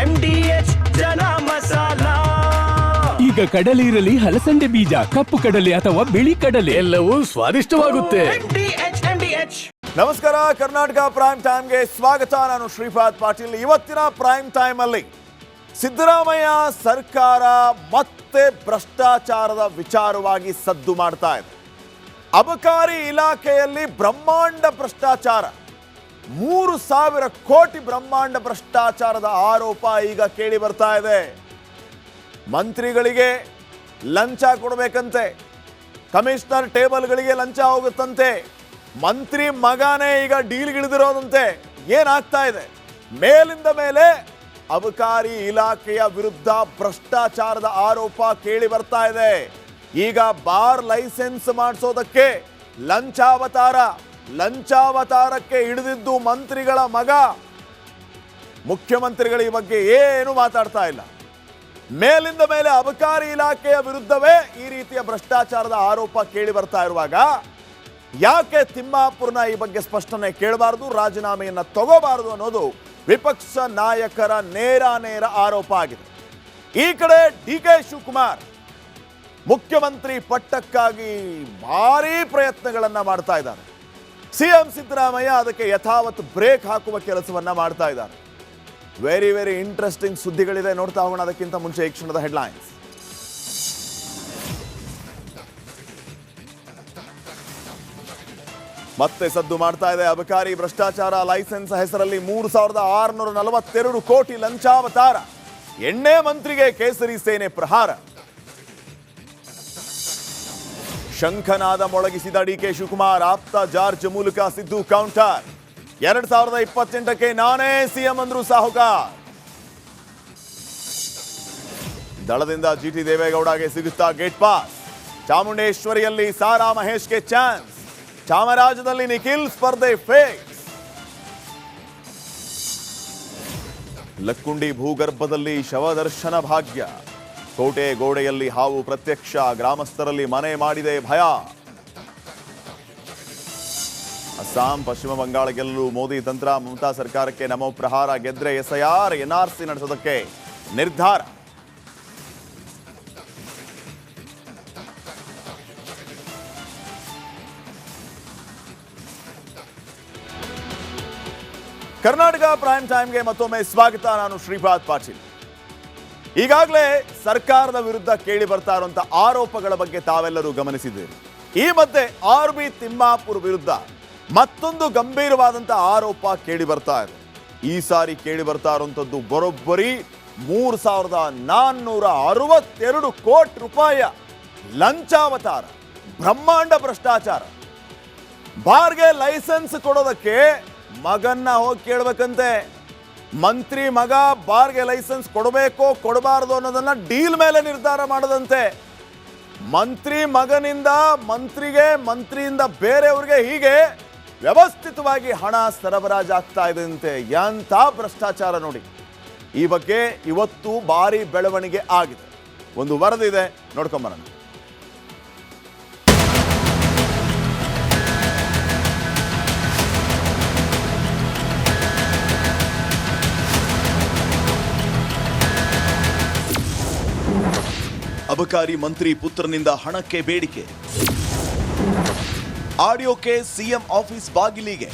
MDH ಜನ ಮಸಾಲ. ಈಗ ಕಡಲೆ ಇರಲಿ, ಹಲಸಂದೆ ಬೀಜ, ಕಪ್ಪು ಕಡಲೆ ಅಥವಾ ಬಿಳಿ ಕಡಲೆ, ಎಲ್ಲವೂ ಸ್ವಾದಿಷ್ಟವಾಗುತ್ತೆ. MDH. ನಮಸ್ಕಾರ, ಕರ್ನಾಟಕ ಪ್ರೈಮ್ ಟೈಮ್ಗೆ ಸ್ವಾಗತ. ನಾನು ಶ್ರೀಪಾದ್ ಪಾಟೀಲ್. ಇವತ್ತಿನ ಪ್ರೈಮ್ ಟೈಮ್ ಅಲ್ಲಿ ಸಿದ್ದರಾಮಯ್ಯ ಸರ್ಕಾರ ಮತ್ತೆ ಭ್ರಷ್ಟಾಚಾರದ ವಿಚಾರವಾಗಿ ಸದ್ದು ಮಾಡ್ತಾ ಇದೆ. ಅಬಕಾರಿ ಇಲಾಖೆಯಲ್ಲಿ ಬ್ರಹ್ಮಾಂಡ ಭ್ರಷ್ಟಾಚಾರ, 3,000 ಕೋಟಿ ಬ್ರಹ್ಮಾಂಡ ಭ್ರಷ್ಟಾಚಾರದ ಆರೋಪ ಈಗ ಕೇಳಿ ಬರ್ತಾ ಇದೆ. ಮಂತ್ರಿಗಳಿಗೆ ಲಂಚ ಕೊಡಬೇಕಂತೆ, ಕಮಿಷನರ್ ಟೇಬಲ್ಗಳಿಗೆ ಲಂಚ ಹೋಗುತ್ತಂತೆ, ಮಂತ್ರಿ ಮಗನೇ ಈಗ ಡೀಲ್ಗಿಳಿದಿರೋದಂತೆ. ಏನಾಗ್ತಾ ಇದೆ? ಮೇಲಿಂದ ಮೇಲೆ ಅಬಕಾರಿ ಇಲಾಖೆಯ ವಿರುದ್ಧ ಭ್ರಷ್ಟಾಚಾರದ ಆರೋಪ ಕೇಳಿ ಬರ್ತಾ ಇದೆ. ಈಗ ಬಾರ್ ಲೈಸೆನ್ಸ್ ಮಾಡಿಸೋದಕ್ಕೆ ಲಂಚಾವತಾರಕ್ಕೆ ಹಿಡಿದಿದ್ದು ಮಂತ್ರಿಗಳ ಮಗ. ಮುಖ್ಯಮಂತ್ರಿಗಳು ಈ ಬಗ್ಗೆ ಏನು ಮಾತಾಡ್ತಾ ಇಲ್ಲ. ಮೇಲಿಂದ ಮೇಲೆ ಅಬಕಾರಿ ಇಲಾಖೆಯ ವಿರುದ್ಧವೇ ಈ ರೀತಿಯ ಭ್ರಷ್ಟಾಚಾರದ ಆರೋಪ ಕೇಳಿ ಬರ್ತಾ ಇರುವಾಗ ಯಾಕೆ ತಿಮ್ಮಾಪುರ್ನ ಈ ಬಗ್ಗೆ ಸ್ಪಷ್ಟನೆ ಕೇಳಬಾರದು, ರಾಜೀನಾಮೆಯನ್ನ ತಗೋಬಾರದು ಅನ್ನೋದು ವಿಪಕ್ಷ ನಾಯಕರ ನೇರ ಆರೋಪ ಆಗಿದೆ. ಈ ಕಡೆ DK ಶಿವಕುಮಾರ್ ಮುಖ್ಯಮಂತ್ರಿ ಪಟ್ಟಕ್ಕಾಗಿ ಭಾರೀ ಪ್ರಯತ್ನಗಳನ್ನ ಮಾಡ್ತಾ ಇದ್ದಾರೆ. CM ಸಿದ್ದರಾಮಯ್ಯ ಅದಕ್ಕೆ ಯಥಾವತ್ ಬ್ರೇಕ್ ಹಾಕುವ ಕೆಲಸವನ್ನ ಮಾಡ್ತಾ ಇದ್ದಾರೆ. ವೆರಿ ಇಂಟ್ರೆಸ್ಟಿಂಗ್ ಸುದ್ದಿಗಳಿದೆ, ನೋಡ್ತಾ ಹೋಗೋಣ. ಅದಕ್ಕಿಂತ ಮುಂಚೆ ಈ ಕ್ಷಣದ ಹೆಡ್ಲೈನ್ಸ್. ಮತ್ತೆ ಸದ್ದು ಮಾಡ್ತಾ ಇದೆ ಅಬಕಾರಿ ಭ್ರಷ್ಟಾಚಾರ. ಲೈಸೆನ್ಸ್ ಹೆಸರಲ್ಲಿ 3,642 ಕೋಟಿ ಲಂಚಾವತಾರ. ಎಣ್ಣೆ ಮಂತ್ರಿಗೆ ಕೇಸರಿ ಸೇನೆ ಪ್ರಹಾರ. ಶಂಖನಾದ ಮೊಳಗಿಸಿದ DK ಶಿವಕುಮಾರ್. ಆಪ್ತ ಜಾರ್ಜ್ ಮೂಲಕ ಸಿದ್ದು ಕೌಂಟರ್. 2028ಕ್ಕೆ ನಾನೇ CM ಅಂದ್ರು ಸಾಹುಕಾರ್. ದಳದಿಂದ GT ದೇವೇಗೌಡಗೆ ಸಿಗುತ್ತಾ ಗೇಟ್ ಪಾಸ್. ಚಾಮುಂಡೇಶ್ವರಿಯಲ್ಲಿ ಸಾರಾ ಮಹೇಶ್ಗೆ ಚಾನ್ಸ್. ಚಾಮರಾಜದಲ್ಲಿ ನಿಖಿಲ್ ಸ್ಪರ್ಧೆ ಫೇಕ್ಸ್. ಲಕ್ಕುಂಡಿ ಭೂಗರ್ಭದಲ್ಲಿ ಶವದರ್ಶನ ಭಾಗ್ಯ. ಕೋಟೆ ಗೋಡೆಯಲ್ಲಿ ಹಾವು ಪ್ರತ್ಯಕ್ಷ. ಗ್ರಾಮಸ್ಥರಲ್ಲಿ ಮನೆ ಮಾಡಿದೆ ಭಯ. ಅಸ್ಸಾಂ ಪಶ್ಚಿಮ ಬಂಗಾಳ ಗೆಲ್ಲಲು ಮೋದಿ ತಂತ್ರ. ಮಮತಾ ಸರ್ಕಾರಕ್ಕೆ ನಮೋ ಪ್ರಹಾರ. ಗೆದ್ರೆ SIR NRC ನಡೆಸೋದಕ್ಕೆ ನಿರ್ಧಾರ. ಕರ್ನಾಟಕ ಪ್ರೈಮ್ ಟೈಮ್ಗೆ ಮತ್ತೊಮ್ಮೆ ಸ್ವಾಗತ. ನಾನು ಶ್ರೀಪಾದ್ ಪಾಟೀಲ್. ಈಗಾಗಲೇ ಸರ್ಕಾರದ ವಿರುದ್ಧ ಕೇಳಿ ಬರ್ತಾ ಇರುವಂತ ಆರೋಪಗಳ ಬಗ್ಗೆ ತಾವೆಲ್ಲರೂ ಗಮನಿಸಿದ್ದೀರಿ. ಈ ಮಧ್ಯೆ RB ತಿಮ್ಮಾಪುರ್ ವಿರುದ್ಧ ಮತ್ತೊಂದು ಗಂಭೀರವಾದಂತ ಆರೋಪ ಕೇಳಿ ಬರ್ತಾ ಇದೆ. ಈ ಸಾರಿ ಕೇಳಿ ಬರ್ತಾ ಇರುವಂತದ್ದು ಬರೋಬ್ಬರಿ 3,462 ಕೋಟಿ ರೂಪಾಯಿಯ ಲಂಚಾವತಾರ, ಬ್ರಹ್ಮಾಂಡ ಭ್ರಷ್ಟಾಚಾರ. ಬಾರ್ಗೆ ಲೈಸೆನ್ಸ್ ಕೊಡೋದಕ್ಕೆ ಮಗನ್ನ ಹೋಗಿ ಕೇಳಬೇಕಂತೆ. ಮಂತ್ರಿ ಮಗ ಬಾರ್ಗೆ ಲೈಸೆನ್ಸ್ ಕೊಡಬೇಕೋ ಕೊಡಬಾರದು ಅನ್ನೋದನ್ನ ಡೀಲ್ ಮೇಲೆ ನಿರ್ಧಾರ ಮಾಡದಂತೆ. ಮಂತ್ರಿ ಮಗನಿಂದ ಮಂತ್ರಿಯಿಂದ ಬೇರೆಯವ್ರಿಗೆ ಹೀಗೆ ವ್ಯವಸ್ಥಿತವಾಗಿ ಹಣ ಸರಬರಾಜಾಗ್ತಾ ಇದೆ ಅಂತೆ. ಎಂಥ ಭ್ರಷ್ಟಾಚಾರ ನೋಡಿ. ಈ ಬಗ್ಗೆ ಇವತ್ತು ಭಾರಿ ಬೆಳವಣಿಗೆ ಆಗಿದೆ. ಒಂದು ವರದಿ ಇದೆ, ನೋಡ್ಕೊಂಬರೋಣ. ಅಬಕಾರಿ ಮಂತ್ರಿ ಪುತ್ರನಿಂದ ಹಣಕ್ಕೆ ಬೇಡಿಕೆ. ಆಡಿಯೋಕ್ಕೆ CM ಆಫೀಸ್ ಬಾಗಿಲಿಗೆ.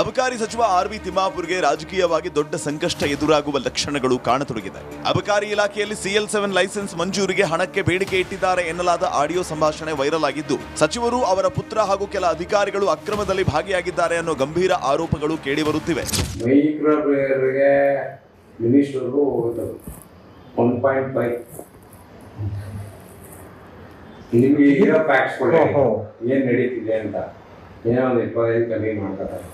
ಅಬಕಾರಿ ಸಚಿವ RB ತಿಮ್ಮಾಪುರ್ಗೆ ರಾಜಕೀಯವಾಗಿ ದೊಡ್ಡ ಸಂಕಷ್ಟ ಎದುರಾಗುವ ಲಕ್ಷಣಗಳು ಕಾಣತೊಡಗಿದೆ. ಅಬಕಾರಿ ಇಲಾಖೆಯಲ್ಲಿ CL7 ಲೈಸೆನ್ಸ್ ಮಂಜೂರಿಗೆ ಹಣಕ್ಕೆ ಬೇಡಿಕೆ ಇಟ್ಟಿದ್ದಾರೆ ಎನ್ನಲಾದ ಆಡಿಯೋ ಸಂಭಾಷಣೆ ವೈರಲ್ ಆಗಿದ್ದು, ಸಚಿವರು, ಅವರ ಪುತ್ರ ಹಾಗೂ ಕೆಲ ಅಧಿಕಾರಿಗಳು ಅಕ್ರಮದಲ್ಲಿ ಭಾಗಿಯಾಗಿದ್ದಾರೆ ಅನ್ನೋ ಗಂಭೀರ ಆರೋಪಗಳು ಕೇಳಿಬರುತ್ತಿವೆ. 1.5 ನಿಮ್ಗೆ ಈಗ ಫ್ಯಾಕ್ಟ್ಸ್ ಕೊಡಿ, ಏನ್ ನಡೀತಿದೆ ಅಂತ. ಏನೋ ಒಂದು 25 ಕಮ್ಮಿ ಮಾಡ್ಕೊತಾರೆ,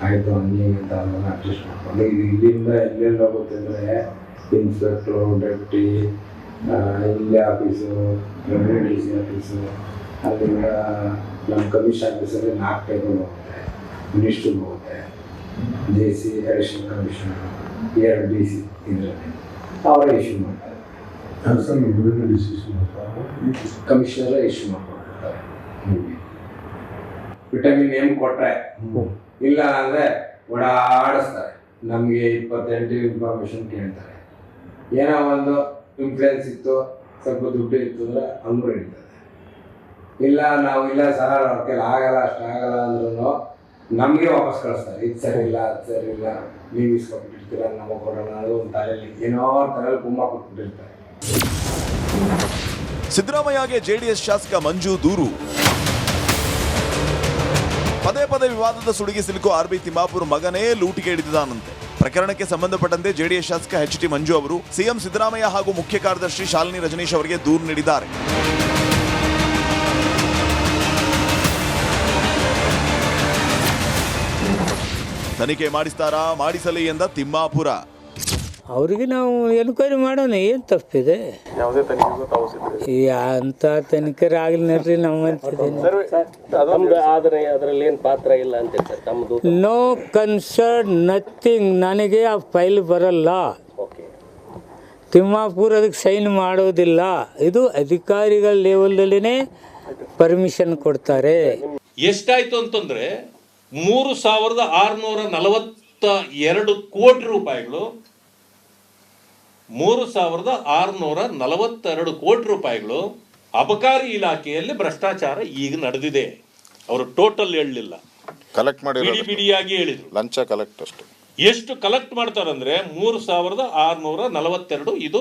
ಆಯ್ತು ಹಂಗೆ ಅಂತ ಅದನ್ನ ಅಡ್ಜಸ್ಟ್ ಮಾಡ್ಕೊಂಡು ಇದು ಇಲ್ಲಿಂದ ಎಲ್ಲೆಲ್ಲ ಹೋಗುತ್ತೆ ಅಂದರೆ ಇನ್ಸ್ಪೆಕ್ಟ್ರು, ಡೆಪ್ಟಿ, ಇಲ್ಲೇ ಆಫೀಸು, DC ಆಫೀಸು, ಅಲ್ಲಿಂದ ನಮ್ಮ ಕಮಿಷನ್ ಆಫೀಸಲ್ಲಿ 4 ಟೇಬಲ್ ಹೋಗುತ್ತೆ, ಮಿನಿಸ್ಟ್ರಿಗೆ ಹೋಗುತ್ತೆ, JC ಅಡಿಷನಲ್ ಕಮಿಷನರ್, 2 DC ಇದರಲ್ಲಿ ಅವರೇ ಇಶ್ಯೂ ಮಾಡ್ತಾರೆ. ಕಮಿಷನರೇ ಇಶ್ಯೂ ಮಾಡ್ಕೊಳ್ತಾರೆ. ವಿಟಮಿನ್ M ಕೊಟ್ಟರೆ ಇಲ್ಲ ಅಂದರೆ ಓಡಾಡಿಸ್ತಾರೆ. ನಮಗೆ 28 ಇನ್ಫಾರ್ಮೇಷನ್ ಕೇಳ್ತಾರೆ. ಏನೋ ಒಂದು ಇನ್ಫ್ಲೂಯೆನ್ಸ್ ಇತ್ತು, ಸ್ವಲ್ಪ ದುಡ್ಡು ಇತ್ತು ಅಂದರೆ ಹಂಗೂ ನಡೀತದೆ. ಇಲ್ಲ ನಾವು ಇಲ್ಲ ಸರ್ ಅವ್ರ ಕೈಲಿ ಆಗಲ್ಲ, ಅಷ್ಟಾಗಲ್ಲ ಅಂದ್ರೂ ನಮಗೆ ವಾಪಸ್ ಕಳಿಸ್ತಾರೆ. ಇದು ಸರಿ ಇಲ್ಲ, ಅದು ಸರಿ ಇಲ್ಲ, ನೀವು ಇಸ್ಕೊಬಿಟ್ಟಿರ್ತೀರ, ನಮಗೆ ಕೊಡೋಣ ಅನ್ನೋದು ಒಂದು ತಲೆಯಲ್ಲಿ ಏನೋ ತಲೆಯಲ್ಲಿ ಕುಮ್ಮ ಕೊಟ್ಬಿಟ್ಟಿರ್ತಾರೆ. ಸಿದ್ದರಾಮಯ್ಯಗೆ ಜೆಡಿಎಸ್ ಶಾಸಕ ಮಂಜು ದೂರು. ಪದೇ ಪದೇ ವಿವಾದದ ಸುಳಿಗೆ ಸಿಲುಕು ಆರ್ಬಿ ತಿಮ್ಮಾಪುರ್ ಮಗನೇ ಲೂಟಿಗೆ ಹಿಡಿದಿದ್ದಾನಂತೆ. ಪ್ರಕರಣಕ್ಕೆ ಸಂಬಂಧಪಟ್ಟಂತೆ ಜೆಡಿಎಸ್ ಶಾಸಕ ಎಚ್.ಟಿ. ಮಂಜು ಅವರು ಸಿಎಂ ಸಿದ್ದರಾಮಯ್ಯ ಹಾಗೂ ಮುಖ್ಯ ಕಾರ್ಯದರ್ಶಿ ಶಾಲಿನಿ ರಜನೀಶ್ ಅವರಿಗೆ ದೂರು ನೀಡಿದ್ದಾರೆ. ತನಿಖೆ ಮಾಡಿಸ್ತಾರಾ, ಮಾಡಿಸಲಿ ಎಂದ ತಿಮ್ಮಾಪುರ. ಅವ್ರಿಗೆ ನಾವು ಎನ್ಕ್ವೈರಿ ಮಾಡೋಣ, ಏನು ತಪ್ಪಿದೆ? ಅಂತ ತನಿಖೆ ಆಗಲಿ ನೋಡ್ರಿ. ಅದರಲ್ಲಿ ಏನು ಪಾತ್ರ ಇಲ್ಲ ಅಂತ ತಮ್ಮದು. No concern, nothing. ನನಗೆ ಆ ಫೈಲ್ ಬರಲ್ಲ. ತಿಮ್ಮಾಪುರ ಅದಕ್ಕೆ ಸೈನ್ ಮಾಡೋದಿಲ್ಲ. ಇದು ಅಧಿಕಾರಿಗಳ ಲೆವೆಲ್ದಲ್ಲಿನೇ ಪರ್ಮಿಷನ್ ಕೊಡ್ತಾರೆ. ಎಷ್ಟಾಯ್ತು ಅಂತಂದ್ರೆ 3642 ಕೋಟಿ ರೂಪಾಯಿಗಳು 3642 ಕೋಟಿ ರೂಪಾಯಿಗಳು ಅಬಕಾರಿ ಇಲಾಖೆಯಲ್ಲಿ ಭ್ರಷ್ಟಾಚಾರ ಈಗ ನಡೆದಿದೆ. ಅವರು ಟೋಟಲ್ ಹೇಳಲಿಲ್ಲ, ಕಲೆಕ್ಟ್ ಮಾಡಿ ಬಿಡಿಯಾಗಿ ಹೇಳಿದ್ರು. ಲಂಚ ಕಲೆಕ್ಟ್ ಅಷ್ಟು. ಎಷ್ಟು ಕಲೆಕ್ಟ್ ಮಾಡ್ತಾರಂದ್ರೆ 3642. ಇದು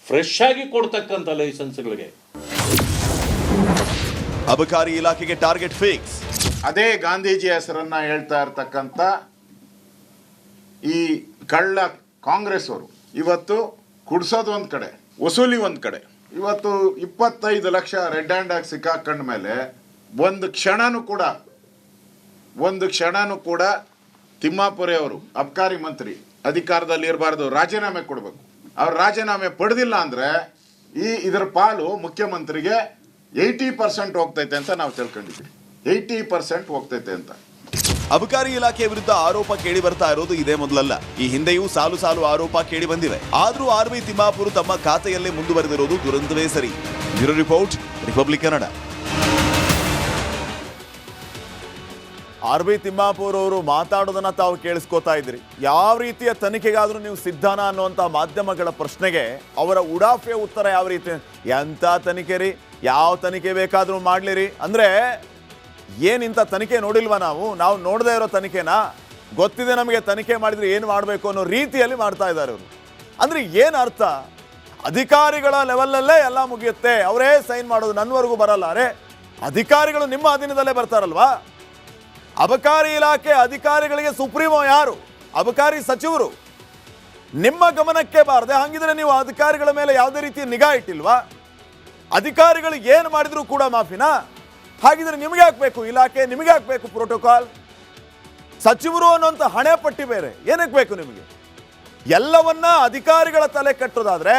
ಫ್ರೆಶ್ ಆಗಿ ಕೊಡ್ತಕ್ಕಂಥ ಲೈಸೆನ್ಸ್ಗಳಿಗೆ. ಅಬಕಾರಿ ಇಲಾಖೆಗೆ ಟಾರ್ಗೆಟ್ ಫಿಕ್ಸ್. ಅದೇ ಗಾಂಧೀಜಿ ಹೆಸರನ್ನ ಹೇಳ್ತಾ ಇರ್ತಕ್ಕಂಥ ಈ ಕಳ್ಳ ಕಾಂಗ್ರೆಸ್ ಅವರು ಇವತ್ತು ಕುಡ್ಸೋದು ಒಂದ್ ಕಡೆ, ವಸೂಲಿ ಒಂದ್ ಕಡೆ. ಇವತ್ತು 25 ಲಕ್ಷ ರೆಡ್ ಹ್ಯಾಂಡ್ ಆಗಿ ಸಿಕ್ಕಾಕೊಂಡ ಮೇಲೆ ಒಂದು ಕ್ಷಣನೂ ಕೂಡ ತಿಮ್ಮಾಪುರೆ ಅವರು ಅಬಕಾರಿ ಮಂತ್ರಿ ಅಧಿಕಾರದಲ್ಲಿ ಇರಬಾರ್ದು, ರಾಜೀನಾಮೆ ಕೊಡಬೇಕು. ಅವ್ರು ರಾಜೀನಾಮೆ ಪಡೆದಿಲ್ಲ ಅಂದ್ರೆ ಇದರ ಪಾಲು ಮುಖ್ಯಮಂತ್ರಿಗೆ 80% ಹೋಗ್ತೈತೆ ಅಂತ ನಾವು ತಿಳ್ಕೊಂಡಿದ್ವಿ. 80% ಹೋಗ್ತೈತೆ ಅಂತ. ಅಬಕಾರಿ ಇಲಾಖೆ ವಿರುದ್ಧ ಆರೋಪ ಕೇಳಿ ಬರ್ತಾ ಇರೋದು ಇದೇ ಮೊದಲಲ್ಲ. ಈ ಹಿಂದೆಯೂ ಸಾಲು ಸಾಲು ಆರೋಪ ಕೇಳಿ ಬಂದಿವೆ. ಆದ್ರೂ ಆರ್ಬಿ ತಿಮ್ಮಾಪುರ್ ತಮ್ಮ ಖಾತೆಯಲ್ಲೇ ಮುಂದುವರೆದಿರೋದು ದುರಂತವೇ ಸರಿ. Bureau report, Republic Kannada. R B Timmapur ಅವರು ಮಾತಾಡೋದನ್ನ ತಾವು ಕೇಳಿಸ್ಕೋತಾ ಇದ್ರಿ. ಯಾವ ರೀತಿಯ ತನಿಖೆಗಾದ್ರೂ ನೀವು ಸಿದ್ಧನಾ ಅನ್ನುವಂಥ ಮಾಧ್ಯಮಗಳ ಪ್ರಶ್ನೆಗೆ ಅವರ ಉಡಾಫೆ ಉತ್ತರ ಯಾವ ರೀತಿ? ಎಂಥ ತನಿಖೆ ರೀ, ಯಾವ ತನಿಖೆ ಬೇಕಾದ್ರೂ ಮಾಡ್ಲಿರಿ ಅಂದ್ರೆ ಏನಿಂತ ತನಿಖೆ ನೋಡಿಲ್ವಾ ನಾವು ನೋಡದೇ ಇರೋ ತನಿಖೆನಾ? ಗೊತ್ತಿದೆ ನಮಗೆ ತನಿಖೆ ಮಾಡಿದ್ರೆ ಏನು ಮಾಡಬೇಕು ಅನ್ನೋ ರೀತಿಯಲ್ಲಿ ಮಾಡ್ತಾ ಇದ್ದಾರೆ ಅವರು. ಅಂದ್ರೆ ಏನು ಅರ್ಥ? ಅಧಿಕಾರಿಗಳ ಲೆವೆಲಲ್ಲೇ ಎಲ್ಲ ಮುಗಿಯುತ್ತೆ, ಅವರೇ ಸೈನ್ ಮಾಡೋದು, ನನ್ನವರೆಗೂ ಬರಲ್ಲ. ಅರೆ, ಅಧಿಕಾರಿಗಳು ನಿಮ್ಮ ಅಧೀನದಲ್ಲೇ ಬರ್ತಾರಲ್ವಾ? ಅಬಕಾರಿ ಇಲಾಖೆ ಅಧಿಕಾರಿಗಳಿಗೆ ಸುಪ್ರೀಮೋ ಯಾರು? ಅಬಕಾರಿ ಸಚಿವರು. ನಿಮ್ಮ ಗಮನಕ್ಕೆ ಬಾರದೆ ಹಂಗಿದ್ರೆ ನೀವು ಅಧಿಕಾರಿಗಳ ಮೇಲೆ ಯಾವುದೇ ರೀತಿಯ ನಿಗಾ ಇಟ್ಟಿಲ್ವಾ? ಅಧಿಕಾರಿಗಳು ಏನು ಮಾಡಿದ್ರು ಕೂಡ ಮಾಫಿನಾ? ಹಾಗಿದ್ರೆ ನಿಮಗೆ ಹಾಕ್ಬೇಕು ಇಲಾಖೆ, ನಿಮಗೆ ಹಾಕ್ಬೇಕು ಪ್ರೋಟೋಕಾಲ್. ಸಚಿವರು ಅನ್ನೋಂಥ ಹಣೆ ಪಟ್ಟಿ ಬೇರೆ, ಏನಕ್ಕೆ ಬೇಕು ನಿಮಗೆ? ಎಲ್ಲವನ್ನ ಅಧಿಕಾರಿಗಳ ತಲೆ ಕಟ್ಟೋದಾದ್ರೆ,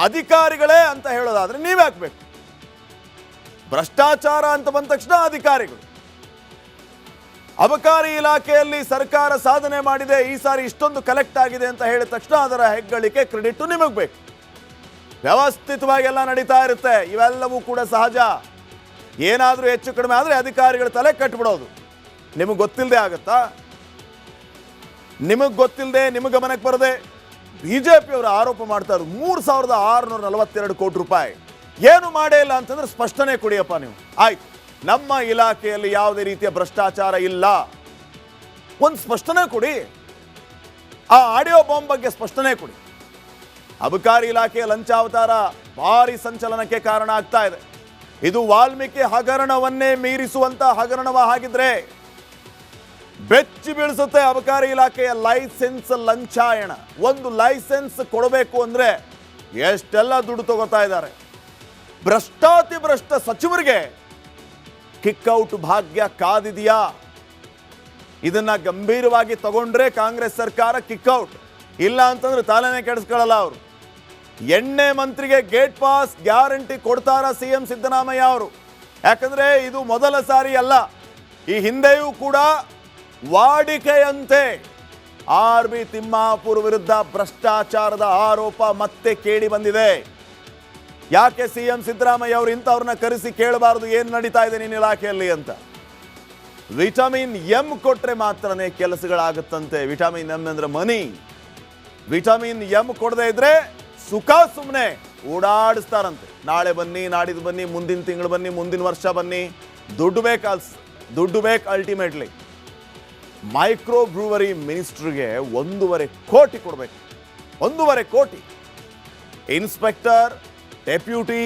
ಅಧಿಕಾರಿಗಳೇ ಅಂತ ಹೇಳೋದಾದ್ರೆ ನೀವೇ ಹಾಕ್ಬೇಕು. ಭ್ರಷ್ಟಾಚಾರ ಅಂತ ಬಂದ ತಕ್ಷಣ ಅಧಿಕಾರಿಗಳು. ಅಬಕಾರಿ ಇಲಾಖೆಯಲ್ಲಿ ಸರ್ಕಾರ ಸಾಧನೆ ಮಾಡಿದೆ, ಈ ಸಾರಿ ಇಷ್ಟೊಂದು ಕಲೆಕ್ಟ್ ಆಗಿದೆ ಅಂತ ಹೇಳಿದ ತಕ್ಷಣ ಅದರ ಹೆಗ್ಗಳಿಕೆ, ಕ್ರೆಡಿಟ್ ನಿಮಗೆ ಬೇಕು. ವ್ಯವಸ್ಥಿತವಾಗಿ ಎಲ್ಲ ನಡೀತಾ ಇರುತ್ತೆ. ಇವೆಲ್ಲವೂ ಕೂಡ ಸಹಜ. ಏನಾದರೂ ಹೆಚ್ಚು ಕಡಿಮೆ ಆದರೆ ಅಧಿಕಾರಿಗಳ ತಲೆ ಕಟ್ಬಿಡೋದು. ನಿಮಗೆ ಗೊತ್ತಿಲ್ಲದೆ ಆಗುತ್ತಾ? ನಿಮಗೆ ಗೊತ್ತಿಲ್ಲದೆ, ನಿಮ್ಮ ಗಮನಕ್ಕೆ ಬರದೆ ಬಿಜೆಪಿಯವರು ಆರೋಪ ಮಾಡ್ತಾ ಇರೋದು 3642 ಕೋಟಿ ರೂಪಾಯಿ. ಏನು ಮಾಡೇ ಇಲ್ಲ ಅಂತಂದ್ರೆ ಸ್ಪಷ್ಟನೆ ಕೊಡಿಯಪ್ಪ ನೀವು. ಆಯ್ತು, ನಮ್ಮ ಇಲಾಖೆಯಲ್ಲಿ ಯಾವುದೇ ರೀತಿಯ ಭ್ರಷ್ಟಾಚಾರ ಇಲ್ಲ, ಒಂದು ಸ್ಪಷ್ಟನೆ ಕೊಡಿ. ಆ ಆಡಿಯೋ ಬಾಂಬ್ ಬಗ್ಗೆ ಸ್ಪಷ್ಟನೆ ಕೊಡಿ. ಅಬಕಾರಿ ಇಲಾಖೆಯ ಲಂಚಾವತಾರ ಭಾರಿ ಸಂಚಲನಕ್ಕೆ ಕಾರಣ ಆಗ್ತಾ ಇದೆ. ಇದು ವಾಲ್ಮೀಕಿ ಹಗರಣವನ್ನೇ ಮೀರಿಸುವಂತ ಹಗರಣವ ಆಗಿದ್ರೆ ಬೆಚ್ಚಿ ಬೀಳಿಸುತ್ತೆ ಅಬಕಾರಿ ಇಲಾಖೆಯ ಲೈಸೆನ್ಸ್ ಲಂಚಾಯಣ. ಒಂದು ಲೈಸೆನ್ಸ್ ಕೊಡಬೇಕು ಅಂದ್ರೆ ಎಷ್ಟೆಲ್ಲ ದುಡ್ಡು ತಗೋತಾ ಇದ್ದಾರೆ. ಭ್ರಷ್ಟಾತಿ ಭ್ರಷ್ಟ ಸಚಿವರಿಗೆ ಕಿಕ್ಔಟ್ ಭಾಗ್ಯ ಕಾದಿದೆಯಾ? ಇದನ್ನ ಗಂಭೀರವಾಗಿ ತಗೊಂಡ್ರೆ ಕಾಂಗ್ರೆಸ್ ಸರ್ಕಾರ ಕಿಕ್ಔಟ್, ಇಲ್ಲ ಅಂತಂದ್ರೆ ತಾಲೇನೆ ಕೆಡಿಸ್ಕೊಳ್ಳಲ್ಲ ಅವರು. ಎಣ್ಣೆ ಮಂತ್ರಿಗೆ ಗೇಟ್ ಪಾಸ್ ಗ್ಯಾರಂಟಿ ಕೊಡ್ತಾರ ಸಿಎಂ ಸಿದ್ದರಾಮಯ್ಯ ಅವರು? ಯಾಕಂದ್ರೆ ಇದು ಮೊದಲ ಸಾರಿ ಅಲ್ಲ, ಈ ಹಿಂದೆಯೂ ಕೂಡ ವಾಡಿಕೆಯಂತೆ ಆರ್ಬಿ ತಿಮ್ಮಾಪುರ್ ವಿರುದ್ಧ ಭ್ರಷ್ಟಾಚಾರದ ಆರೋಪ ಮತ್ತೆ ಕೇಳಿ ಬಂದಿದೆ. ಯಾಕೆ ಸಿಎಂ ಸಿದ್ದರಾಮಯ್ಯ ಅವರು ಇಂಥವ್ರನ್ನ ಕರೆಸಿ ಕೇಳಬಾರದು ಏನು ನಡೀತಾ ಇದೆ ನಿನ್ನ ಇಲಾಖೆಯಲ್ಲಿ ಅಂತ? ವಿಟಮಿನ್ ಎಂ ಕೊಟ್ರೆ ಮಾತ್ರನೇ ಕೆಲಸಗಳಾಗುತ್ತಂತೆ. ವಿಟಮಿನ್ ಎಂ ಅಂದ್ರೆ ಮನಿ. ವಿಟಮಿನ್ ಎಂ ಕೊಡದೇ ಇದ್ರೆ ಸುಖ ಸುಮ್ಮನೆ ಓಡಾಡಿಸ್ತಾರಂತೆ. ನಾಳೆ ಬನ್ನಿ, ನಾಡಿದ್ದು ಬನ್ನಿ, ಮುಂದಿನ ತಿಂಗಳು ಬನ್ನಿ, ಮುಂದಿನ ವರ್ಷ ಬನ್ನಿ, ದುಡ್ಡು ಬೇಕು ಅಲ್ಟಿಮೇಟ್ಲಿ. ಮೈಕ್ರೋ ಬ್ರೂವರಿ ಮಿನಿಸ್ಟ್ರಿಗೆ 1.5 ಕೋಟಿ ಕೊಡಬೇಕು. 1.5 ಕೋಟಿ. ಇನ್ಸ್ಪೆಕ್ಟರ್, ಡೆಪ್ಯೂಟಿ,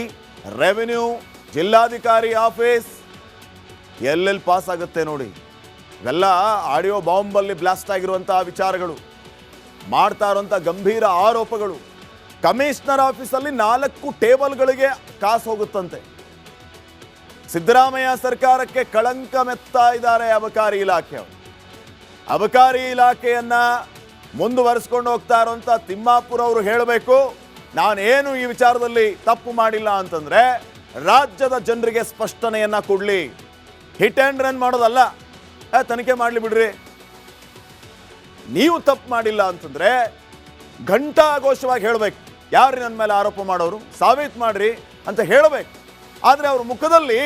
ರೆವಿನ್ಯೂ, ಜಿಲ್ಲಾಧಿಕಾರಿ ಆಫೀಸ್ ಎಲ್ಲೆಲ್ಲಿ ಪಾಸ್ ಆಗುತ್ತೆ ನೋಡಿ. ಇವೆಲ್ಲ ಆಡಿಯೋ ಬಾಂಬಲ್ಲಿ ಬ್ಲಾಸ್ಟ್ ಆಗಿರುವಂತಹ ವಿಚಾರಗಳು, ಮಾಡ್ತಾ ಇರುವಂಥ ಗಂಭೀರ ಆರೋಪಗಳು. ಕಮಿಷನರ್ ಆಫೀಸಲ್ಲಿ 4 ಟೇಬಲ್ಗಳಿಗೆ ಕಾಸು ಹೋಗುತ್ತಂತೆ. ಸಿದ್ದರಾಮಯ್ಯ ಸರ್ಕಾರಕ್ಕೆ ಕಳಂಕ ಮೆತ್ತಾ ಇದ್ದಾರೆ ಅಬಕಾರಿ ಇಲಾಖೆಯವರು. ಅಬಕಾರಿ ಇಲಾಖೆಯನ್ನ ಮುಂದುವರಿಸ್ಕೊಂಡು ಹೋಗ್ತಾ ಇರುವಂಥ ತಿಮ್ಮಾಪುರ ಅವರು ಹೇಳಬೇಕು, ನಾನೇನು ಈ ವಿಚಾರದಲ್ಲಿ ತಪ್ಪು ಮಾಡಿಲ್ಲ ಅಂತಂದ್ರೆ ರಾಜ್ಯದ ಜನರಿಗೆ ಸ್ಪಷ್ಟನೆಯನ್ನ ಕೊಡ್ಲಿ. ಹಿಟ್ ಆ್ಯಂಡ್ ರನ್ ಮಾಡೋದಲ್ಲ, ತನಿಖೆ ಮಾಡಲಿ ಬಿಡ್ರಿ. ನೀವು ತಪ್ಪು ಮಾಡಿಲ್ಲ ಅಂತಂದ್ರೆ ಘಂಟಾಘೋಷವಾಗಿ ಹೇಳಬೇಕು, ಯಾರು ನನ್ನ ಮೇಲೆ ಆರೋಪ ಮಾಡೋರು ಸಾಬೀತು ಮಾಡ್ರಿ ಅಂತ ಹೇಳಬೇಕು. ಆದರೆ ಅವ್ರ ಮುಖದಲ್ಲಿ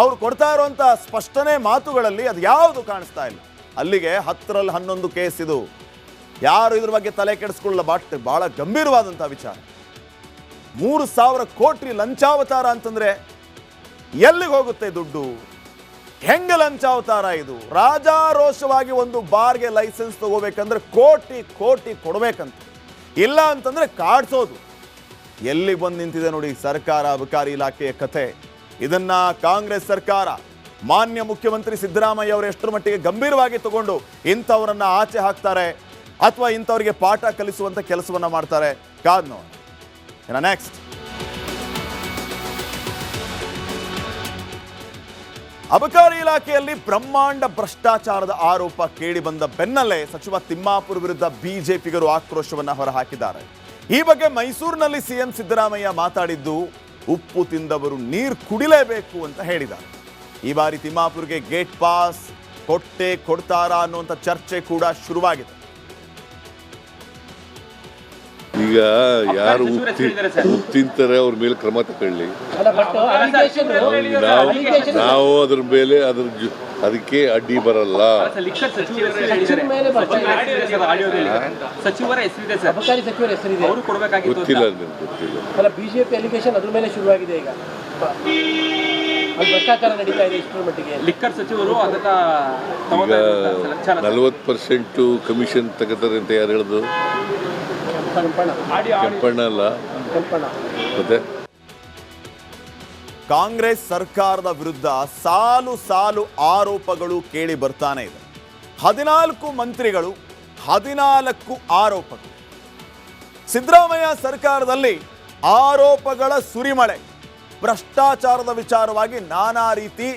ಅವ್ರು ಕೊಡ್ತಾ ಇರುವಂಥ ಸ್ಪಷ್ಟನೆ ಮಾತುಗಳಲ್ಲಿ ಅದು ಯಾವುದು ಕಾಣಿಸ್ತಾ ಇಲ್ಲ. ಅಲ್ಲಿಗೆ 10ರಲ್ಲಿ 11 ಕೇಸ್ ಇದು. ಯಾರು ಇದ್ರ ಬಗ್ಗೆ ತಲೆ ಕೆಡಿಸ್ಕೊಳ್ಳ ಬಹಳ ಗಂಭೀರವಾದಂಥ ವಿಚಾರ. 3,000 ಕೋಟಿ ಲಂಚಾವತಾರ ಅಂತಂದ್ರೆ ಎಲ್ಲಿಗೆ ಹೋಗುತ್ತೆ ದುಡ್ಡು? ಹೆಂಗೆ ಲಂಚಾವತಾರ ಇದು? ರಾಜಾರೋಷವಾಗಿ ಒಂದು ಬಾರ್ಗೆ ಲೈಸೆನ್ಸ್ ತಗೋಬೇಕಂದ್ರೆ ಕೋಟಿ ಕೋಟಿ ಕೊಡ್ಬೇಕಂತ, ಇಲ್ಲ ಅಂತಂದ್ರೆ ಕಾಡ್ಸೋದು. ಎಲ್ಲಿಗೆ ಬಂದು ನಿಂತಿದೆ ನೋಡಿ ಸರ್ಕಾರ, ಅಬಕಾರಿ ಇಲಾಖೆಯ ಕಥೆ. ಇದನ್ನ ಕಾಂಗ್ರೆಸ್ ಸರ್ಕಾರ, ಮಾನ್ಯ ಮುಖ್ಯಮಂತ್ರಿ ಸಿದ್ದರಾಮಯ್ಯ ಅವರು ಎಷ್ಟರ ಮಟ್ಟಿಗೆ ಗಂಭೀರವಾಗಿ ತಗೊಂಡು ಇಂಥವರನ್ನ ಆಚೆ ಹಾಕ್ತಾರೆ ಅಥವಾ ಇಂಥವರಿಗೆ ಪಾಠ ಕಲಿಸುವಂತ ಕೆಲಸವನ್ನ ಮಾಡ್ತಾರೆ, ಕಾದ್ ನೋಡಿ. ನೆಕ್ಸ್ಟ್, ಅಬಕಾರಿ ಇಲಾಖೆಯಲ್ಲಿ ಬ್ರಹ್ಮಾಂಡ ಭ್ರಷ್ಟಾಚಾರದ ಆರೋಪ ಕೇಳಿ ಬಂದ ಬೆನ್ನಲ್ಲೇ ಸಚಿವ ತಿಮ್ಮಾಪುರ ವಿರುದ್ಧ ಬಿಜೆಪಿಗರು ಆಕ್ರೋಶವನ್ನ ಹೊರಹಾಕಿದ್ದಾರೆ. ಈ ಬಗ್ಗೆ ಮೈಸೂರಿನಲ್ಲಿ ಸಿಎಂ ಸಿದ್ದರಾಮಯ್ಯ ಮಾತಾಡಿದ್ದು, ಉಪ್ಪು ತಿಂದವರು ನೀರು ಕುಡಿಲೇಬೇಕು ಅಂತ ಹೇಳಿದ್ದಾರೆ. ಈ ಬಾರಿ ತಿಮ್ಮಾಪುರ್ಗೆ ಗೇಟ್ ಪಾಸ್ ಕೊಡ್ತಾರಾ ಅನ್ನುವಂಥ ಚರ್ಚೆ ಕೂಡ ಶುರುವಾಗಿದೆ. ಈಗ ಯಾರು ತಿಂತಾರೆ ಅವ್ರ ಮೇಲೆ ಕ್ರಮ ತಗೊಳ್ಳಿ. ನಾವು ಅದ್ರ ಮೇಲೆ ಅದಕ್ಕೆ ಅಡ್ಡಿ ಬರಲ್ಲ. ಗೊತ್ತಿಲ್ಲ, ಬಿಜೆಪಿ ಅಲಿಗೇಷನ್ ಅದ್ರ ಮೇಲೆ ಶುರುವಾಗಿದೆ. ಈಗ ಭ್ರಷ್ಟಾಚಾರ ನಡೀತಾ ಇದೆ ಇಷ್ಟರ ಮಟ್ಟಿಗೆ. ಲಿಕ್ಕರ್ ಸಚಿವರು ಅದನ್ನ 40% ಕಮಿಷನ್ ತಗೋತಾರೆ ಅಂತ ಯಾರು ಹೇಳಿದ್ರು? ಕೆಂಪಣ್ಣ ಅಲ್ಲ, ಮತ್ತೆ ಕಾಂಗ್ರೆಸ್ ಸರ್ಕಾರದ ವಿರುದ್ಧ ಸಾಲು ಸಾಲು ಆರೋಪಗಳು ಕೇಳಿ ಬರ್ತಾನೆ ಇದೆ. 14 ಮಂತ್ರಿಗಳು, 14 ಆರೋಪಗಳು. ಸಿದ್ದರಾಮಯ್ಯ ಸರ್ಕಾರದಲ್ಲಿ ಆರೋಪಗಳ ಸುರಿಮಳೆ. ಭ್ರಷ್ಟಾಚಾರದ ವಿಚಾರವಾಗಿ ನಾನಾ ರೀತಿ,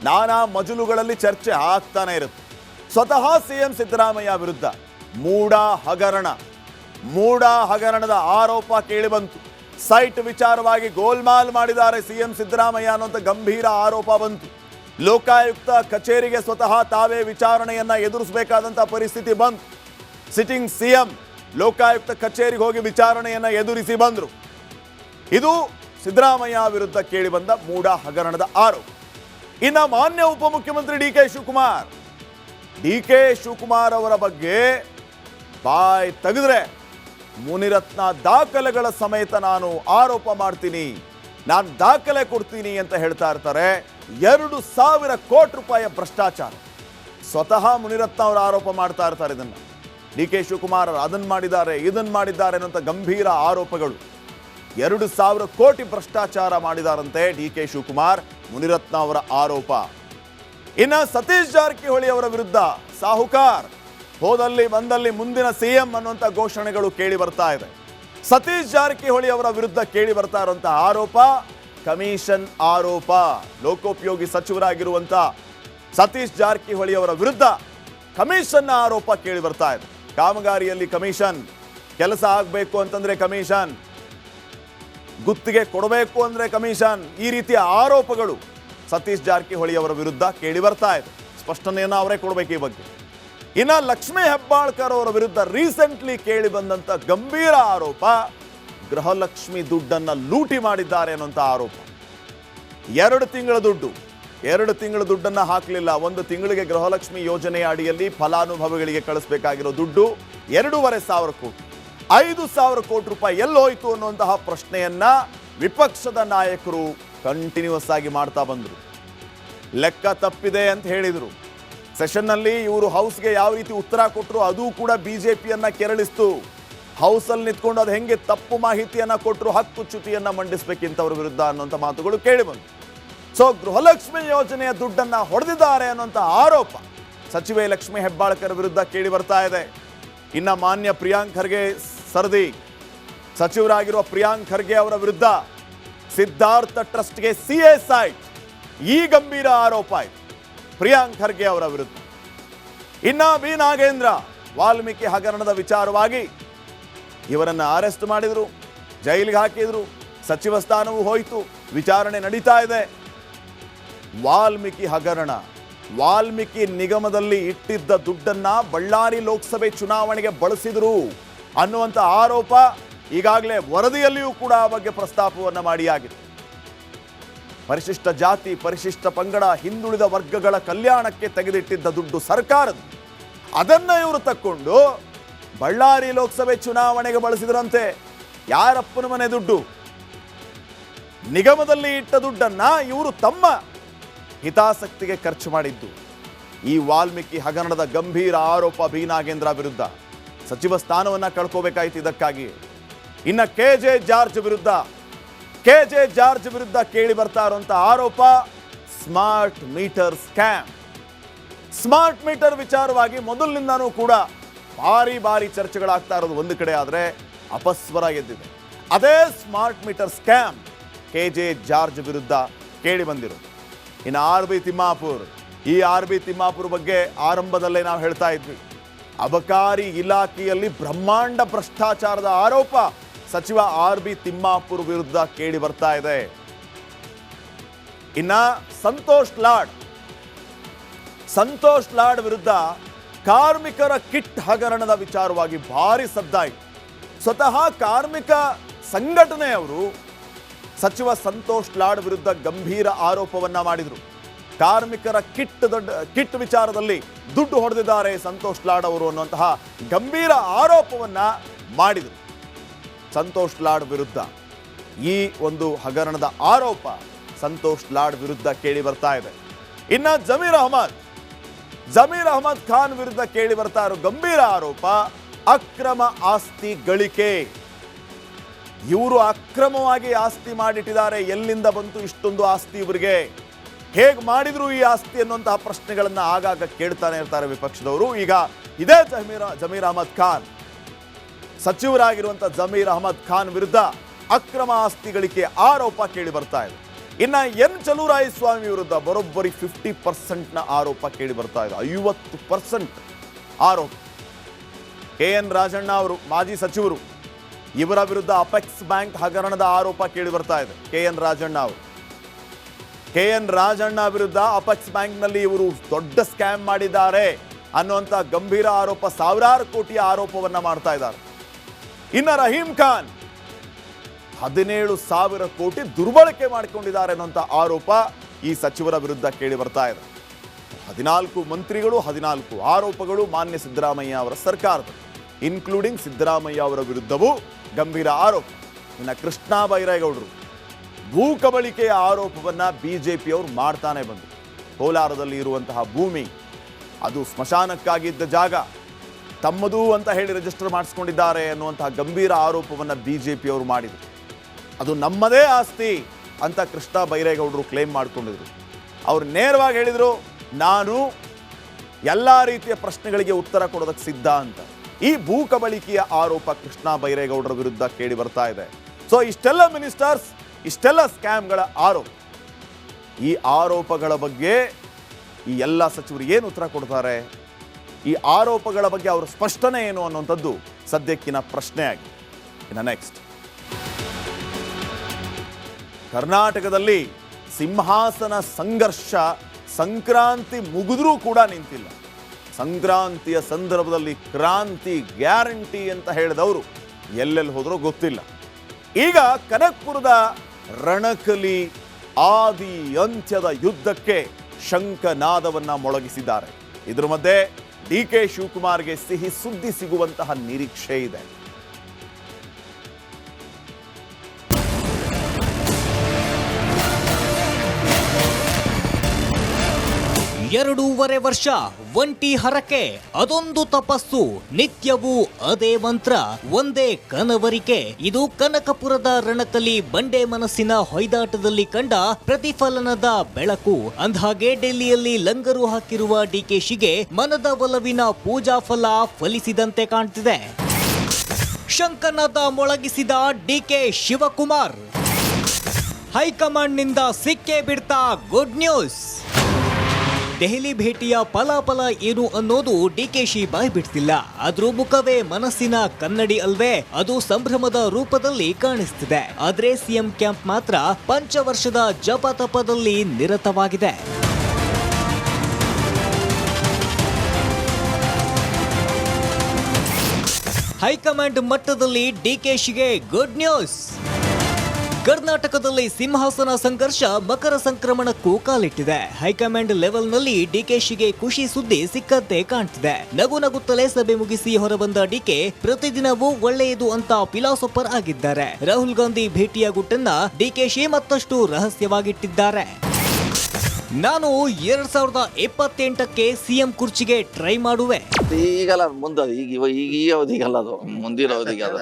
ನಾನಾ ಮಜಲುಗಳಲ್ಲಿ ಚರ್ಚೆ ಆಗ್ತಾನೆ ಇರುತ್ತೆ. ಸ್ವತಃ ಸಿಎಂ ಸಿದ್ದರಾಮಯ್ಯ ವಿರುದ್ಧ ಮೂಡ ಹಗರಣದ ಆರೋಪ ಕೇಳಿ ಬಂತು. ಸೈಟ್ ವಿಚಾರವಾಗಿ ಗೋಲ್ಮಾಲ್ ಮಾಡಿದ್ದಾರೆ ಸಿಎಂ ಸಿದ್ದರಾಮಯ್ಯ ಅನ್ನುವಂಥ ಗಂಭೀರ ಆರೋಪ ಬಂತು. ಲೋಕಾಯುಕ್ತ ಕಚೇರಿಗೆ ಸ್ವತಃ ತಾವೇ ವಿಚಾರಣೆಯನ್ನ ಎದುರಿಸಬೇಕಾದಂಥ ಪರಿಸ್ಥಿತಿ ಬಂತು. ಸಿಟ್ಟಿಂಗ್ ಸಿಎಂ ಲೋಕಾಯುಕ್ತ ಕಚೇರಿಗೆ ಹೋಗಿ ವಿಚಾರಣೆಯನ್ನ ಎದುರಿಸಿ ಬಂದ್ರು. ಇದು ಸಿದ್ದರಾಮಯ್ಯ ವಿರುದ್ಧ ಕೇಳಿ ಬಂದ ಮೂಡ ಹಗರಣದ ಆರೋಪ. ಇನ್ನು ಮಾನ್ಯ ಉಪಮುಖ್ಯಮಂತ್ರಿ ಡಿ ಕೆ ಶಿವಕುಮಾರ್ ಅವರ ಬಗ್ಗೆ ಬಾಯ್ ತೆಗೆದ್ರೆ ಮುನಿರತ್ನ ದಾಖಲೆಗಳ ಸಮೇತ ನಾನು ಆರೋಪ ಮಾಡ್ತೀನಿ, ನಾನು ದಾಖಲೆ ಕೊಡ್ತೀನಿ ಅಂತ ಹೇಳ್ತಾ ಇರ್ತಾರೆ. 2,000 ಕೋಟಿ ರೂಪಾಯಿ ಭ್ರಷ್ಟಾಚಾರ. ಸ್ವತಃ ಮುನಿರತ್ನ ಅವರು ಆರೋಪ ಮಾಡ್ತಾ ಇರ್ತಾರೆ. ಇದನ್ನ ಡಿ ಕೆ ಶಿವಕುಮಾರ್ ಅದನ್ನ ಮಾಡಿದ್ದಾರೆ, ಇದನ್ನ ಮಾಡಿದ್ದಾರೆ ಅನ್ನೋಂಥ ಗಂಭೀರ ಆರೋಪಗಳು. 2,000 ಕೋಟಿ ಭ್ರಷ್ಟಾಚಾರ ಮಾಡಿದಾರಂತೆ ಡಿ ಕೆ ಶಿವಕುಮಾರ್, ಮುನಿರತ್ನ ಅವರ ಆರೋಪ. ಇನ್ನು ಸತೀಶ್ ಜಾರಕಿಹೊಳಿ ಅವರ ವಿರುದ್ಧ ಸಾಹುಕಾರ್, ಹೋದಲ್ಲಿ ಬಂದಲ್ಲಿ ಮುಂದಿನ ಸಿಎಂ ಅನ್ನುವಂಥ ಘೋಷಣೆಗಳು ಕೇಳಿ ಬರ್ತಾ ಇದೆ. ಸತೀಶ್ ಜಾರಕಿಹೊಳಿ ಅವರ ವಿರುದ್ಧ ಕೇಳಿ ಬರ್ತಾ ಇರುವಂತಹ ಆರೋಪ ಕಮಿಷನ್ ಆರೋಪ. ಲೋಕೋಪಯೋಗಿ ಸಚಿವರಾಗಿರುವಂಥ ಸತೀಶ್ ಜಾರಕಿಹೊಳಿ ಅವರ ವಿರುದ್ಧ ಕಮಿಷನ್ ಆರೋಪ ಕೇಳಿ ಬರ್ತಾ ಇದೆ. ಕಾಮಗಾರಿಯಲ್ಲಿ ಕಮಿಷನ್, ಕೆಲಸ ಆಗಬೇಕು ಅಂತಂದ್ರೆ ಕಮಿಷನ್, ಗುತ್ತಿಗೆ ಕೊಡಬೇಕು ಅಂದ್ರೆ ಕಮಿಷನ್, ಈ ರೀತಿಯ ಆರೋಪಗಳು ಸತೀಶ್ ಜಾರಕಿಹೊಳಿ ಅವರ ವಿರುದ್ಧ ಕೇಳಿ ಬರ್ತಾ ಇದೆ. ಸ್ಪಷ್ಟನೆಯನ್ನು ಅವರೇ ಕೊಡಬೇಕು ಈ ಬಗ್ಗೆ. ಇನ್ನು ಲಕ್ಷ್ಮೀ ಹೆಬ್ಬಾಳ್ಕರ್ ಅವರ ವಿರುದ್ಧ ರೀಸೆಂಟ್ಲಿ ಕೇಳಿ ಬಂದಂತ ಗಂಭೀರ ಆರೋಪ, ಗೃಹಲಕ್ಷ್ಮಿ ದುಡ್ಡನ್ನ ಲೂಟಿ ಮಾಡಿದ್ದಾರೆ ಅನ್ನುವಂಥ ಆರೋಪ. 2 ತಿಂಗಳ ದುಡ್ಡು 2 ತಿಂಗಳ ದುಡ್ಡನ್ನ ಹಾಕಲಿಲ್ಲ. 1 ತಿಂಗಳಿಗೆ ಗೃಹಲಕ್ಷ್ಮಿ ಯೋಜನೆಯ ಅಡಿಯಲ್ಲಿ ಫಲಾನುಭವಿಗಳಿಗೆ ಕಳಿಸಬೇಕಾಗಿರೋ ದುಡ್ಡು 2,500 ಕೋಟಿ, 5,000 ಕೋಟಿ ರೂಪಾಯಿ ಎಲ್ಲೋಯ್ತು ಅನ್ನುವಂತಹ ಪ್ರಶ್ನೆಯನ್ನ ವಿಪಕ್ಷದ ನಾಯಕರು ಕಂಟಿನ್ಯೂಸ್ ಆಗಿ ಮಾಡ್ತಾ ಬಂದರು. ಲೆಕ್ಕ ತಪ್ಪಿದೆ ಅಂತ ಹೇಳಿದರು. ಸೆಷನ್ನಲ್ಲಿ ಇವರು ಹೌಸ್ಗೆ ಯಾವ ರೀತಿ ಉತ್ತರ ಕೊಟ್ಟರು ಅದು ಕೂಡ ಬಿಜೆಪಿಯನ್ನ ಕೆರಳಿಸ್ತು. ಹೌಸಲ್ಲಿ ನಿಂತ್ಕೊಂಡು ಅದು ಹೆಂಗೆ ತಪ್ಪು ಮಾಹಿತಿಯನ್ನ ಕೊಟ್ಟರು, ಹಕ್ಕುಚ್ಯುತಿಯನ್ನ ಮಂಡಿಸಬೇಕಿಂತವ್ರ ವಿರುದ್ಧ ಅನ್ನುವಂಥ ಮಾತುಗಳು ಕೇಳಿಬಂತು. ಸೊ ಗೃಹಲಕ್ಷ್ಮಿ ಯೋಜನೆಯ ದುಡ್ಡನ್ನ ಹೊಡೆದಿದ್ದಾರೆ ಅನ್ನುವಂಥ ಆರೋಪ ಸಚಿವೆ ಲಕ್ಷ್ಮೀ ಹೆಬ್ಬಾಳ್ಕರ್ ವಿರುದ್ಧ ಕೇಳಿ ಬರ್ತಾ ಇದೆ. ಇನ್ನ ಮಾನ್ಯ ಪ್ರಿಯಾಂಕ್ ಖರ್ಗೆ ಸರದಿ ಸಚಿವರಾಗಿರುವ ಪ್ರಿಯಾಂಕ್ ಖರ್ಗೆ ಅವರ ವಿರುದ್ಧ ಸಿದ್ಧಾರ್ಥ ಟ್ರಸ್ಟ್ಗೆ CSI ಈ ಗಂಭೀರ ಆರೋಪ ಇದೆ ಪ್ರಿಯಾಂಕ್ ಖರ್ಗೆ ಅವರ ವಿರುದ್ಧ. ಇನ್ನ ಬಿ ನಾಗೇಂದ್ರ ವಾಲ್ಮೀಕಿ ಹಗರಣದ ವಿಚಾರವಾಗಿ ಇವರನ್ನ ಅರೆಸ್ಟ್ ಮಾಡಿದ್ರು, ಜೈಲಿಗೆ ಹಾಕಿದ್ರು, ಸಚಿವ ಸ್ಥಾನವೂ ಹೋಯಿತು, ವಿಚಾರಣೆ ನಡೀತಾ ಇದೆ. ವಾಲ್ಮೀಕಿ ಹಗರಣ, ವಾಲ್ಮೀಕಿ ನಿಗಮದಲ್ಲಿ ಇಟ್ಟಿದ್ದ ದುಡ್ಡನ್ನ ಬಳ್ಳಾರಿ ಲೋಕಸಭೆ ಚುನಾವಣೆಗೆ ಬಳಸಿದ್ರು ಅನ್ನುವಂಥ ಆರೋಪ ಈಗಾಗಲೇ ವರದಿಯಲ್ಲಿಯೂ ಕೂಡ ಆ ಬಗ್ಗೆ ಪ್ರಸ್ತಾಪವನ್ನು ಮಾಡಿಯಾಗಿದೆ. ಪರಿಶಿಷ್ಟ ಜಾತಿ, ಪರಿಶಿಷ್ಟ ಪಂಗಡ, ಹಿಂದುಳಿದ ವರ್ಗಗಳ ಕಲ್ಯಾಣಕ್ಕೆ ತೆಗೆದಿಟ್ಟಿದ್ದ ದುಡ್ಡು ಸರ್ಕಾರದ, ಅದನ್ನ ಇವರು ತಕ್ಕೊಂಡು ಬಳ್ಳಾರಿ ಲೋಕಸಭೆ ಚುನಾವಣೆಗೆ ಬಳಸಿದ್ರಂತೆ. ಯಾರಪ್ಪನ ಮನೆ ದುಡ್ಡು? ನಿಗಮದಲ್ಲಿ ಇಟ್ಟ ದುಡ್ಡನ್ನ ಇವರು ತಮ್ಮ ಹಿತಾಸಕ್ತಿಗೆ ಖರ್ಚು ಮಾಡಿದ್ದು. ಈ ವಾಲ್ಮೀಕಿ ಹಗರಣದ ಗಂಭೀರ ಆರೋಪ ಬಿ ನಾಗೇಂದ್ರ ವಿರುದ್ಧ. ಸಚಿವ ಸ್ಥಾನವನ್ನ ಕಳ್ಕೋಬೇಕಾಯ್ತು ಇದಕ್ಕಾಗಿ. ಇನ್ನ KJ ಜಾರ್ಜ್ ವಿರುದ್ಧ ಕೇಳಿ ಬರ್ತಾ ಇರುವಂತ ಆರೋಪ smart meter scam. Smart meter ವಿಚಾರವಾಗಿ ಮೊದಲಿನಿಂದನೂ ಕೂಡ ಭಾರಿ ಚರ್ಚೆಗಳಾಗ್ತಾ ಇರೋದು ಒಂದು ಕಡೆ, ಆದರೆ ಅಪಸ್ವರ ಎದ್ದಿದೆ. ಅದೇ smart meter scam KJ George ವಿರುದ್ಧ ಕೇಳಿ ಬಂದಿರೋದು. ಇನ್ನು RB ತಿಮ್ಮಾಪುರ್, ಈ RB ತಿಮ್ಮಾಪುರ್ ಬಗ್ಗೆ ಆರಂಭದಲ್ಲೇ ನಾವು ಹೇಳ್ತಾ ಇದ್ವಿ. ಅಬಕಾರಿ ಇಲಾಖೆಯಲ್ಲಿ ಬ್ರಹ್ಮಾಂಡ ಭ್ರಷ್ಟಾಚಾರದ ಆರೋಪ ಸಚಿವ RB ತಿಮ್ಮಾಪುರ್ ವಿರುದ್ಧ ಕೇಳಿ ಬರ್ತಾ ಇದೆ. ಇನ್ನ ಸಂತೋಷ್ ಲಾಡ್ ವಿರುದ್ಧ ಕಾರ್ಮಿಕರ ಕಿಟ್ ಹಗರಣದ ವಿಚಾರವಾಗಿ ಭಾರಿ ಸದ್ದಾಯಿತು. ಸ್ವತಃ ಕಾರ್ಮಿಕ ಸಂಘಟನೆಯವರು ಸಚಿವ ಸಂತೋಷ್ ಲಾಡ್ ವಿರುದ್ಧ ಗಂಭೀರ ಆರೋಪವನ್ನ ಮಾಡಿದರು. ಕಾರ್ಮಿಕರ ಕಿಟ್ ವಿಚಾರದಲ್ಲಿ ದುಡ್ಡು ಹೊಡೆದಿದ್ದಾರೆ ಸಂತೋಷ್ ಲಾಡ್ ಅವರು ಅನ್ನುವಂತಹ ಗಂಭೀರ ಆರೋಪವನ್ನ ಮಾಡಿದರು. ಸಂತೋಷ್ ಲಾಡ್ ವಿರುದ್ಧ ಈ ಒಂದು ಹಗರಣದ ಆರೋಪ ಸಂತೋಷ್ ಲಾಡ್ ವಿರುದ್ಧ ಕೇಳಿ ಬರ್ತಾ ಇದೆ. ಇನ್ನ ಜಮೀರ್ ಅಹಮದ್ ಖಾನ್ ವಿರುದ್ಧ ಕೇಳಿ ಬರ್ತಾ ಇರೋ ಗಂಭೀರ ಆರೋಪ ಅಕ್ರಮ ಆಸ್ತಿ ಗಳಿಕೆ. ಇವರು ಅಕ್ರಮವಾಗಿ ಆಸ್ತಿ ಮಾಡಿಟ್ಟಿದ್ದಾರೆ. ಎಲ್ಲಿಂದ ಬಂತು ಇಷ್ಟೊಂದು ಆಸ್ತಿ ಇವರಿಗೆ? ಹೇಗೆ ಮಾಡಿದ್ರು ಈ ಆಸ್ತಿ ಅನ್ನುವಂತಹ ಪ್ರಶ್ನೆಗಳನ್ನ ಆಗಾಗ ಕೇಳ್ತಾನೆ ಇರ್ತಾರೆ ವಿಪಕ್ಷದವರು. ಈಗ ಇದೇ ಜಮೀರ್ ಅಹಮದ್ ಖಾನ್, ಸಚಿವರಾಗಿರುವಂಥ ಜಮೀರ್ ಅಹಮದ್ ಖಾನ್ ವಿರುದ್ಧ ಅಕ್ರಮ ಆಸ್ತಿ ಗಳಿಕೆ ಆರೋಪ ಕೇಳಿ ಬರ್ತಾ ಇದೆ. ಇನ್ನ ಎನ್ ಚಲುವರಾಯಸ್ವಾಮಿ ವಿರುದ್ಧ ಬರೋಬ್ಬರಿ 50% ಆರೋಪ ಕೇಳಿ ಬರ್ತಾ ಇದೆ. 50% ಆರೋಪ. KN ರಾಜಣ್ಣ ಅವರು ಮಾಜಿ ಸಚಿವರು, ಇವರ ವಿರುದ್ಧ ಅಪೆಕ್ಸ್ ಬ್ಯಾಂಕ್ ಹಗರಣದ ಆರೋಪ ಕೇಳಿ ಬರ್ತಾ ಇದೆ. KN ರಾಜಣ್ಣ ವಿರುದ್ಧ ಅಪೆಕ್ಸ್ ಬ್ಯಾಂಕ್ನಲ್ಲಿ ಇವರು ದೊಡ್ಡ ಸ್ಕ್ಯಾಮ್ ಮಾಡಿದ್ದಾರೆ ಅನ್ನುವಂಥ ಗಂಭೀರ ಆರೋಪ, ಸಾವಿರಾರು ಕೋಟಿಯ ಆರೋಪವನ್ನ ಮಾಡ್ತಾ ಇದ್ದಾರೆ. ಇನ್ನ ರಹೀಂ ಖಾನ್ 17,000 ಕೋಟಿ ದುರ್ಬಳಕೆ ಮಾಡಿಕೊಂಡಿದ್ದಾರೆ ಅನ್ನುವಂಥ ಆರೋಪ ಈ ಸಚಿವರ ವಿರುದ್ಧ ಕೇಳಿ ಬರ್ತಾ ಇದೆ. 14 ಮಂತ್ರಿಗಳು, 14 ಆರೋಪಗಳು ಮಾನ್ಯ ಸಿದ್ದರಾಮಯ್ಯ ಅವರ ಸರ್ಕಾರದ, ಇನ್ಕ್ಲೂಡಿಂಗ್ ಸಿದ್ದರಾಮಯ್ಯ ಅವರ ವಿರುದ್ಧವೂ ಗಂಭೀರ ಆರೋಪ. ಇನ್ನು ಕೃಷ್ಣ ಬೈರೇಗೌಡರು ಭೂ ಕಬಳಿಕೆಯ ಆರೋಪವನ್ನ ಬಿಜೆಪಿಯವರು ಮಾಡ್ತಾನೆ ಬಂದರು. ಕೋಲಾರದಲ್ಲಿ ಇರುವಂತಹ ಭೂಮಿ ಅದು ಸ್ಮಶಾನಕ್ಕಾಗಿದ್ದ ಜಾಗ, ತಮ್ಮದು ಅಂತ ಹೇಳಿ ರಿಜಿಸ್ಟರ್ ಮಾಡಿಸ್ಕೊಂಡಿದ್ದಾರೆ ಅನ್ನುವಂತಹ ಗಂಭೀರ ಆರೋಪವನ್ನು ಬಿಜೆಪಿಯವರು ಮಾಡಿದರು. ಅದು ನಮ್ಮದೇ ಆಸ್ತಿ ಅಂತ ಕೃಷ್ಣ ಬೈರೇಗೌಡರು ಕ್ಲೇಮ್ ಮಾಡಿಕೊಂಡಿದ್ರು. ಅವರು ನೇರವಾಗಿ ಹೇಳಿದರು, ನಾನು ಎಲ್ಲ ರೀತಿಯ ಪ್ರಶ್ನೆಗಳಿಗೆ ಉತ್ತರ ಕೊಡೋದಕ್ಕೆ ಸಿದ್ಧ ಅಂತ. ಈ ಭೂ ಕಬಳಿಕೆಯ ಆರೋಪ ಕೃಷ್ಣ ಬೈರೇಗೌಡರ ವಿರುದ್ಧ ಕೇಳಿ ಬರ್ತಾ ಇದೆ. ಸೊ ಇಷ್ಟೆಲ್ಲ ಮಿನಿಸ್ಟರ್ಸ್, ಇಷ್ಟೆಲ್ಲ ಸ್ಕ್ಯಾಮ್ಗಳ ಆರೋಪ, ಈ ಆರೋಪಗಳ ಬಗ್ಗೆ ಈ ಎಲ್ಲ ಸಚಿವರು ಏನು ಉತ್ತರ ಕೊಡ್ತಾರೆ? ಈ ಆರೋಪಗಳ ಬಗ್ಗೆ ಅವರ ಸ್ಪಷ್ಟನೆ ಏನು ಅನ್ನುವಂಥದ್ದು ಸದ್ಯಕ್ಕಿನ ಪ್ರಶ್ನೆ ಆಗಿದೆ. ಇನ್ನು ನೆಕ್ಸ್ಟ್, ಕರ್ನಾಟಕದಲ್ಲಿ ಸಿಂಹಾಸನ ಸಂಘರ್ಷ ಸಂಕ್ರಾಂತಿ ಮುಗಿದ್ರೂ ಕೂಡ ನಿಂತಿಲ್ಲ. ಸಂಕ್ರಾಂತಿಯ ಸಂದರ್ಭದಲ್ಲಿ ಕ್ರಾಂತಿ ಗ್ಯಾರಂಟಿ ಅಂತ ಹೇಳಿದವರು ಎಲ್ಲೆಲ್ಲಿ ಹೋದ್ರೂ ಗೊತ್ತಿಲ್ಲ. ಈಗ ಕನಕಪುರದ ರಣಕಲಿ ಆದಿ ಅಂತ್ಯದ ಯುದ್ಧಕ್ಕೆ ಶಂಖನಾದವನ್ನ ಮೊಳಗಿಸಿದ್ದಾರೆ. ಇದ್ರ ಮಧ್ಯೆ ಡಿಕೆ ಶಿವಕುಮಾರ್ಗೆ ಸಿಹಿ ಸುದ್ದಿ ಸಿಗುವಂತಹ ನಿರೀಕ್ಷೆ ಇದೆ. 2.5 ವರ್ಷ ಒಂಟಿ ಹರಕೆ, ಅದೊಂದು ತಪಸ್ಸು, ನಿತ್ಯವೂ ಅದೇ ಮಂತ್ರ, ಒಂದೇ ಕನವರಿಕೆ. ಇದು ಕನಕಪುರದ ರಣಕಲಿ ಬಂಡೆ ಮನಸ್ಸಿನ ಹೊಯ್ದಾಟದಲ್ಲಿ ಕಂಡ ಪ್ರತಿಫಲನದ ಬೆಳಕು. ಅಂದ್ಹಾಗೆ ಡೆಲ್ಲಿಯಲ್ಲಿ ಲಂಗರು ಹಾಕಿರುವ ಡಿಕೆಶಿಗೆ ಮನದ ಒಲವಿನ ಪೂಜಾ ಫಲ ಫಲಿಸಿದಂತೆ ಕಾಣ್ತಿದೆ. ಶಂಕನಾದ ಮೊಳಗಿಸಿದ ಡಿಕೆ ಶಿವಕುಮಾರ್, ಹೈಕಮಾಂಡ್ನಿಂದ ಸಿಕ್ಕೇ ಬಿಡ್ತಾ ಗುಡ್ ನ್ಯೂಸ್. ದೆಹಲಿ ಭೇಟಿಯ ಫಲಾಫಲ ಏನು ಅನ್ನೋದು ಡಿಕೆಶಿ ಬಾಯ್ ಬಿಡ್ತಿಲ್ಲ. ಅದ್ರ ಮುಖವೇ ಮನಸ್ಸಿನ ಕನ್ನಡಿ ಅಲ್ವೇ? ಅದು ಸಂಭ್ರಮದ ರೂಪದಲ್ಲಿ ಕಾಣಿಸ್ತಿದೆ. ಆದ್ರೆ ಸಿಎಂ ಕ್ಯಾಂಪ್ ಮಾತ್ರ ಪಂಚವರ್ಷದ ಜಪತಪದಲ್ಲಿ ನಿರತವಾಗಿದೆ. ಹೈಕಮಾಂಡ್ ಮಟ್ಟದಲ್ಲಿ ಡಿಕೆಶಿಗೆ ಗುಡ್ ನ್ಯೂಸ್. ಕರ್ನಾಟಕದಲ್ಲಿ ಸಿಂಹಾಸನ ಸಂಘರ್ಷ ಮಕರ ಸಂಕ್ರಮಣಕ್ಕೂ ಕಾಲಿಟ್ಟಿದೆ. ಹೈಕಮಾಂಡ್ ಲೆವೆಲ್ನಲ್ಲಿ ಡಿಕೆಶಿಗೆ ಖುಷಿ ಸುದ್ದಿ ಸಿಕ್ಕಂತೆ ಕಾಣ್ತಿದೆ. ನಗು ನಗುತ್ತಲೇ ಸಭೆ ಮುಗಿಸಿ ಹೊರಬಂದ ಡಿಕೆ ಪ್ರತಿದಿನವೂ ಒಳ್ಳೆಯದು ಅಂತ ಫಿಲಾಸಫರ್ ಆಗಿದ್ದಾರೆ. ರಾಹುಲ್ ಗಾಂಧಿ ಭೇಟಿಯ ಗುಟ್ಟನ್ನ ಡಿಕೆಶಿ ಮತ್ತಷ್ಟು ರಹಸ್ಯವಾಗಿಟ್ಟಿದ್ದಾರೆ. ನಾನು 2028ಕ್ಕೆ ಸಿಎಂ ಕುರ್ಚಿಗೆ ಟ್ರೈ ಮಾಡುವೆ. ಈಗಲ್ಲ ಮುಂದೆ ಈಗ ಈ ಅವಧಿಗಲ್ಲ, ಅದು ಮುಂದಿನ ಅವಧಿಗೆ. ಅದು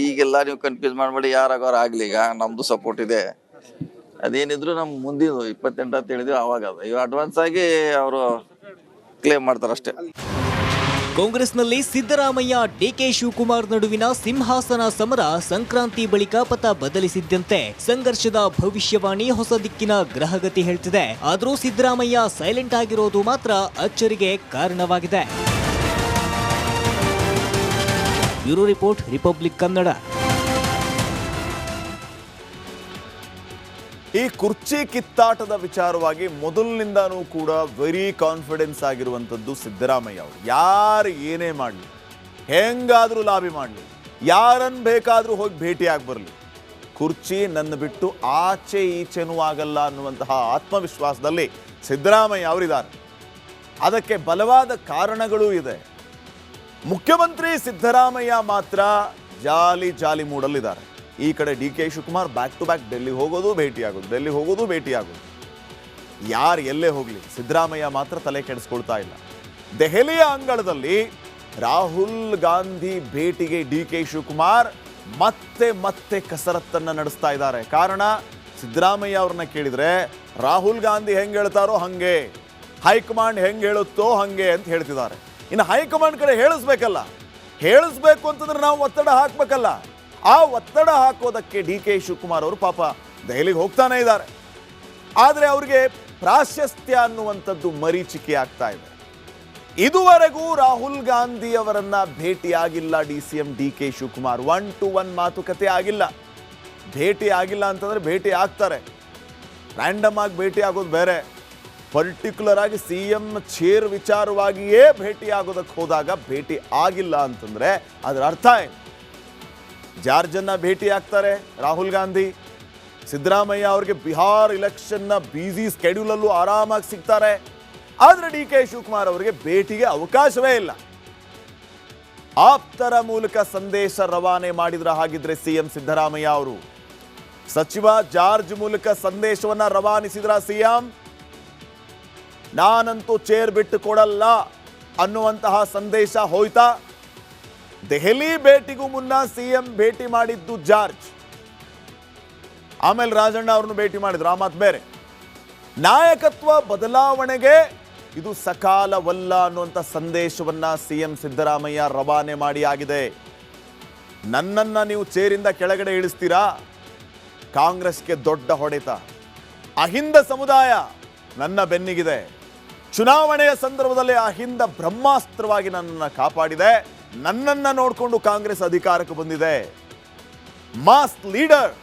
ಈಗೆಲ್ಲ ನೀವು ಕನ್ಫ್ಯೂಸ್ ಮಾಡಬೇಡಿ, ಯಾರಾಗೋರು ಆಗ್ಲಿ. ಈಗ ನಮ್ದು ಸಪೋರ್ಟ್ ಇದೆ. ಅದೇನಿದ್ರು ನಮ್ ಮುಂದಿನ 28 ಅಂತ ಹೇಳಿದ್ವಿ, ಅವಾಗ ಅದು ಇವಾಗ ಅಡ್ವಾನ್ಸ್ ಆಗಿ ಅವರು ಕ್ಲೇಮ್ ಮಾಡ್ತಾರೆ ಅಷ್ಟೇ. ಕಾಂಗ್ರೆಸ್ನಲ್ಲಿ ಸಿದ್ದರಾಮಯ್ಯ ಡಿಕೆ ಶಿವಕುಮಾರ್ ನಡುವಿನ ಸಿಂಹಾಸನ ಸಮರ ಸಂಕ್ರಾಂತಿ ಬಳಿಕ ಪಥ ಬದಲಿಸಿದ್ದಂತೆ ಸಂಘರ್ಷದ ಭವಿಷ್ಯವಾಣಿ ಹೊಸ ದಿಕ್ಕಿನ ಗ್ರಹಗತಿ ಹೇಳ್ತಿದೆ. ಆದರೂ ಸಿದ್ದರಾಮಯ್ಯ ಸೈಲೆಂಟ್ ಆಗಿರೋದು ಮಾತ್ರ ಅಚ್ಚರಿಗೆ ಕಾರಣವಾಗಿದೆ. Bureau report, Republic Kannada. ಈ ಕುರ್ಚಿ ಕಿತ್ತಾಟದ ವಿಚಾರವಾಗಿ ಮೊದಲಿನಿಂದಾನೂ ಕೂಡ ವೆರಿ ಕಾನ್ಫಿಡೆನ್ಸ್ ಆಗಿರುವಂಥದ್ದು ಸಿದ್ದರಾಮಯ್ಯ ಅವರು. ಯಾರು ಏನೇ ಮಾಡಲಿ, ಹೆಂಗಾದರೂ ಲಾಬಿ ಮಾಡಲಿ, ಯಾರನ್ನು ಬೇಕಾದರೂ ಹೋಗಿ ಭೇಟಿಯಾಗಿ ಬರಲಿ, ಕುರ್ಚಿ ನನ್ನ ಬಿಟ್ಟು ಆಚೆ ಈಚೆನೂ ಆಗಲ್ಲ ಅನ್ನುವಂತಹ ಆತ್ಮವಿಶ್ವಾಸದಲ್ಲಿ ಸಿದ್ದರಾಮಯ್ಯ ಅವರಿದ್ದಾರೆ. ಅದಕ್ಕೆ ಬಲವಾದ ಕಾರಣಗಳೂ ಇದೆ. ಮುಖ್ಯಮಂತ್ರಿ ಸಿದ್ದರಾಮಯ್ಯ ಮಾತ್ರ ಜಾಲಿ ಮೂಡಲ್ಲಿದ್ದಾರೆ. ಈ ಕಡೆ D K Shivakumar back to back Delhi ಹೋಗೋದು ಭೇಟಿಯಾಗೋದು, ಡೆಲ್ಲಿ ಹೋಗೋದು ಭೇಟಿಯಾಗೋದು. ಯಾರು ಎಲ್ಲೇ ಹೋಗಲಿ, ಸಿದ್ದರಾಮಯ್ಯ ಮಾತ್ರ ತಲೆ ಕೆಡಿಸ್ಕೊಳ್ತಾ ಇಲ್ಲ. ದೆಹಲಿಯ ಅಂಗಳದಲ್ಲಿ ರಾಹುಲ್ ಗಾಂಧಿ ಭೇಟಿಗೆ ಡಿ ಕೆ ಶಿವಕುಮಾರ್ ಮತ್ತೆ ಕಸರತ್ತನ್ನು ನಡೆಸ್ತಾ ಇದ್ದಾರೆ. ಕಾರಣ, ಸಿದ್ದರಾಮಯ್ಯ ಅವ್ರನ್ನ ಕೇಳಿದ್ರೆ ರಾಹುಲ್ ಗಾಂಧಿ ಹೆಂಗೆ ಹೇಳ್ತಾರೋ ಹಂಗೆ, ಹೈಕಮಾಂಡ್ ಹೆಂಗೆ ಹೇಳುತ್ತೋ ಹಂಗೆ ಅಂತ ಹೇಳ್ತಿದ್ದಾರೆ. ಇನ್ನು ಹೈಕಮಾಂಡ್ ಕಡೆ ಹೇಳಿಸ್ಬೇಕು ಅಂತಂದ್ರೆ ನಾವು ಒತ್ತಡ ಹಾಕ್ಬೇಕಲ್ಲ. ಆ ಒತ್ತಡ ಹಾಕೋದಕ್ಕೆ ಡಿ ಕೆ ಶಿವಕುಮಾರ್ ಅವರು ಪಾಪ ದೆಹಲಿಗೆ ಹೋಗ್ತಾನೆ ಇದ್ದಾರೆ. ಆದರೆ ಅವರಿಗೆ ಪ್ರಾಶಸ್ತ್ಯ ಅನ್ನುವಂಥದ್ದು ಮರೀಚಿಕೆ ಆಗ್ತಾ ಇದೆ. ಇದುವರೆಗೂ ರಾಹುಲ್ ಗಾಂಧಿ ಅವರನ್ನ ಭೇಟಿಯಾಗಿಲ್ಲ CM D K Shivakumar. 1-to-1 ಮಾತುಕತೆ ಆಗಿಲ್ಲ. ಭೇಟಿ ಆಗಿಲ್ಲ ಅಂತಂದ್ರೆ ಭೇಟಿ ಆಗ್ತಾರೆ. ರ್ಯಾಂಡಮ್ ಆಗಿ ಭೇಟಿ ಆಗೋದು ಬೇರೆ. ಪರ್ಟಿಕ್ಯುಲರ್ ಆಗಿ ಸಿಎಂ ಚೇರ್ ವಿಚಾರವಾಗಿಯೇ ಭೇಟಿ ಆಗೋದಕ್ಕೆ ಹೋದಾಗ ಭೇಟಿ ಆಗಿಲ್ಲ ಅಂತಂದ್ರೆ ಅದರ ಅರ್ಥ ಏನು? ಜಾರ್ಜನ್ನ ಭೇಟಿ ಆಗ್ತಾರೆ ರಾಹುಲ್ ಗಾಂಧಿ. ಸಿದ್ದರಾಮಯ್ಯ ಅವರಿಗೆ ಬಿಹಾರ್ ಇಲೆಕ್ಷನ್ನ ಬ್ಯುಸಿ ಸ್ಕೆಡ್ಯೂಲಲ್ಲೂ ಆರಾಮಾಗಿ ಸಿಗ್ತಾರೆ. ಆದರೆ ಡಿ ಕೆ ಶಿವಕುಮಾರ್ ಅವರಿಗೆ ಭೇಟಿಗೆ ಅವಕಾಶವೇ ಇಲ್ಲ. ಆಪ್ತರ ಮೂಲಕ ಸಂದೇಶ ರವಾನೆ ಮಾಡಿದ್ರ ಹಾಗಿದ್ರೆ ಸಿಎಂ ಸಿದ್ದರಾಮಯ್ಯ ಅವರು ಸಚಿವ ಜಾರ್ಜ್ ಮೂಲಕ ಸಂದೇಶವನ್ನ ರವಾನಿಸಿದ್ರ ಸಿಎಂ, ನಾನಂತೂ ಚೇರ್ ಬಿಟ್ಟು ಕೊಡಲ್ಲ ಅನ್ನುವಂತಹ ಸಂದೇಶ ಹೋಯ್ತಾ? ದೆಹಲಿ ಭೇಟಿಗೂ ಮುನ್ನ ಸಿಎಂ ಭೇಟಿ ಮಾಡಿದ್ದು ಜಾರ್ಜ್, ಆಮೇಲೆ ರಾಜಣ್ಣ ಅವ್ರನ್ನು ಭೇಟಿ ಮಾಡಿದ್ರು, ಆ ಮಾತು ಬೇರೆ. ನಾಯಕತ್ವ ಬದಲಾವಣೆಗೆ ಇದು ಸಕಾಲವಲ್ಲ ಅನ್ನುವಂಥ ಸಂದೇಶವನ್ನ ಸಿಎಂ ಸಿದ್ದರಾಮಯ್ಯ ರವಾನೆ ಮಾಡಿ ಆಗಿದೆ. ನನ್ನನ್ನ ನೀವು ಚೇರಿಂದ ಕೆಳಗಡೆ ಇಳಿಸ್ತೀರಾ? ಕಾಂಗ್ರೆಸ್ಗೆ ದೊಡ್ಡ ಹೊಡೆತ. ಅಹಿಂದ ಸಮುದಾಯ ನನ್ನ ಬೆನ್ನಿಗಿದೆ. ಚುನಾವಣೆಯ ಸಂದರ್ಭದಲ್ಲಿ ಅಹಿಂದ ಬ್ರಹ್ಮಾಸ್ತ್ರವಾಗಿ ನನ್ನನ್ನು ಕಾಪಾಡಿದೆ. ನನ್ನನ್ನ ನೋಡಿಕೊಂಡು ಕಾಂಗ್ರೆಸ್ ಅಧಿಕಾರಕ್ಕೆ ಬಂದಿದೆ. ಮಾಸ್ ಲೀಡರ್,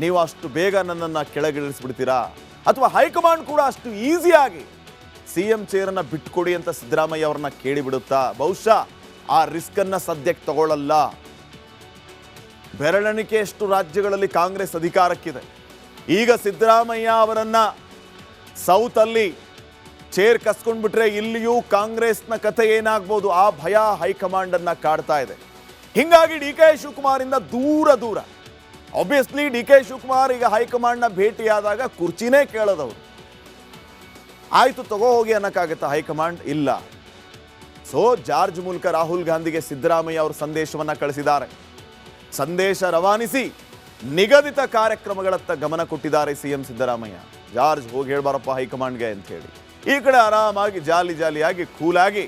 ನೀವು ಅಷ್ಟು ಬೇಗ ನನ್ನನ್ನು ಕೆಳಗಿಳಿಸ್ಬಿಡ್ತೀರಾ? ಅಥವಾ ಹೈಕಮಾಂಡ್ ಕೂಡ ಅಷ್ಟು ಈಸಿಯಾಗಿ ಸಿಎಂ ಚೇರನ್ನ ಬಿಟ್ಕೊಡಿ ಅಂತ ಸಿದ್ದರಾಮಯ್ಯ ಅವ್ರನ್ನ ಕೇಳಿಬಿಡುತ್ತಾ? ಬಹುಶಃ ಆ ರಿಸ್ಕ್ ಅನ್ನ ಸದ್ಯಕ್ಕೆ ತಗೊಳ್ಳಲ್ಲ. ಬೆರಳೆಣಿಕೆಯಷ್ಟು ರಾಜ್ಯಗಳಲ್ಲಿ ಕಾಂಗ್ರೆಸ್ ಅಧಿಕಾರಕ್ಕಿದೆ. ಈಗ ಸಿದ್ದರಾಮಯ್ಯ ಅವರನ್ನ ಸೌತಲ್ಲಿ ಚೇರ್ ಕಸ್ಕೊಂಡ್ಬಿಟ್ರೆ ಇಲ್ಲಿಯೂ ಕಾಂಗ್ರೆಸ್ನ ಕಥೆ ಏನಾಗ್ಬೋದು, ಆ ಭಯ ಹೈಕಮಾಂಡ್ ಅನ್ನ ಕಾಡ್ತಾ ಇದೆ. ಹಿಂಗಾಗಿ ಡಿ ಕೆ ಶಿವಕುಮಾರ್ ಇಂದ ದೂರ ಆಬ್ವಿಯಸ್ಲಿ ಡಿ ಕೆ ಶಿವಕುಮಾರ್ ಈಗ ಹೈಕಮಾಂಡ್ನ ಭೇಟಿಯಾದಾಗ ಕುರ್ಚಿನೇ ಕೇಳೋದವ್ರು. ಆಯ್ತು ತಗೋ ಹೋಗಿ ಅನ್ನಕ್ಕಾಗತ್ತಾ ಹೈಕಮಾಂಡ್? ಇಲ್ಲ. ಸೊ ಜಾರ್ಜ್ ಮೂಲಕ ರಾಹುಲ್ ಗಾಂಧಿಗೆ ಸಿದ್ದರಾಮಯ್ಯ ಅವರು ಸಂದೇಶವನ್ನ ಕಳಿಸಿದ್ದಾರೆ. ಸಂದೇಶ ರವಾನಿಸಿ ನಿಗದಿತ ಕಾರ್ಯಕ್ರಮಗಳತ್ತ ಗಮನ ಕೊಟ್ಟಿದ್ದಾರೆ ಸಿಎಂ ಸಿದ್ದರಾಮಯ್ಯ. ಜಾರ್ಜ್ ಹೋಗಿ ಹೇಳ್ಬಾರಪ್ಪ ಹೈಕಮಾಂಡ್ಗೆ ಅಂತ ಹೇಳಿ. ಈ ಕಡೆ ಆರಾಮಾಗಿ ಜಾಲಿಯಾಗಿ ಕೂಲಾಗಿ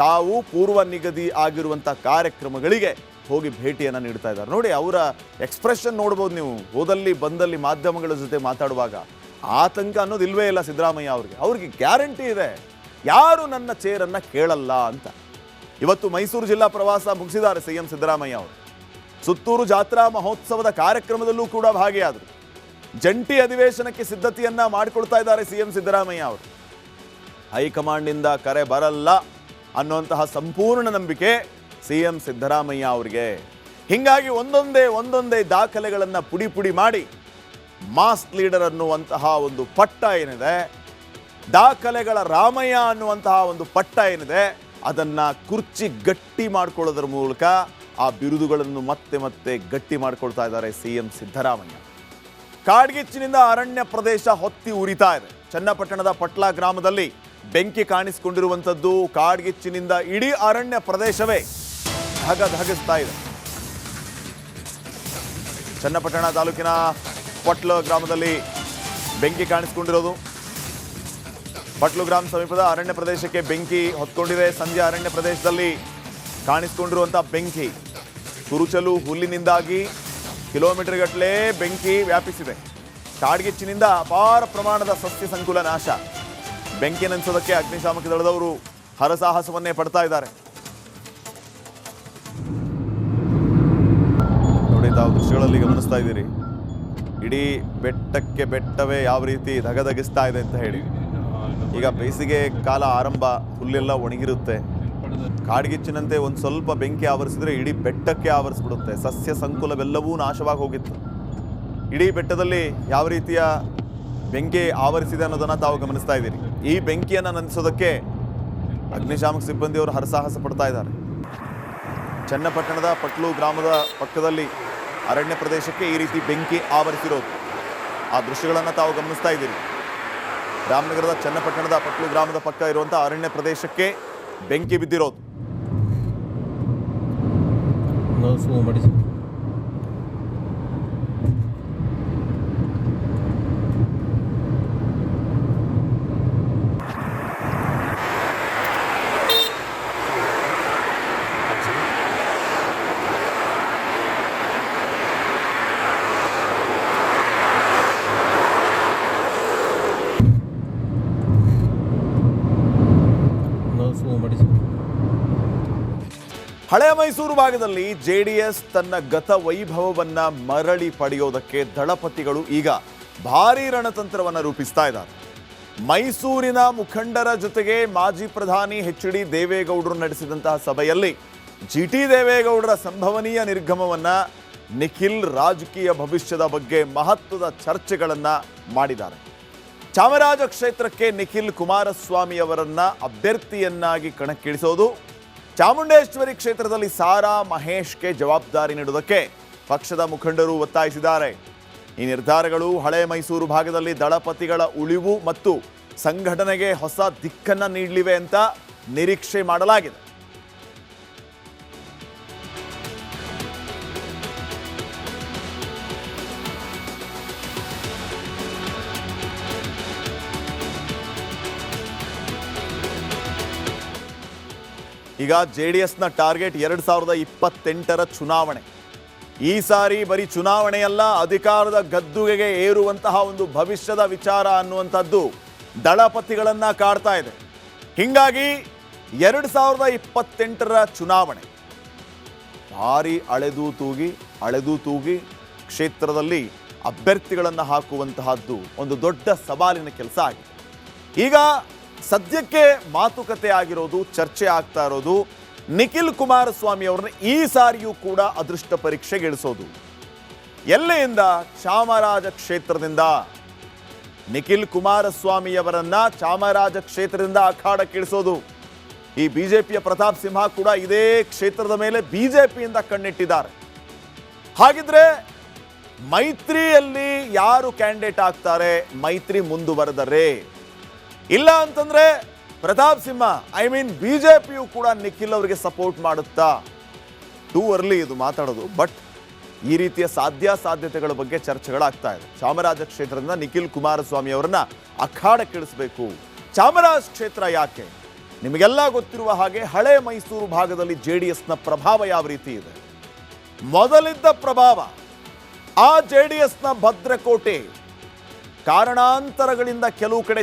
ತಾವು ಪೂರ್ವ ನಿಗದಿ ಆಗಿರುವಂಥ ಕಾರ್ಯಕ್ರಮಗಳಿಗೆ ಹೋಗಿ ಭೇಟಿಯನ್ನು ನೀಡ್ತಾ ಇದ್ದಾರೆ. ನೋಡಿ ಅವರ ಎಕ್ಸ್ಪ್ರೆಷನ್ ನೋಡ್ಬೋದು ನೀವು. ಹೋದಲ್ಲಿ ಬಂದಲ್ಲಿ ಮಾಧ್ಯಮಗಳ ಜೊತೆ ಮಾತಾಡುವಾಗ ಆತಂಕ ಅನ್ನೋದು ಇಲ್ವೇ ಇಲ್ಲ ಸಿದ್ದರಾಮಯ್ಯ ಅವ್ರಿಗೆ ಗ್ಯಾರಂಟಿ ಇದೆ, ಯಾರು ನನ್ನ ಚೇರನ್ನು ಕೇಳಲ್ಲ ಅಂತ. ಇವತ್ತು ಮೈಸೂರು ಜಿಲ್ಲಾ ಪ್ರವಾಸ ಮುಗಿಸಿದ್ದಾರೆ ಸಿಎಂ ಸಿದ್ದರಾಮಯ್ಯ ಅವರು. ಸುತ್ತೂರು ಜಾತ್ರಾ ಮಹೋತ್ಸವದ ಕಾರ್ಯಕ್ರಮದಲ್ಲೂ ಕೂಡ ಭಾಗಿಯಾದರು. ಜಂಟಿ ಅಧಿವೇಶನಕ್ಕೆ ಸಿದ್ಧತೆಯನ್ನ ಮಾಡಿಕೊಳ್ತಾ ಇದ್ದಾರೆ ಸಿಎಂ ಸಿದ್ದರಾಮಯ್ಯ ಅವರು. ಹೈಕಮಾಂಡ್ನಿಂದ ಕರೆ ಬರಲ್ಲ ಅನ್ನುವಂತಹ ಸಂಪೂರ್ಣ ನಂಬಿಕೆ ಸಿಎಂ ಸಿದ್ದರಾಮಯ್ಯ ಅವರಿಗೆ. ಹಿಂಗಾಗಿ ಒಂದೊಂದೇ ದಾಖಲೆಗಳನ್ನು ಪುಡಿ ಮಾಡಿ ಮಾಸ್ ಲೀಡರ್ ಅನ್ನುವಂತಹ ಒಂದು ಪಟ್ಟ ಏನಿದೆ, ದಾಖಲೆಗಳ ರಾಮಯ್ಯ ಅನ್ನುವಂತಹ ಒಂದು ಪಟ್ಟ ಏನಿದೆ, ಅದನ್ನ ಕುರ್ಚಿ ಗಟ್ಟಿ ಮಾಡ್ಕೊಳ್ಳೋದ್ರ ಮೂಲಕ ಆ ಬಿರುದುಗಳನ್ನು ಮತ್ತೆ ಗಟ್ಟಿ ಮಾಡ್ಕೊಳ್ತಾ ಇದ್ದಾರೆ ಸಿಎಂ ಸಿದ್ದರಾಮಯ್ಯ. ಕಾಡ್ಗಿಚ್ಚಿನಿಂದ ಅರಣ್ಯ ಪ್ರದೇಶ ಹೊತ್ತಿ ಉರಿತಾ ಇದೆ. ಚನ್ನಪಟ್ಟಣದ ಪಟ್ಲ ಗ್ರಾಮದಲ್ಲಿ ಬೆಂಕಿ ಕಾಣಿಸಿಕೊಂಡಿರುವಂಥದ್ದು. ಕಾಡ್ಗಿಚ್ಚಿನಿಂದ ಇಡೀ ಅರಣ್ಯ ಪ್ರದೇಶವೇ ಧಗಧಗಿಸ್ತಾ ಇದೆ. ಚನ್ನಪಟ್ಟಣ ತಾಲೂಕಿನ ಪಟ್ಲ ಗ್ರಾಮದಲ್ಲಿ ಬೆಂಕಿ ಕಾಣಿಸಿಕೊಂಡಿರೋದು. ಪಟ್ಲು ಗ್ರಾಮ ಸಮೀಪದ ಅರಣ್ಯ ಪ್ರದೇಶಕ್ಕೆ ಬೆಂಕಿ ಹೊತ್ಕೊಂಡಿದೆ. ಸಂಜೆ ಅರಣ್ಯ ಪ್ರದೇಶದಲ್ಲಿ ಕಾಣಿಸಿಕೊಂಡಿರುವಂಥ ಬೆಂಕಿ ಕುರುಚಲು ಹುಲ್ಲಿನಿಂದಾಗಿ ಕಿಲೋಮೀಟರ್ ಗಟ್ಟಲೆ ಬೆಂಕಿ ವ್ಯಾಪಿಸಿದೆ. ಕಾಡ್ಗಿಚ್ಚಿನಿಂದ ಅಪಾರ ಪ್ರಮಾಣದ ಸಸ್ಯ ಸಂಕುಲ ನಾಶ. ಬೆಂಕಿ ನಂದಿಸೋದಕ್ಕೆ ಅಗ್ನಿಶಾಮಕ ದಳದವರು ಹರಸಾಹಸವನ್ನೇ ಪಡ್ತಾ ಇದ್ದಾರೆ. ನೋಡಿ, ತಾವು ದೃಶ್ಯಗಳಲ್ಲಿ ಗಮನಿಸ್ತಾ ಇದ್ದೀರಿ, ಇಡೀ ಬೆಟ್ಟಕ್ಕೆ ಬೆಟ್ಟವೇ ಯಾವ ರೀತಿ ಧಗಧಗಿಸ್ತಾ ಇದೆ ಅಂತ ಹೇಳಿ. ಈಗ ಬೇಸಿಗೆ ಕಾಲ ಆರಂಭ, ಹುಲ್ಲೆಲ್ಲ ಒಣಗಿರುತ್ತೆ. ಕಾಡ್ಗಿಚ್ಚಿನಂತೆ ಒಂದು ಸ್ವಲ್ಪ ಬೆಂಕಿ ಆವರಿಸಿದ್ರೆ ಇಡೀ ಬೆಟ್ಟಕ್ಕೆ ಆವರಿಸ್ಬಿಡುತ್ತೆ. ಸಸ್ಯ ಸಂಕುಲವೆಲ್ಲವೂ ನಾಶವಾಗಿ ಹೋಗಿತ್ತು. ಇಡೀ ಬೆಟ್ಟದಲ್ಲಿ ಯಾವ ರೀತಿಯ ಬೆಂಕಿ ಆವರಿಸಿದೆ ಅನ್ನೋದನ್ನು ತಾವು ಗಮನಿಸ್ತಾ ಇದ್ದೀರಿ. ಈ ಬೆಂಕಿಯನ್ನು ನಂದಿಸೋದಕ್ಕೆ ಅಗ್ನಿಶಾಮಕ ಸಿಬ್ಬಂದಿಯವರು ಹರಸಾಹಸ ಪಡ್ತಾ ಇದ್ದಾರೆ. ಚನ್ನಪಟ್ಟಣದ ಪಟ್ಲು ಗ್ರಾಮದ ಪಕ್ಕದಲ್ಲಿ ಅರಣ್ಯ ಪ್ರದೇಶಕ್ಕೆ ಈ ರೀತಿ ಬೆಂಕಿ ಆವರಿಸಿರೋದು, ಆ ದೃಶ್ಯಗಳನ್ನು ತಾವು ಗಮನಿಸ್ತಾ ಇದ್ದೀರಿ. ರಾಮನಗರದ ಚನ್ನಪಟ್ಟಣದ ಪಟ್ಲು ಗ್ರಾಮದ ಪಕ್ಕ ಇರುವಂಥ ಅರಣ್ಯ ಪ್ರದೇಶಕ್ಕೆ ಬೆಂಕಿ ಬಿದ್ದಿರೋದು. ಹಳೆ ಮೈಸೂರು ಭಾಗದಲ್ಲಿ ಜೆಡಿಎಸ್ ತನ್ನ ಗತ ವೈಭವವನ್ನ ಮರಳಿ ಪಡೆಯೋದಕ್ಕೆ ದಳಪತಿಗಳು ಈಗ ಭಾರೀ ರಣತಂತ್ರವನ್ನು ರೂಪಿಸ್ತಾ ಇದ್ದಾರೆ. ಮೈಸೂರಿನ ಮುಖಂಡರ ಜೊತೆಗೆ ಮಾಜಿ ಪ್ರಧಾನಿ ಎಚ್.ಡಿ. ದೇವೇಗೌಡರು ನಡೆಸಿದಂತಹ ಸಭೆಯಲ್ಲಿ ಜಿ.ಟಿ. ದೇವೇಗೌಡರ ಸಂಭವನೀಯ ನಿರ್ಗಮವನ್ನ, ನಿಖಿಲ್ ರಾಜಕೀಯ ಭವಿಷ್ಯದ ಬಗ್ಗೆ ಮಹತ್ವದ ಚರ್ಚೆಗಳನ್ನ ಮಾಡಿದ್ದಾರೆ. ಚಾಮರಾಜ ಕ್ಷೇತ್ರಕ್ಕೆ ನಿಖಿಲ್ ಕುಮಾರಸ್ವಾಮಿ ಅವರನ್ನ ಅಭ್ಯರ್ಥಿಯನ್ನಾಗಿ ಕಣಕ್ಕಿಳಿಸೋದು, ಚಾಮುಂಡೇಶ್ವರಿ ಕ್ಷೇತ್ರದಲ್ಲಿ ಸಾರಾ ಮಹೇಶ್ಗೆ ಜವಾಬ್ದಾರಿ ನೀಡುವುದಕ್ಕೆ ಪಕ್ಷದ ಮುಖಂಡರು ಒತ್ತಾಯಿಸಿದ್ದಾರೆ. ಈ ನಿರ್ಧಾರಗಳು ಹಳೆ ಮೈಸೂರು ಭಾಗದಲ್ಲಿ ದಳಪತಿಗಳ ಉಳಿವು ಮತ್ತು ಸಂಘಟನೆಗೆ ಹೊಸ ದಿಕ್ಕನ್ನು ನೀಡಲಿವೆ ಅಂತ ನಿರೀಕ್ಷೆ ಮಾಡಲಾಗಿದೆ. ಈಗ ಜೆಡಿಎಸ್ನ ಟಾರ್ಗೆಟ್ 2028ರ ಚುನಾವಣೆ. ಈ ಸಾರಿ ಬರೀ ಚುನಾವಣೆಯಲ್ಲ, ಅಧಿಕಾರದ ಗದ್ದುಗೆಗೆ ಏರುವಂತಹ ಒಂದು ಭವಿಷ್ಯದ ವಿಚಾರ ಅನ್ನುವಂಥದ್ದು ದಳಪತಿಗಳನ್ನ ಕಾಡ್ತಾ ಇದೆ. ಹೀಗಾಗಿ 2028ರ ಚುನಾವಣೆ ಭಾರಿ ಅಳೆದು ತೂಗಿ ಕ್ಷೇತ್ರದಲ್ಲಿ ಅಭ್ಯರ್ಥಿಗಳನ್ನು ಹಾಕುವಂತಹದ್ದು ಒಂದು ದೊಡ್ಡ ಸವಾಲಿನ ಕೆಲಸ ಆಗಿದೆ. ಈಗ ಸದ್ಯಕ್ಕೆ ಮಾತುಕತೆ ಆಗಿರೋದು, ಚರ್ಚೆ ಆಗ್ತಾ ಇರೋದು ನಿಖಿಲ್ ಕುಮಾರಸ್ವಾಮಿ ಅವರನ್ನ ಈ ಸಾರಿಯೂ ಕೂಡ ಅದೃಷ್ಟ ಪರೀಕ್ಷೆಗೆ ಇಳಿಸೋದು. ಎಲ್ಲಿಯಿಂದ? ಚಾಮರಾಜ ಕ್ಷೇತ್ರದಿಂದ. ನಿಖಿಲ್ ಕುಮಾರಸ್ವಾಮಿಯವರನ್ನ ಚಾಮರಾಜ ಕ್ಷೇತ್ರದಿಂದ ಅಖಾಡಕ್ಕಿಳಿಸೋದು. ಈ ಬಿಜೆಪಿಯ ಪ್ರತಾಪ್ ಸಿಂಹ ಕೂಡ ಇದೇ ಕ್ಷೇತ್ರದ ಮೇಲೆ ಬಿಜೆಪಿಯಿಂದ ಕಣ್ಣಿಟ್ಟಿದ್ದಾರೆ. ಹಾಗಿದ್ರೆ ಮೈತ್ರಿಯಲ್ಲಿ ಯಾರು ಕ್ಯಾಂಡಿಡೇಟ್ ಆಗ್ತಾರೆ? ಮೈತ್ರಿ ಮುಂದುವರೆದರೆ, ಇಲ್ಲ ಅಂತಂದ್ರೆ ಪ್ರತಾಪ್ ಸಿಂಹ ಬಿಜೆಪಿಯು ಕೂಡ ನಿಖಿಲ್ ಅವರಿಗೆ ಸಪೋರ್ಟ್ ಮಾಡುತ್ತಾ? ಟೂ ಅರ್ಲಿ ಇದು ಮಾತಾಡೋದು, ಬಟ್ ಈ ರೀತಿಯ ಸಾಧ್ಯತೆಗಳ ಬಗ್ಗೆ ಚರ್ಚೆಗಳಾಗ್ತಾ ಇದೆ. ಚಾಮರಾಜ ಕ್ಷೇತ್ರದಿಂದ ನಿಖಿಲ್ ಕುಮಾರಸ್ವಾಮಿ ಅವರನ್ನ ಅಖಾಡಕ್ಕಿಳಿಸಬೇಕು. ಚಾಮರಾಜ ಕ್ಷೇತ್ರ ಯಾಕೆ? ನಿಮಗೆಲ್ಲ ಗೊತ್ತಿರುವ ಹಾಗೆ ಹಳೆ ಮೈಸೂರು ಭಾಗದಲ್ಲಿ JDSನ ಪ್ರಭಾವ ಯಾವ ರೀತಿ ಇದೆ? ಮೊದಲಿದ್ದ ಪ್ರಭಾವ, ಆ JDSನ ಭದ್ರಕೋಟೆ ಕಾರಣಾಂತರಗಳಿಂದ ಕೆಲವು ಕಡೆ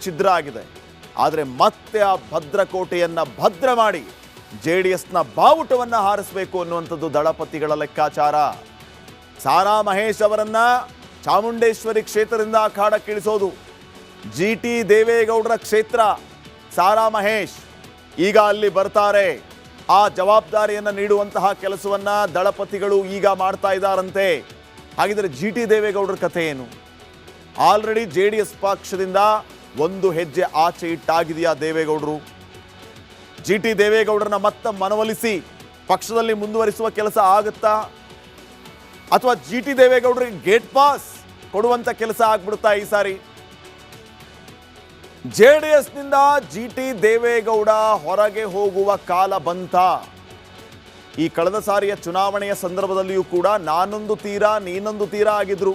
ಛಿದ್ರ ಆಗಿದೆ. ಆದರೆ ಮತ್ತೆ ಆ ಭದ್ರಕೋಟೆಯನ್ನ ಭದ್ರ ಮಾಡಿ JDSನ ಬಾವುಟವನ್ನ ಹಾರಿಸಬೇಕು ಅನ್ನುವಂಥದ್ದು ದಳಪತಿಗಳ ಲೆಕ್ಕಾಚಾರ. ಸಾರಾ ಮಹೇಶ್ ಅವರನ್ನ ಚಾಮುಂಡೇಶ್ವರಿ ಕ್ಷೇತ್ರದಿಂದ ಅಖಾಡಕ್ಕಿಳಿಸೋದು. GT ದೇವೇಗೌಡರ ಕ್ಷೇತ್ರ ಸಾರಾ ಮಹೇಶ್ ಈಗ ಅಲ್ಲಿ ಬರ್ತಾರೆ. ಆ ಜವಾಬ್ದಾರಿಯನ್ನು ನೀಡುವಂತಹ ಕೆಲಸವನ್ನ ದಳಪತಿಗಳು ಈಗ ಮಾಡ್ತಾ ಇದ್ದಾರಂತೆ. ಹಾಗಿದ್ರೆ GT ದೇವೇಗೌಡರ ಕಥೆ ಏನು? ಆಲ್ರೆಡಿ JDS ಪಕ್ಷದಿಂದ ಒಂದು ಹೆಜ್ಜೆ ಆಚೆ ಇಟ್ಟಾಗಿದೆಯಾ ದೇವೇಗೌಡರು? GT ದೇವೇಗೌಡರನ್ನ ಮತ್ತೆ ಮನವೊಲಿಸಿ ಪಕ್ಷದಲ್ಲಿ ಮುಂದುವರಿಸುವ ಕೆಲಸ ಆಗುತ್ತಾ? ಅಥವಾ GT ದೇವೇಗೌಡರಿಗೆ ಗೇಟ್ ಪಾಸ್ ಕೊಡುವಂತ ಕೆಲಸ ಆಗ್ಬಿಡುತ್ತಾ ಈ ಸಾರಿ? JDSನಿಂದ GT ದೇವೇಗೌಡ ಹೊರಗೆ ಹೋಗುವ ಕಾಲ ಬಂತ. ಈ ಕಳೆದ ಸಾರಿಯ ಚುನಾವಣೆಯ ಸಂದರ್ಭದಲ್ಲಿಯೂ ಕೂಡ ನಾನೊಂದು ತೀರಾ ನೀನೊಂದು ತೀರಾ ಆಗಿದ್ರು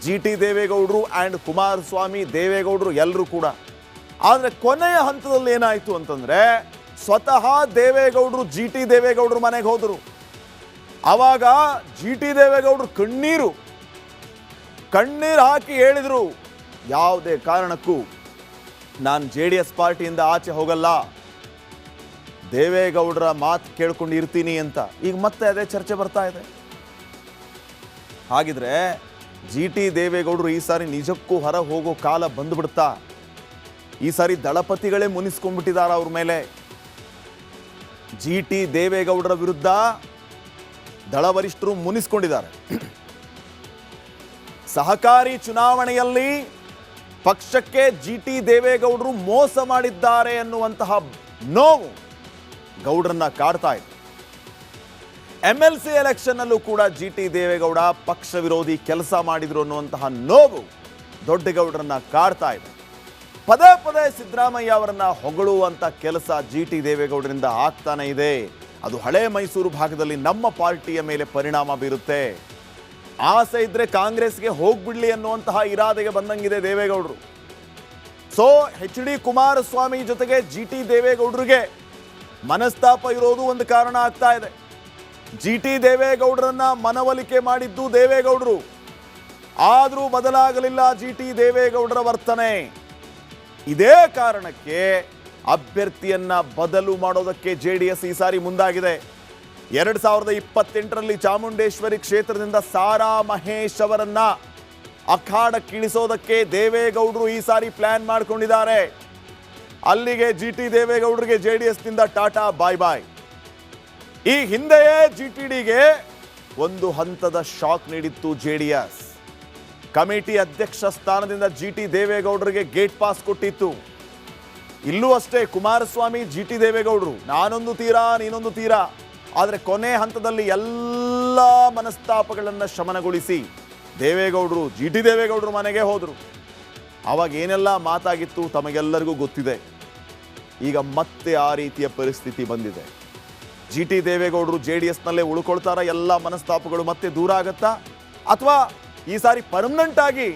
GT ದೇವೇಗೌಡರು ಆ್ಯಂಡ್ ಕುಮಾರಸ್ವಾಮಿ ದೇವೇಗೌಡರು ಎಲ್ಲರೂ ಕೂಡ. ಆದರೆ ಕೊನೆಯ ಹಂತದಲ್ಲಿ ಏನಾಯಿತು ಅಂತಂದ್ರೆ ಸ್ವತಃ ದೇವೇಗೌಡರು GT ದೇವೇಗೌಡರು ಮನೆಗೆ ಹೋದರು. ಆವಾಗ GT ದೇವೇಗೌಡರು ಕಣ್ಣೀರು ಹಾಕಿ ಹೇಳಿದರು, ಯಾವುದೇ ಕಾರಣಕ್ಕೂ ನಾನು JDS ಪಾರ್ಟಿಯಿಂದ ಆಚೆ ಹೋಗಲ್ಲ, ದೇವೇಗೌಡರ ಮಾತು ಕೇಳ್ಕೊಂಡು ಇರ್ತೀನಿ ಅಂತ. ಈಗ ಮತ್ತೆ ಅದೇ ಚರ್ಚೆ ಬರ್ತಾ ಇದೆ. ಹಾಗಿದ್ರೆ GT ದೇವೇಗೌಡರು ಈ ಸಾರಿ ನಿಜಕ್ಕೂ ಹೊರ ಹೋಗೋ ಕಾಲ ಬಂದುಬಿಡ್ತಾ? ಈ ಸಾರಿ ದಳಪತಿಗಳೇ ಮುನಿಸ್ಕೊಂಡ್ಬಿಟ್ಟಿದ್ದಾರೆ ಅವ್ರ ಮೇಲೆ. GT ದೇವೇಗೌಡರ ವಿರುದ್ಧ ದಳ ವರಿಷ್ಠರು ಮುನಿಸ್ಕೊಂಡಿದ್ದಾರೆ. ಸಹಕಾರಿ ಚುನಾವಣೆಯಲ್ಲಿ ಪಕ್ಷಕ್ಕೆ GT ದೇವೇಗೌಡರು ಮೋಸ ಮಾಡಿದ್ದಾರೆ ಅನ್ನುವಂತಹ ನೋವು ಗೌಡ್ರನ್ನ ಕಾಡ್ತಾ ಇದೆ. MLC ಎಲೆಕ್ಷನ್ ಅಲ್ಲೂ ಕೂಡ GT ದೇವೇಗೌಡ ಪಕ್ಷ ವಿರೋಧಿ ಕೆಲಸ ಮಾಡಿದ್ರು ಅನ್ನುವಂತಹ ನೋವು ದೊಡ್ಡಗೌಡರನ್ನ ಕಾಡ್ತಾ ಇದೆ. ಪದೇ ಪದೇ ಸಿದ್ದರಾಮಯ್ಯ ಅವರನ್ನ ಹೊಗಳುವಂತ ಕೆಲಸ GT ದೇವೇಗೌಡರಿಂದ ಆಗ್ತಾನೆ ಇದೆ. ಅದು ಹಳೆ ಮೈಸೂರು ಭಾಗದಲ್ಲಿ ನಮ್ಮ ಪಾರ್ಟಿಯ ಮೇಲೆ ಪರಿಣಾಮ ಬೀರುತ್ತೆ. ಆಸೆ ಇದ್ರೆ ಕಾಂಗ್ರೆಸ್ಗೆ ಹೋಗ್ಬಿಡ್ಲಿ ಅನ್ನುವಂತಹ ಇರಾದೆಗೆ ಬಂದಂಗಿದೆ ದೇವೇಗೌಡರು. ಸೊ HD ಕುಮಾರಸ್ವಾಮಿ ಜೊತೆಗೆ GT ದೇವೇಗೌಡರಿಗೆ ಮನಸ್ತಾಪ ಇರೋದು ಒಂದು ಕಾರಣ ಆಗ್ತಾ ಇದೆ. GT ದೇವೇಗೌಡರನ್ನ ಮನವೊಲಿಕೆ ಮಾಡಿದ್ದು ದೇವೇಗೌಡರು, ಆದರೂ ಬದಲಾಗಲಿಲ್ಲ GT ದೇವೇಗೌಡರ ವರ್ತನೆ. ಇದೇ ಕಾರಣಕ್ಕೆ ಅಭ್ಯರ್ಥಿಯನ್ನ ಬದಲು ಮಾಡೋದಕ್ಕೆ JDS ಈ ಸಾರಿ ಮುಂದಾಗಿದೆ. 2028ರಲ್ಲಿ ಚಾಮುಂಡೇಶ್ವರಿ ಕ್ಷೇತ್ರದಿಂದ ಸಾರಾ ಮಹೇಶ್ ಅವರನ್ನ ಅಖಾಡಕ್ಕಿಳಿಸೋದಕ್ಕೆ ದೇವೇಗೌಡರು ಈ ಸಾರಿ ಪ್ಲಾನ್ ಮಾಡ್ಕೊಂಡಿದ್ದಾರೆ. ಅಲ್ಲಿಗೆ GT ದೇವೇಗೌಡರಿಗೆ JDSನಿಂದ ಟಾಟಾ ಬಾಯ್ ಬಾಯ್. ಈ ಹಿಂದೆಯೇ GTDಗೆ ಒಂದು ಹಂತದ ಶಾಕ್ ನೀಡಿತ್ತು JDS. ಕಮಿಟಿ ಅಧ್ಯಕ್ಷ ಸ್ಥಾನದಿಂದ GT ದೇವೇಗೌಡರಿಗೆ ಗೇಟ್ ಪಾಸ್ ಕೊಟ್ಟಿತ್ತು. ಇಲ್ಲೂ ಅಷ್ಟೇ ಕುಮಾರಸ್ವಾಮಿ GT ದೇವೇಗೌಡರು ನಾನೊಂದು ತೀರಾ ನೀನೊಂದು ತೀರಾ. ಆದರೆ ಕೊನೆ ಹಂತದಲ್ಲಿ ಎಲ್ಲ ಮನಸ್ತಾಪಗಳನ್ನು ಶಮನಗೊಳಿಸಿ ದೇವೇಗೌಡರು GT ದೇವೇಗೌಡರು ಮನೆಗೆ ಹೋದರು. ಆವಾಗ ಏನೆಲ್ಲ ಮಾತಾಗಿತ್ತು ತಮಗೆಲ್ಲರಿಗೂ ಗೊತ್ತಿದೆ. ಈಗ ಮತ್ತೆ ಆ ರೀತಿಯ ಪರಿಸ್ಥಿತಿ ಬಂದಿದೆ. GT ದೇವೇಗೌಡರು JDSನಲ್ಲೇ ಉಳ್ಕೊಳ್ತಾರ? ಎಲ್ಲ ಮನಸ್ತಾಪಗಳು ಮತ್ತೆ ದೂರ ಆಗತ್ತಾ? ಅಥವಾ ಈ ಸಾರಿ ಪರ್ಮನೆಂಟ್ ಆಗಿ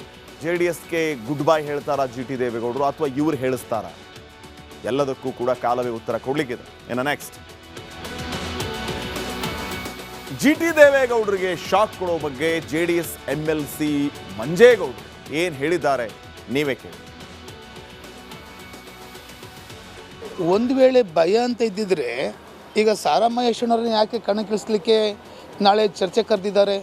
JDSಗೆ ಗುಡ್ ಬೈ ಹೇಳ್ತಾರಾ GT ದೇವೇಗೌಡರು, ಅಥವಾ ಇವ್ರು ಹೇಳಿಸ್ತಾರ? ಎಲ್ಲದಕ್ಕೂ ಕೂಡ ಕಾಲವೇ ಉತ್ತರ ಕೊಡ್ಲಿಕ್ಕಿದೆ. ಇನ್ನು ನೆಕ್ಸ್ಟ್ GT ದೇವೇಗೌಡರಿಗೆ ಶಾಕ್ ಕೊಡೋ ಬಗ್ಗೆ JDS MLC ಮಂಜೇಗೌಡರು ಏನ್ ಹೇಳಿದ್ದಾರೆ ನೀವೇ ಕೇಳಿ. ಒಂದು ವೇಳೆ ಭಯ ಅಂತ ಇದ್ದಿದ್ರೆ ಈಗ ಸಾರಾ ಮಹೇಶ್ವರನ್ನ ಯಾಕೆ ಕಣಕ್ಕಿಳಿಸ್ಲಿಕ್ಕೆ ನಾಳೆ ಚರ್ಚೆ ಕರೆದಿದ್ದಾರೆ?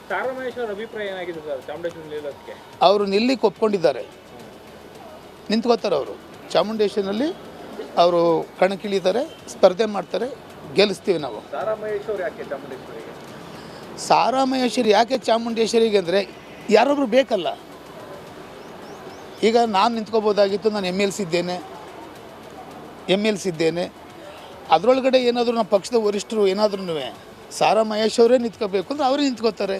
ಸಾರಾ ಮಹೇಶ್ವರ ಅಭಿಪ್ರಾಯ ಏನಾಗಿದೆ ಸರ್ ಚಾಮುಂಡೇಶ್ವರಿ? ಅವರು ನಿಲ್ಲಿಕ್ಕೆ ಒಪ್ಕೊಂಡಿದ್ದಾರೆ, ನಿಂತ್ಕೋತಾರೆ. ಅವರು ಚಾಮುಂಡೇಶ್ವರಿನಲ್ಲಿ ಅವರು ಕಣಕ್ಕಿಳಿತಾರೆ, ಸ್ಪರ್ಧೆ ಮಾಡ್ತಾರೆ, ಗೆಲ್ಲಿಸ್ತೀವಿ ನಾವು. ಸಾರಾ ಮಹೇಶ್ವರ ಯಾಕೆ ಚಾಮುಂಡೇಶ್ವರಿಗೆ? ಸಾರಾ ಮಹೇಶ್ವರಿ ಯಾಕೆ ಚಾಮುಂಡೇಶ್ವರಿಗೆ ಅಂದರೆ ಯಾರೊಬ್ರು ಬೇಕಲ್ಲ. ಈಗ ನಾನು ನಿಂತ್ಕೋಬೋದಾಗಿತ್ತು, ನಾನು ಎಮ್ ಎಲ್ ಸಿ ಇದ್ದೇನೆ. ಅದರೊಳಗಡೆ ಏನಾದರೂ ನಮ್ಮ ಪಕ್ಷದ ವರಿಷ್ಠರು ಏನಾದ್ರೂ ಸಾರಾ ಮಹೇಶ್ವರೇ ನಿಂತ್ಕೋಬೇಕು ಅಂದರೆ ಅವರೇ ನಿಂತ್ಕೋತಾರೆ.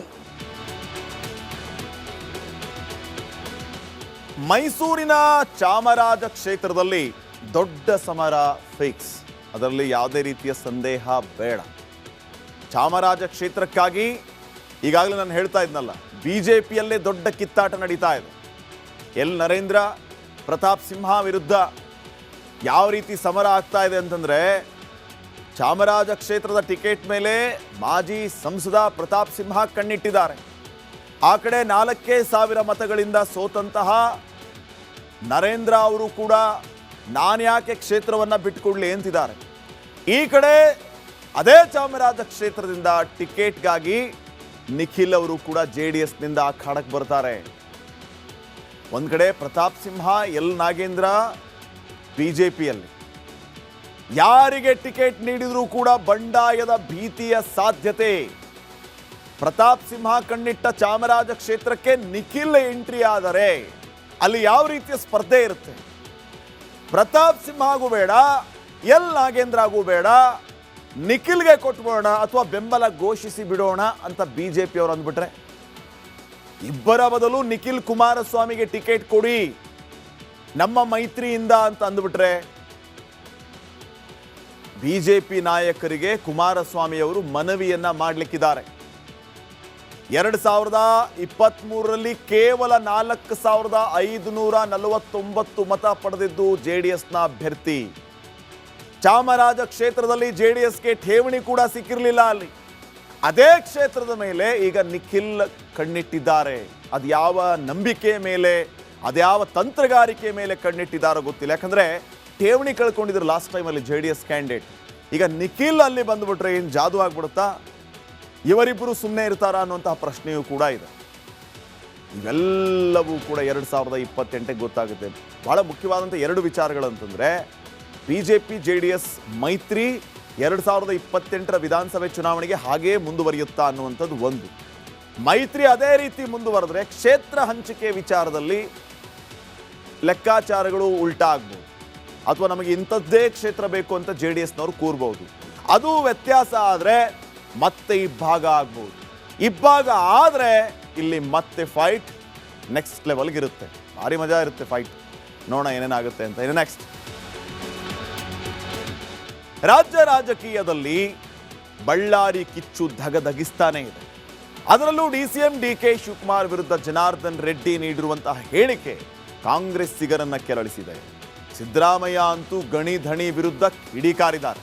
ಮೈಸೂರಿನ ಚಾಮರಾಜ ಕ್ಷೇತ್ರದಲ್ಲಿ ದೊಡ್ಡ ಸಮರ ಫಿಕ್ಸ್, ಅದರಲ್ಲಿ ಯಾವುದೇ ರೀತಿಯ ಸಂದೇಹ ಬೇಡ. ಚಾಮರಾಜ ಕ್ಷೇತ್ರಕ್ಕಾಗಿ ಈಗಾಗಲೇ ನಾನು ಹೇಳ್ತಾ ಇದ್ನಲ್ಲ, ಬಿಜೆಪಿಯಲ್ಲೇ ದೊಡ್ಡ ಕಿತ್ತಾಟ ನಡೀತಾ ಇದೆ. ನರೇಂದ್ರ ಪ್ರತಾಪ್ ಸಿಂಹ ವಿರುದ್ಧ ಯಾವ ರೀತಿ ಸಮರ ಆಗ್ತಾ ಇದೆ ಅಂತಂದ್ರೆ, ಚಾಮರಾಜ ಕ್ಷೇತ್ರದ ಟಿಕೆಟ್ ಮೇಲೆ ಮಾಜಿ ಸಂಸದ ಪ್ರತಾಪ್ ಸಿಂಹ ಕಣ್ಣಿಟ್ಟಿದ್ದಾರೆ. ಆ ಕಡೆ 4,000 ಮತಗಳಿಂದ ಸೋತಂತಹ ನರೇಂದ್ರ ಅವರು ಕೂಡ ನಾನು ಯಾಕೆ ಕ್ಷೇತ್ರವನ್ನು ಬಿಟ್ಟುಕೊಡ್ಲಿ ಅಂತಿದ್ದಾರೆ. ಈ ಕಡೆ ಅದೇ ಚಾಮರಾಜ ಕ್ಷೇತ್ರದಿಂದ ಟಿಕೆಟ್ಗಾಗಿ ನಿಖಿಲ್ ಅವರು ಕೂಡ JDSನಿಂದ ಅಖಾಡಕ್ಕೆ ಬರ್ತಾರೆ. ಒಂದು ಕಡೆ ಪ್ರತಾಪ್ ಸಿಂಹ, ನಾಗೇಂದ್ರ ಬಿಜೆಪಿಯಲ್ಲಿ. ಯಾರಿಗೆ ಟಿಕೆಟ್ ನೀಡಿದರೂ ಕೂಡ ಬಂಡಾಯದ ಭೀತಿಯ ಸಾಧ್ಯತೆ. ಪ್ರತಾಪ್ ಸಿಂಹ ಕಣ್ಣಿಟ್ಟ ಚಾಮರಾಜ ಕ್ಷೇತ್ರಕ್ಕೆ ನಿಖಿಲ್ ಎಂಟ್ರಿ ಆದರೆ ಅಲ್ಲಿ ಯಾವ ರೀತಿಯ ಸ್ಪರ್ಧೆ ಇರುತ್ತೆ. ಪ್ರತಾಪ್ ಸಿಂಹಗೂ ಬೇಡ, ನಾಗೇಂದ್ರಗೂ ಬೇಡ, ನಿಖಿಲ್ಗೆ ಕೊಟ್ಬಿಡೋಣ ಅಥವಾ ಬೆಂಬಲ ಘೋಷಿಸಿ ಬಿಡೋಣ ಅಂತ ಬಿಜೆಪಿ ಅವರು ಅಂದ್ಬಿಟ್ರೆ, ಇಬ್ಬರ ಬದಲು ನಿಖಿಲ್ ಕುಮಾರಸ್ವಾಮಿಗೆ ಟಿಕೆಟ್ ಕೊಡಿ ನಮ್ಮ ಮೈತ್ರಿಯಿಂದ ಅಂತ ಅಂದ್ಬಿಟ್ರೆ, ಬಿಜೆಪಿ ನಾಯಕರಿಗೆ ಕುಮಾರಸ್ವಾಮಿ ಅವರು ಮನವಿಯನ್ನ ಮಾಡಲಿಕ್ಕಿದ್ದಾರೆ. 2023ರಲ್ಲಿ ಕೇವಲ 4,549 ಮತ ಪಡೆದಿದ್ದು JDSನ ಅಭ್ಯರ್ಥಿ. ಚಾಮರಾಜ ಕ್ಷೇತ್ರದಲ್ಲಿ JDSಗೆ ಠೇವಣಿ ಕೂಡ ಸಿಕ್ಕಿರಲಿಲ್ಲ. ಅಲ್ಲಿ ಅದೇ ಕ್ಷೇತ್ರದ ಮೇಲೆ ಈಗ ನಿಖಿಲ್ ಕಣ್ಣಿಟ್ಟಿದ್ದಾರೆ. ಅದ್ಯಾವ ನಂಬಿಕೆ ಮೇಲೆ, ಅದ್ಯಾವ ತಂತ್ರಗಾರಿಕೆ ಮೇಲೆ ಕಣ್ಣಿಟ್ಟಿದ್ದಾರೋ ಗೊತ್ತಿಲ್ಲ. ಯಾಕಂದ್ರೆ ಠೇವಣಿ ಕಳ್ಕೊಂಡಿದ್ರು ಲಾಸ್ಟ್ ಟೈಮಲ್ಲಿ JDS ಕ್ಯಾಂಡಿಡೇಟ್. ಈಗ ನಿಖಿಲ್ ಅಲ್ಲಿ ಬಂದ್ಬಿಟ್ರೆ ಏನು ಜಾದು ಆಗ್ಬಿಡುತ್ತಾ, ಇವರಿಬ್ಬರು ಸುಮ್ಮನೆ ಇರ್ತಾರಾ ಅನ್ನುವಂತಹ ಪ್ರಶ್ನೆಯೂ ಕೂಡ ಇದೆ. ಇವೆಲ್ಲವೂ ಕೂಡ 2028ಕ್ಕೆ ಗೊತ್ತಾಗುತ್ತೆ. ಬಹಳ ಮುಖ್ಯವಾದಂಥ 2 ವಿಚಾರಗಳಂತಂದ್ರೆ, ಬಿಜೆಪಿ JDS ಮೈತ್ರಿ 2028ರ ವಿಧಾನಸಭೆ ಚುನಾವಣೆಗೆ ಹಾಗೇ ಮುಂದುವರಿಯುತ್ತಾ ಅನ್ನುವಂಥದ್ದು ಒಂದು. ಮೈತ್ರಿ ಅದೇ ರೀತಿ ಮುಂದುವರೆದ್ರೆ ಕ್ಷೇತ್ರ ಹಂಚಿಕೆ ವಿಚಾರದಲ್ಲಿ ಲೆಕ್ಕಾಚಾರಗಳು ಉಲ್ಟಾ ಆಗ್ಬೋದು, ಅಥವಾ ನಮಗೆ ಇಂಥದ್ದೇ ಕ್ಷೇತ್ರ ಬೇಕು ಅಂತ JDSನವರು ಕೂರ್ಬೋದು. ಅದು ವ್ಯತ್ಯಾಸ ಆದರೆ ಮತ್ತೆ ಇಬ್ಬಾಗ ಆಗ್ಬೋದು. ಇಬ್ಬಾಗ ಆದರೆ ಇಲ್ಲಿ ಮತ್ತೆ ಫೈಟ್ ನೆಕ್ಸ್ಟ್ ಲೆವೆಲ್ಗೆ ಇರುತ್ತೆ. ಭಾರಿ ಮಜಾ ಇರುತ್ತೆ ಫೈಟ್. ನೋಡೋಣ ಏನೇನಾಗುತ್ತೆ ಅಂತ. ನೆಕ್ಸ್ಟ್ ರಾಜ್ಯ ರಾಜಕೀಯದಲ್ಲಿ ಬಳ್ಳಾರಿ ಕಿಚ್ಚು ಧಗಧಗಿಸ್ತಾನೇ ಇದೆ. ಅದರಲ್ಲೂ DCM DK ಶಿವಕುಮಾರ್ ವಿರುದ್ಧ ಜನಾರ್ದನ್ ರೆಡ್ಡಿ ನೀಡಿರುವಂತಹ ಹೇಳಿಕೆ ಕಾಂಗ್ರೆಸ್ಸಿಗರನ್ನ ಕೆರಳಿಸಿದೆ. ಸಿದ್ದರಾಮಯ್ಯ ಅಂತೂ ಗಣಿ ಧಣಿ ವಿರುದ್ಧ ಕಿಡಿಕಾರಿದ್ದಾರೆ.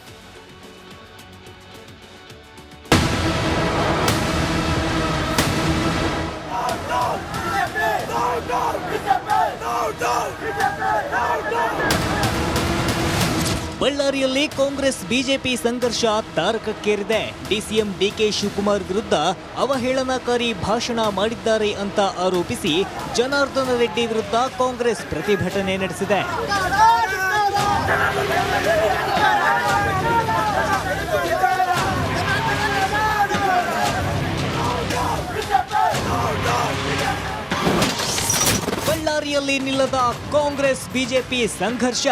ಬಳ್ಳಾರಿಯಲ್ಲಿ ಕಾಂಗ್ರೆಸ್ ಬಿಜೆಪಿ ಸಂಘರ್ಷ ತಾರಕಕ್ಕೇರಿದೆ. DCM DK ಶಿವಕುಮಾರ್ ವಿರುದ್ಧ ಅವಹೇಳನಕಾರಿ ಭಾಷಣ ಮಾಡಿದ್ದಾರೆ ಅಂತ ಆರೋಪಿಸಿ ಜನಾರ್ದನ ರೆಡ್ಡಿ ವಿರುದ್ಧ ಕಾಂಗ್ರೆಸ್ ಪ್ರತಿಭಟನೆ ನಡೆಸಿದೆ. ಬಳ್ಳಾರಿಯಲ್ಲಿ ನಿಲ್ಲದ ಕಾಂಗ್ರೆಸ್ ಬಿಜೆಪಿ ಸಂಘರ್ಷ.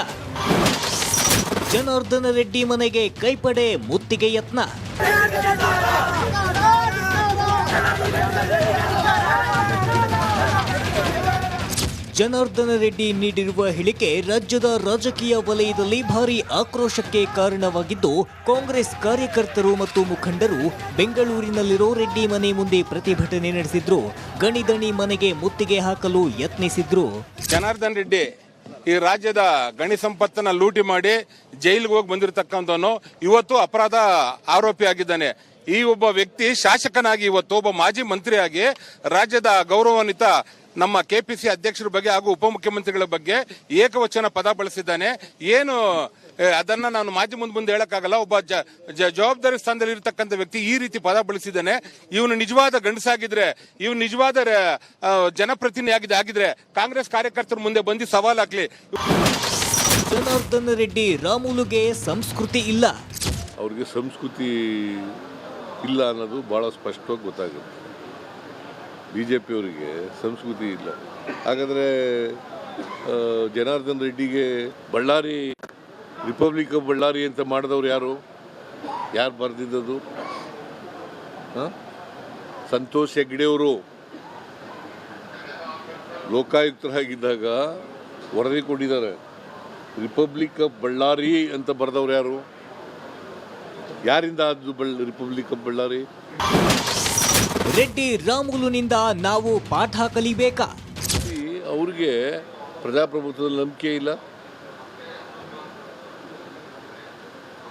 ಜನಾರ್ದನ ರೆಡ್ಡಿ ಮನೆಗೆ ಕೈಪಡೆ ಮುತ್ತಿಗೆ ಯತ್ನ. ಜನಾರ್ದನ ರೆಡ್ಡಿ ನೀಡಿರುವ ಹೇಳಿಕೆ ರಾಜ್ಯದ ರಾಜಕೀಯ ವಲಯದಲ್ಲಿ ಭಾರೀ ಆಕ್ರೋಶಕ್ಕೆ ಕಾರಣವಾಗಿದ್ದು, ಕಾಂಗ್ರೆಸ್ ಕಾರ್ಯಕರ್ತರು ಮತ್ತು ಮುಖಂಡರು ಬೆಂಗಳೂರಿನಲ್ಲಿರೋ ರೆಡ್ಡಿ ಮನೆ ಮುಂದೆ ಪ್ರತಿಭಟನೆ ನಡೆಸಿದ್ರು. ಗಣಿದಣಿ ಮನೆಗೆ ಮುತ್ತಿಗೆ ಹಾಕಲು ಯತ್ನಿಸಿದ್ರು. ಜನಾರ್ದನ್ ರೆಡ್ಡಿ ಈ ರಾಜ್ಯದ ಗಣಿ ಸಂಪತ್ತನ್ನ ಲೂಟಿ ಮಾಡಿ ಜೈಲಿಗೆ ಹೋಗಿ ಬಂದಿರತಕ್ಕಂಥವನು ಇವತ್ತು ಅಪರಾಧ ಆರೋಪಿ ಆಗಿದ್ದಾನೆ. ಈ ಒಬ್ಬ ವ್ಯಕ್ತಿ ಶಾಸಕನಾಗಿ ಇವತ್ತು ಒಬ್ಬ ಮಾಜಿ ಮಂತ್ರಿಯಾಗಿ ರಾಜ್ಯದ ಗೌರವಾನ್ವಿತ ನಮ್ಮ KPC ಅಧ್ಯಕ್ಷರ ಬಗ್ಗೆ ಹಾಗೂ ಉಪಮುಖ್ಯಮಂತ್ರಿಗಳ ಬಗ್ಗೆ ಏಕವಚನ ಪದ ಬಳಸಿದ್ದಾನೆ. ಏನು ಅದನ್ನ ನಾನು ಮಾಧ್ಯಮ ಮುಂದೆ ಹೇಳಕ್ಕಾಗಲ್ಲ. ಒಬ್ಬ ಜವಾಬ್ದಾರಿ ಸ್ಥಾನದಲ್ಲಿ ಇರತಕ್ಕಂಥ ವ್ಯಕ್ತಿ ಈ ರೀತಿ ಪದ ಬಳಸಿದ್ದಾನೆ. ಇವನು ನಿಜವಾದ ಗಂಡಸಾಗಿದ್ರೆ, ಇವನು ನಿಜವಾದ ಜನಪ್ರತಿನಿಧಿ ಆಗಿದ್ರೆ ಕಾಂಗ್ರೆಸ್ ಕಾರ್ಯಕರ್ತರ ಮುಂದೆ ಬಂದು ಸವಾಲ್ ಹಾಕ್ಲಿ. ಜನಾರ್ದನ ರೆಡ್ಡಿ ರಾಮುಲುಗೆ ಸಂಸ್ಕೃತಿ ಇಲ್ಲ. ಅವ್ರಿಗೆ ಸಂಸ್ಕೃತಿ ಇಲ್ಲ ಅನ್ನೋದು ಭಾಳ ಸ್ಪಷ್ಟವಾಗಿ ಗೊತ್ತಾಗುತ್ತೆ. ಬಿ ಜೆ ಪಿಯವರಿಗೆ ಸಂಸ್ಕೃತಿ ಇಲ್ಲ. ಹಾಗಾದರೆ ಜನಾರ್ದನ್ ರೆಡ್ಡಿಗೆ ಬಳ್ಳಾರಿ ರಿಪಬ್ಲಿಕ್ ಆಫ್ ಬಳ್ಳಾರಿ ಅಂತ ಮಾಡಿದವ್ರು ಯಾರು ಬರೆದಿದ್ದದು? ಸಂತೋಷ್ ಹೆಗ್ಡೆಯವರು ಲೋಕಾಯುಕ್ತರಾಗಿದ್ದಾಗ ವರದಿ ಕೊಟ್ಟಿದ್ದಾರೆ. ರಿಪಬ್ಲಿಕ್ ಆಫ್ ಬಳ್ಳಾರಿ ಅಂತ ಬರೆದವ್ರು ಯಾರು? ಯಾರಿಂದ ಆದ್ದು ರಿಪಬ್ಲಿಕ್ ಆಫ್ ಬಳ್ಳಾರಿ? ರೆಡ್ಡಿ ರಾಮುಲುನಿಂದ ನಾವು ಪಾಠ ಕಲಿಬೇಕಾ? ಅವ್ರಿಗೆ ಪ್ರಜಾಪ್ರಭುತ್ವದಲ್ಲಿ ನಂಬಿಕೆ ಇಲ್ಲ,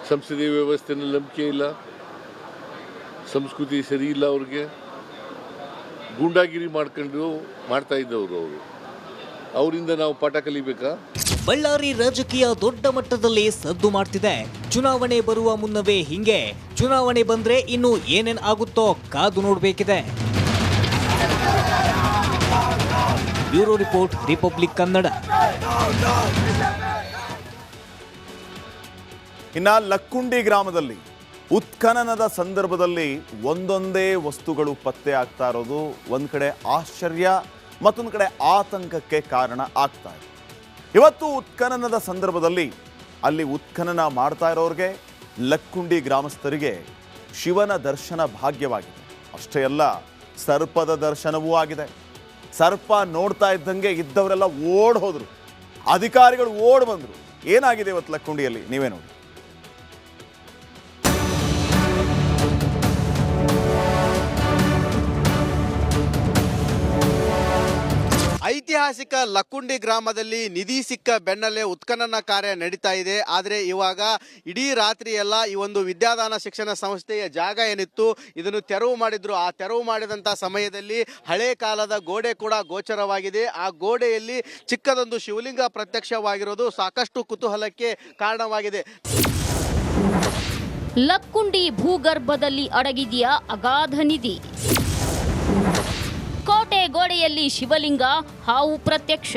ಸಂಸದೀಯ ವ್ಯವಸ್ಥೆನಲ್ಲಿ ನಂಬಿಕೆ ಇಲ್ಲ, ಸಂಸ್ಕೃತಿ ಸರಿ ಇಲ್ಲ ಅವ್ರಿಗೆ. ಗೂಂಡಾಗಿರಿ ಮಾಡ್ತಾ ಇದ್ದವರು ಅವರು. ಅವರಿಂದ ನಾವು ಪಾಠ ಕಲಿಬೇಕಾ? ಬಳ್ಳಾರಿ ರಾಜಕೀಯ ದೊಡ್ಡ ಮಟ್ಟದಲ್ಲಿ ಸದ್ದು ಮಾಡ್ತಿದೆ. ಚುನಾವಣೆ ಬರುವ ಮುನ್ನವೇ ಹಿಂಗೆ, ಚುನಾವಣೆ ಬಂದ್ರೆ ಇನ್ನು ಏನೇನ್ ಆಗುತ್ತೋ ಕಾದು ನೋಡಬೇಕಿದೆ. Bureau report, Republic Kannada. ಇನ್ನ ಲಕ್ಕುಂಡಿ ಗ್ರಾಮದಲ್ಲಿ ಉತ್ಖನನದ ಸಂದರ್ಭದಲ್ಲಿ ಒಂದೊಂದೇ ವಸ್ತುಗಳು ಪತ್ತೆ ಆಗ್ತಾ ಇರೋದು ಒಂದ್ ಕಡೆ ಆಶ್ಚರ್ಯ, ಮತ್ತೊಂದು ಕಡೆ ಆತಂಕಕ್ಕೆ ಕಾರಣ ಆಗ್ತಾ ಇದೆ. ಇವತ್ತು ಉತ್ಖನನದ ಸಂದರ್ಭದಲ್ಲಿ ಅಲ್ಲಿ ಉತ್ಖನನ ಮಾಡ್ತಾ ಇರೋರಿಗೆ, ಲಕ್ಕುಂಡಿ ಗ್ರಾಮಸ್ಥರಿಗೆ ಶಿವನ ದರ್ಶನ ಭಾಗ್ಯವಾಗಿದೆ. ಅಷ್ಟೇ ಅಲ್ಲ, ಸರ್ಪದ ದರ್ಶನವೂ ಆಗಿದೆ. ಸರ್ಪ ನೋಡ್ತಾ ಇದ್ದಂಗೆ ಇದ್ದವರೆಲ್ಲ ಓಡ್ ಹೋದ್ರು, ಅಧಿಕಾರಿಗಳು ಓಡ್ ಬಂದ್ರು. ಏನಾಗಿದೆ ಇವತ್ತು ಲಕ್ಕುಂಡಿಯಲ್ಲಿ ನೀವೇ ನೋಡಿ. ಐತಿಹಾಸಿಕ ಲಕ್ಕುಂಡಿ ಗ್ರಾಮದಲ್ಲಿ ನಿಧಿ ಸಿಕ್ಕ ಬೆನ್ನಲ್ಲೇ ಉತ್ಖನನ ಕಾರ್ಯ ನಡೀತಾ ಇದೆ. ಆದರೆ ಇವಾಗ ಇಡೀ ರಾತ್ರಿ ಎಲ್ಲ ಈ ಒಂದು ವಿದ್ಯಾದಾನ ಶಿಕ್ಷಣ ಸಂಸ್ಥೆಯ ಜಾಗ ಏನಿತ್ತು ಇದನ್ನು ತೆರವು ಮಾಡಿದ್ರು. ಆ ತೆರವು ಮಾಡಿದಂಥ ಸಮಯದಲ್ಲಿ ಹಳೆ ಕಾಲದ ಗೋಡೆ ಕೂಡ ಗೋಚರವಾಗಿದೆ. ಆ ಗೋಡೆಯಲ್ಲಿ ಚಿಕ್ಕದೊಂದು ಶಿವಲಿಂಗ ಪ್ರತ್ಯಕ್ಷವಾಗಿರೋದು ಸಾಕಷ್ಟು ಕುತೂಹಲಕ್ಕೆ ಕಾರಣವಾಗಿದೆ. ಲಕ್ಕುಂಡಿ ಭೂಗರ್ಭದಲ್ಲಿ ಅಡಗಿದೆಯಾ ಅಗಾಧ ನಿಧಿ? ಕೋಟೆ ಗೋಡೆಯಲ್ಲಿ ಶಿವಲಿಂಗ, ಹಾವು ಪ್ರತ್ಯಕ್ಷ.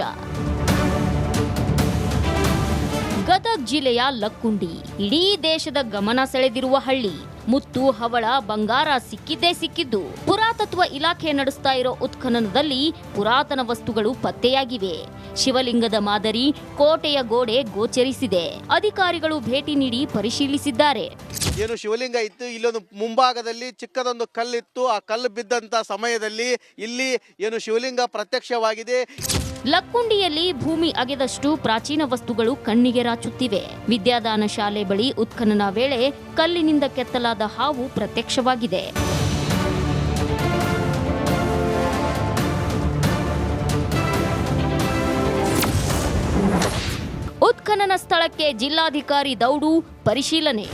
ಗದಗ ಜಿಲ್ಲೆಯ ಲಕ್ಕುಂಡಿ ಇಡೀ ದೇಶದ ಗಮನ ಸೆಳೆದಿರುವ ಹಳ್ಳಿ. ಮುತ್ತು, ಹವಳ, ಬಂಗಾರ ಸಿಕ್ಕಿದ್ದೇ ಸಿಕ್ಕಿದ್ದು. ಪುರಾತತ್ವ ಇಲಾಖೆ ನಡೆಸ್ತಾ ಇರೋ ಉತ್ಖನನದಲ್ಲಿ ಪುರಾತನ ವಸ್ತುಗಳು ಪತ್ತೆಯಾಗಿವೆ. ಶಿವಲಿಂಗದ ಮಾದರಿ, ಕೋಟೆಯ ಗೋಡೆ ಗೋಚರಿಸಿದೆ. ಅಧಿಕಾರಿಗಳು ಭೇಟಿ ನೀಡಿ ಪರಿಶೀಲಿಸಿದ್ದಾರೆ. ಏನು ಶಿವಲಿಂಗ ಇತ್ತು, ಇಲ್ಲೊಂದು ಮುಂಭಾಗದಲ್ಲಿ ಚಿಕ್ಕದೊಂದು ಕಲ್ಲಿತ್ತು. ಆ ಕಲ್ಲು ಬಿದ್ದಂತ ಸಮಯದಲ್ಲಿ ಇಲ್ಲಿ ಏನು ಶಿವಲಿಂಗ ಪ್ರತ್ಯಕ್ಷವಾಗಿದೆ. ಲಕ್ಕುಂಡಿಯಲ್ಲಿ ಭೂಮಿ ಅಗೆದಷ್ಟು ಪ್ರಾಚೀನ ವಸ್ತುಗಳು ಕಣ್ಣಿಗೆ ರಾಚುತ್ತಿವೆ. ವಿದ್ಯಾದಾನ ಶಾಲೆ ಬಳಿ ಉತ್ಖನನ ವೇಳೆ ಕಲ್ಲಿನಿಂದ ಕೆತ್ತಲಾದ ಹಾವು ಪ್ರತ್ಯಕ್ಷವಾಗಿದೆ. ಉತ್ಖನನ ಸ್ಥಳಕ್ಕೆ ಜಿಲ್ಲಾಧಿಕಾರಿ ದೌಡು, ಪರಿಶೀಲನೆ.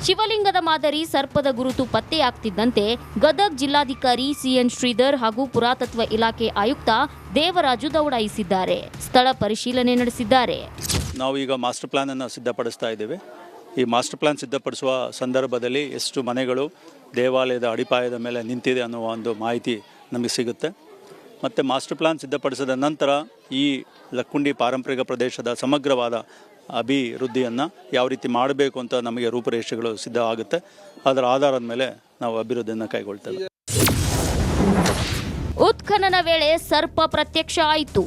ಶಿವಲಿಂಗದ ಮಾದರಿ, ಸರ್ಪದ ಗುರುತು ಪತ್ತೆಯಾಗ್ತಿದ್ದಂತೆ ಗದಗ ಜಿಲ್ಲಾಧಿಕಾರಿ ಸಿಎನ್ ಶ್ರೀಧರ್ ಹಾಗೂ ಪುರಾತತ್ವ ಇಲಾಖೆ ಆಯುಕ್ತ ದೇವರಾಜು ದೌಡಾಯಿಸಿದ್ದಾರೆ. ಸ್ಥಳ ಪರಿಶೀಲನೆ ನಡೆಸಿದ್ದಾರೆ. ನಾವು ಈಗ ಮಾಸ್ಟರ್ ಪ್ಲಾನ್ ಅನ್ನು ಸಿದ್ಧಪಡಿಸ್ತಾ ಇದ್ದೇವೆ. ಈ ಮಾಸ್ಟರ್ ಪ್ಲಾನ್ ಸಿದ್ಧಪಡಿಸುವ ಸಂದರ್ಭದಲ್ಲಿ ಎಷ್ಟು ಮನೆಗಳು ದೇವಾಲಯದ ಅಡಿಪಾಯದ ಮೇಲೆ ನಿಂತಿದೆ ಅನ್ನುವ ಒಂದು ಮಾಹಿತಿ ನಮಗೆ ಸಿಗುತ್ತೆ. ಮತ್ತು ಮಾಸ್ಟರ್ ಪ್ಲಾನ್ ಸಿದ್ಧಪಡಿಸಿದ ನಂತರ ಈ ಲಕ್ಕುಂಡಿ ಪಾರಂಪರಿಕ ಪ್ರದೇಶದ ಸಮಗ್ರವಾದ ಅಭಿವೃದ್ಧಿಯನ್ನು ಯಾವ ರೀತಿ ಮಾಡಬೇಕು ಅಂತ ನಮಗೆ ರೂಪುರೇಷೆಗಳು ಸಿದ್ಧ ಆಗುತ್ತೆ. ಅದರ ಆಧಾರದ ಮೇಲೆ ನಾವು ಅಭಿವೃದ್ಧಿಯನ್ನು ಕೈಗೊಳ್ತೇವೆ. ಉತ್ಖನನ ವೇಳೆ ಸರ್ಪ ಪ್ರತ್ಯಕ್ಷ ಆಯಿತು.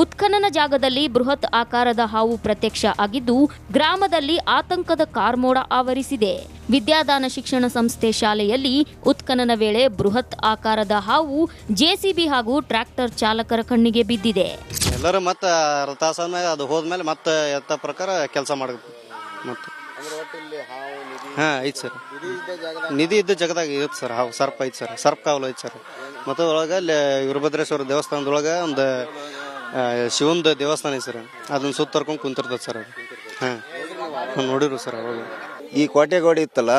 ಉತ್ಖನನ ಜಾಗದಲ್ಲಿ ಬೃಹತ್ ಆಕಾರದ ಹಾವು ಪ್ರತ್ಯಕ್ಷ ಆಗಿದ್ದು, ಗ್ರಾಮದಲ್ಲಿ ಆತಂಕದ ಕಾರ್ಮೋಡ ಆವರಿಸಿದೆ. ವಿದ್ಯಾದಾನ ಶಿಕ್ಷಣ ಸಂಸ್ಥೆ ಶಾಲೆಯಲ್ಲಿ ಉತ್ಖನನ ವೇಳೆ ಬೃಹತ್ ಆಕಾರದ ಹಾವು ಜೆಸಿಬಿ ಹಾಗೂ ಟ್ರ್ಯಾಕ್ಟರ್ ಚಾಲಕರ ಕಣ್ಣಿಗೆ ಬಿದ್ದಿದೆ. ಎಲ್ಲರೂ ಮತ್ತೆ ತಾಸನ್ಯಾಗ ಅದು ಹೋದ್ಮೇಲೆ ಮತ್ತೆ ಎತ್ತ ಪ್ರಕಾರ ಕೆಲಸ ಮಾಡಬೇಕು. ಮತ್ತೆ ಐತೆ ಸರ್, ನಿಧಿ ಇದ್ದ ಜಾಗದಾಗ ಇರುತ್ತೆ ಸರ್. ಹಾವು ಸರ್ಪ ಐತೆ ಸರ್, ಸರ್ಪ ಕಾವಲು ಐತೆ ಸರ್. ಮತ್ತು ಒಳಗೆ ಅಲ್ಲಿ ವೀರಭದ್ರೇಶ್ವರ ದೇವಸ್ಥಾನದೊಳಗೆ ಒಂದು ಶಿವಂದ ದೇವಸ್ಥಾನ ಐತೆ ಸರ್. ಅದನ್ನ ಸುತ್ತರ್ಕೊಂಡು ಕುಂತಿರ್ತದೆ ಸರ್. ಹಾಂ ನೋಡಿರು ಸರ್. ಅವಾಗ ಈ ಕೋಟೆಗೋಡೆ ಇತ್ತಲ್ಲ,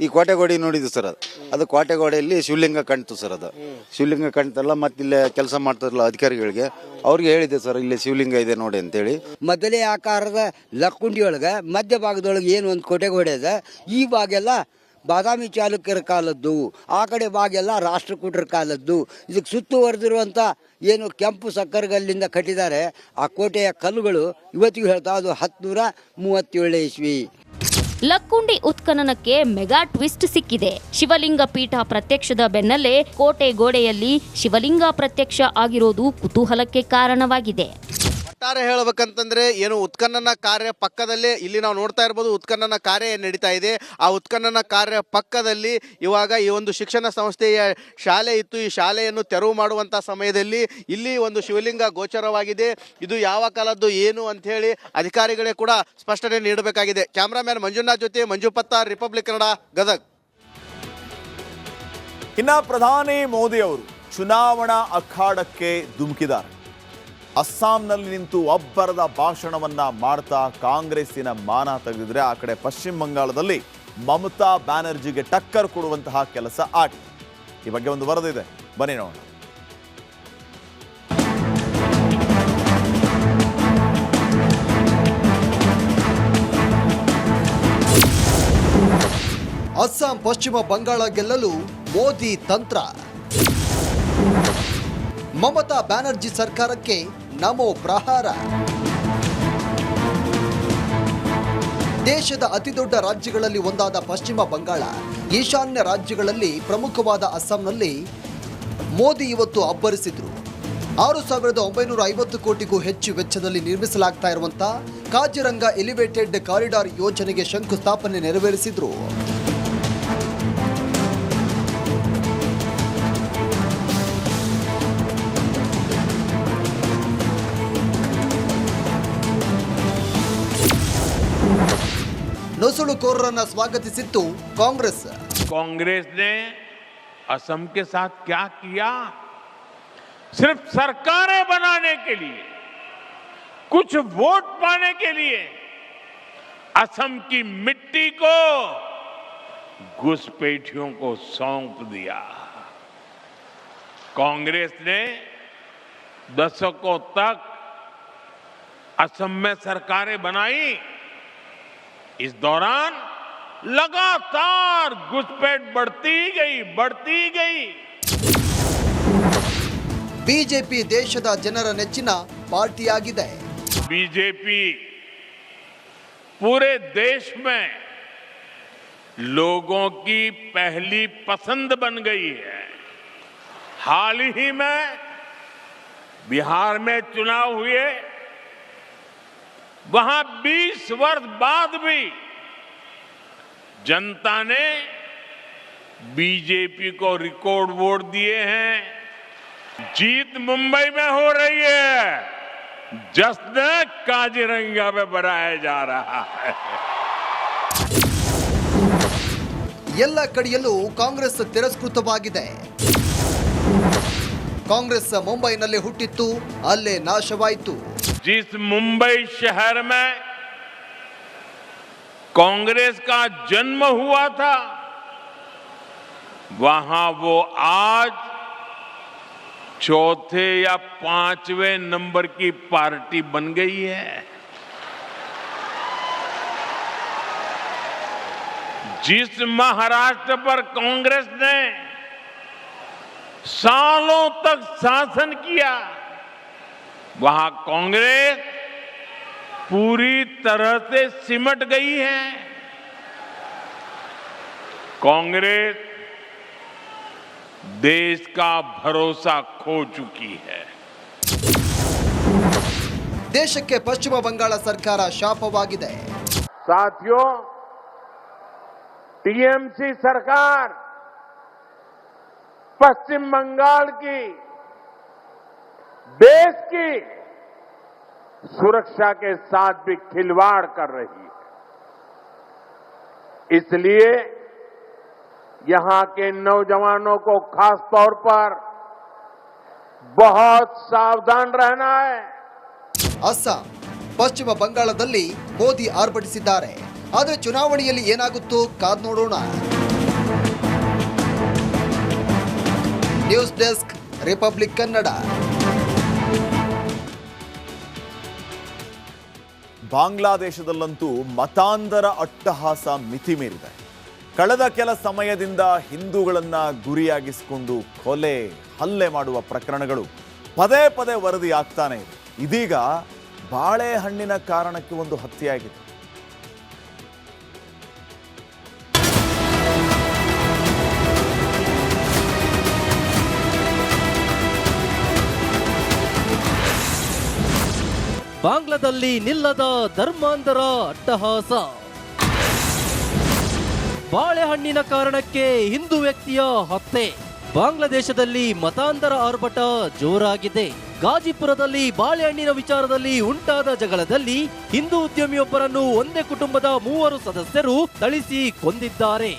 ಈ ಕೋಟೆಗೋಡೆ ನೋಡಿದ್ವಿ ಸರ್. ಅದು ಕೋಟೆಗೋಡೆಯಲ್ಲಿ ಶಿವಲಿಂಗ ಕಾಣ್ತು ಸರ್. ಅದು ಶಿವಲಿಂಗ ಕಾಣ್ತಲ್ಲ. ಮತ್ತೆ ಇಲ್ಲೇ ಕೆಲಸ ಮಾಡ್ತಾರಲ್ಲ ಅಧಿಕಾರಿಗಳಿಗೆ, ಅವ್ರಿಗೆ ಹೇಳಿದೆ ಸರ್ ಇಲ್ಲಿ ಶಿವಲಿಂಗ ಇದೆ ನೋಡಿ ಅಂತೇಳಿ. ಮೊದಲೇ ಆಕಾರದ ಲಕ್ಕುಂಡಿ ಒಳಗೆ ಮಧ್ಯ ಭಾಗದೊಳಗೆ ಏನು ಒಂದು ಕೋಟೆಗೋಡೆ ಇದೆ, ಈ ಭಾಗ ಎಲ್ಲ ಬಾದಾಮಿ ಚಾಲುಕ್ಯರ ಕಾಲದ್ದು, ಆ ಕಡೆ ಭಾಗೆಲ್ಲ ರಾಷ್ಟ್ರಕೂಟರ ಕಾಲದ್ದು. ಇದಕ್ಕೆ ಸುತ್ತುವರೆದಿರುವಂಥ ಏನು ಕೆಂಪು ಸಕ್ಕರೆಗಲ್ಲಿಂದ ಕಟ್ಟಿದ್ದಾರೆ ಆ ಕೋಟೆಯ ಕಲ್ಲುಗಳು ಇವತ್ತಿಗೂ ಹೇಳ್ತಾ ಅದು 1037 ಇಸ್ವಿ. ಲಕ್ಕುಂಡಿ ಉತ್ಖನನಕ್ಕೆ ಮೆಗಾ ಟ್ವಿಸ್ಟ್ ಸಿಕ್ಕಿದೆ. ಶಿವಲಿಂಗ ಪೀಠ ಪ್ರತ್ಯಕ್ಷದ ಬೆನ್ನಲ್ಲೇ ಕೋಟೆ ಗೋಡೆಯಲ್ಲಿ ಶಿವಲಿಂಗ ಪ್ರತ್ಯಕ್ಷ ಆಗಿರೋದು ಕುತೂಹಲಕ್ಕೆ ಕಾರಣವಾಗಿದೆ. ಒಟ್ಟಾರೆ ಹೇಳಬೇಕಂತಂದ್ರೆ ಏನು ಉತ್ಖನನ ಕಾರ್ಯ ಪಕ್ಕದಲ್ಲೇ ಇಲ್ಲಿ ನಾವು ನೋಡ್ತಾ ಇರ್ಬೋದು, ಉತ್ಖನನ ಕಾರ್ಯ ನಡೀತಾ ಇದೆ. ಆ ಉತ್ಖನನ ಕಾರ್ಯ ಪಕ್ಕದಲ್ಲಿ ಇವಾಗ ಈ ಒಂದು ಶಿಕ್ಷಣ ಸಂಸ್ಥೆಯ ಶಾಲೆ ಇತ್ತು. ಈ ಶಾಲೆಯನ್ನು ತೆರವು ಮಾಡುವಂಥ ಸಮಯದಲ್ಲಿ ಇಲ್ಲಿ ಒಂದು ಶಿವಲಿಂಗ ಗೋಚರವಾಗಿದೆ. ಇದು ಯಾವ ಕಾಲದ್ದು ಏನು ಅಂತ ಹೇಳಿ ಅಧಿಕಾರಿಗಳೇ ಕೂಡ ಸ್ಪಷ್ಟನೆ ನೀಡಬೇಕಾಗಿದೆ. ಕ್ಯಾಮ್ರಾಮ್ಯಾನ್ ಮಂಜುನಾಥ್ ಜೊತೆ ಮಂಜು ಪತ್ತಾರ್, ರಿಪಬ್ಲಿಕ್ ಕನ್ನಡ, ಗದಗ್. ಇನ್ನ ಪ್ರಧಾನಿ ಮೋದಿ ಅವರು ಚುನಾವಣಾ ಅಖಾಡಕ್ಕೆ ಧುಮುಕಿದ್ದಾರೆ. ಅಸ್ಸಾಂನಲ್ಲಿ ನಿಂತು ಅಬ್ಬರದ ಭಾಷಣವನ್ನ ಮಾಡ್ತಾ ಕಾಂಗ್ರೆಸ್ಸಿನ ಮಾನ ತೆಗೆದಿದ್ರೆ, ಆ ಕಡೆ ಪಶ್ಚಿಮ ಬಂಗಾಳದಲ್ಲಿ ಮಮತಾ ಬ್ಯಾನರ್ಜಿಗೆ ಟಕ್ಕರ್ ಕೊಡುವಂತಹ ಕೆಲಸ ಆಗಿದೆ. ಈ ಬಗ್ಗೆ ಒಂದು ವರದಿದೆ, ಬನ್ನಿ ನೋಡೋಣ. ಅಸ್ಸಾಂ ಪಶ್ಚಿಮ ಬಂಗಾಳ ಗೆಲ್ಲಲು ಮೋದಿ ತಂತ್ರ. ಮಮತಾ ಬ್ಯಾನರ್ಜಿ ಸರ್ಕಾರಕ್ಕೆ ನಮೋ ಪ್ರಹಾರ. ದೇಶದ ಅತಿದೊಡ್ಡ ರಾಜ್ಯಗಳಲ್ಲಿ ಒಂದಾದ ಪಶ್ಚಿಮ ಬಂಗಾಳ, ಈಶಾನ್ಯ ರಾಜ್ಯಗಳಲ್ಲಿ ಪ್ರಮುಖವಾದ ಅಸ್ಸಾಂನಲ್ಲಿ ಮೋದಿ ಇವತ್ತು ಅಬ್ಬರಿಸಿದ್ರು. 6,950 ಕೋಟಿಗೂ ಹೆಚ್ಚು ವೆಚ್ಚದಲ್ಲಿ ನಿರ್ಮಿಸಲಾಗ್ತಾ ಇರುವಂಥ ಕಾಜಿರಂಗ ಎಲಿವೇಟೆಡ್ ಕಾರಿಡಾರ್ ಯೋಜನೆಗೆ ಶಂಕುಸ್ಥಾಪನೆ ನೆರವೇರಿಸಿದ್ರು. ನುಸುಳುಕೋರರನ್ನ ಸ್ವಾಗತಿಸಿತ್ತು ಕಾಂಗ್ರೆಸ್. कांग्रेस ने असम के साथ क्या किया? सिर्फ सरकारें बनाने के लिए, कुछ वोट पाने के लिए असम की मिट्टी को घुसपैठियों को सौंप दिया. कांग्रेस ने दशकों तक असम में सरकारें बनाई. इस दौरान लगातार घुसपैठ बढ़ती गई. ಬಿಜೆಪಿ ದೇಶದ ಜನರ ನೆಚ್ಚಿನ ಪಾರ್ಟಿಯಾಗಿದೆ. बीजेपी पूरे देश में लोगों की पहली पसंद बन गई है. हाल ही में बिहार में चुनाव हुए, वहां 20 वर्ष बाद भी जनता ने बीजेपी को रिकॉर्ड वोट दिए हैं. जीत मुंबई में हो रही है, जश्न काजीरंगा में मनाया जा रहा है. ಎಲ್ಲ ಕಡೆಯಲ್ಲೂ ಕಾಂಗ್ರೆಸ್ ತಿರಸ್ಕೃತವಾಗಿದೆ. ಕಾಂಗ್ರೆಸ್ ಮುಂಬೈನಲ್ಲಿ ಹುಟ್ಟಿತ್ತು, ಅಲ್ಲೇ ನಾಶವಾಯಿತು. जिस मुंबई शहर में कांग्रेस का जन्म हुआ था, वहां वो आज चौथे या 5वें नंबर की पार्टी बन गई है. जिस महाराष्ट्र पर कांग्रेस ने सालों तक शासन किया, वहां कांग्रेस पूरी तरह से सिमट गई है. कांग्रेस देश का भरोसा खो चुकी है. ದೇಶಕ್ಕೆ ಪಶ್ಚಿಮ ಬಂಗಾಳ ಸರ್ಕಾರ ಶಾಪವಾಗಿದೆ. साथियों, टीएमसी सरकार पश्चिम बंगाल की, देश की सुरक्षा के साथ भी खिलवाड़ कर रही है. इसलिए यहां के नौजवानों को खास तौर पर बहुत सावधान रहना है. ಅಸ್ಸಾಂ ಪಶ್ಚಿಮ ಬಂಗಾಳದಲ್ಲಿ ಮೋದಿ ಆರ್ಭಟಿಸಿದ್ದಾರೆ. ಆದರೆ ಚುನಾವಣೆಯಲ್ಲಿ ಏನಾಗುತ್ತೋ ಕಾದ್ ನೋಡೋಣ. News desk, Republic Kannada. ಬಾಂಗ್ಲಾದೇಶದಲ್ಲಂತೂ ಮತಾಂಧರ ಅಟ್ಟಹಾಸ ಮಿತಿ ಮೀರಿದೆ. ಕಳೆದ ಕೆಲ ಸಮಯದಿಂದ ಹಿಂದೂಗಳನ್ನ ಗುರಿಯಾಗಿಸಿಕೊಂಡು ಕೊಲೆ ಹಲ್ಲೆ ಮಾಡುವ ಪ್ರಕರಣಗಳು ಪದೇ ಪದೇ ವರದಿ ಆಗ್ತಾನೆ ಇದೆ. ಇದೀಗ ಬಾಳೆಹಣ್ಣಿನ ಕಾರಣಕ್ಕೆ ಒಂದು ಹತ್ಯೆಯಾಗಿದೆ. ಬಾಂಗ್ಲಾದಲ್ಲಿ ನಿಲ್ಲದ ಧರ್ಮಾಂಧರ ಅಟ್ಟಹಾಸ. ಬಾಳೆಹಣ್ಣಿನ ಕಾರಣಕ್ಕೆ ಹಿಂದೂ ವ್ಯಕ್ತಿಯ ಹತ್ಯೆ. ಬಾಂಗ್ಲಾದೇಶದಲ್ಲಿ ಮತಾಂತರ ಆರ್ಭಟ ಜೋರಾಗಿದೆ. ಗಾಜಿಪುರದಲ್ಲಿ ಬಾಳೆಹಣ್ಣಿನ ವಿಚಾರದಲ್ಲಿ ಉಂಟಾದ ಜಗಳದಲ್ಲಿ ಹಿಂದೂ ಉದ್ಯಮಿಯೊಬ್ಬರನ್ನು ಒಂದೇ ಕುಟುಂಬದ 3 ಸದಸ್ಯರು ಥಳಿಸಿ ಕೊಂದಿದ್ದಾರೆ.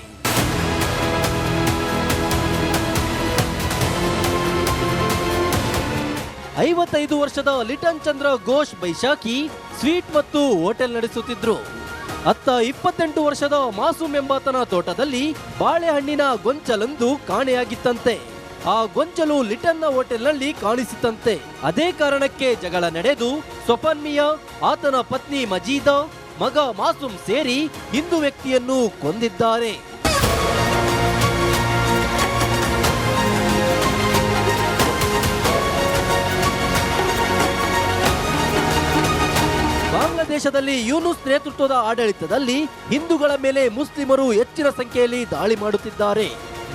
ಐವತ್ತೈದು ವರ್ಷದ ಲಿಟನ್ ಚಂದ್ರ ಘೋಷ್ ಬೈಶಾಖಿ ಸ್ವೀಟ್ ಮತ್ತು ಹೋಟೆಲ್ ನಡೆಸುತ್ತಿದ್ರು. ಅತ್ತ 28 ವರ್ಷದ ಮಾಸೂಮ್ ಎಂಬಾತನ ತೋಟದಲ್ಲಿ ಬಾಳೆಹಣ್ಣಿನ ಗೊಂಚಲೊಂದು ಕಾಣೆಯಾಗಿತ್ತಂತೆ. ಆ ಗೊಂಚಲು ಲಿಟನ್ನ ಹೋಟೆಲ್ನಲ್ಲಿ ಕಾಣಿಸಿತಂತೆ. ಅದೇ ಕಾರಣಕ್ಕೆ ಜಗಳ ನಡೆದು ಸ್ವಪನ್ ಮಿಯಾ, ಆತನ ಪತ್ನಿ ಮಜೀದಾ, ಮಗ ಮಾಸೂಮ್ ಸೇರಿ ಹಿಂದೂ ವ್ಯಕ್ತಿಯನ್ನು ಕೊಂದಿದ್ದಾರೆ. ಬಾಂಗ್ಲಾದೇಶದಲ್ಲಿ ಯೂನುಸ್ ನೇತೃತ್ವದ ಆಡಳಿತದಲ್ಲಿ ಹಿಂದೂಗಳ ಮೇಲೆ ಮುಸ್ಲಿಮರು ಹೆಚ್ಚಿನ ಸಂಖ್ಯೆಯಲ್ಲಿ ದಾಳಿ ಮಾಡುತ್ತಿದ್ದಾರೆ.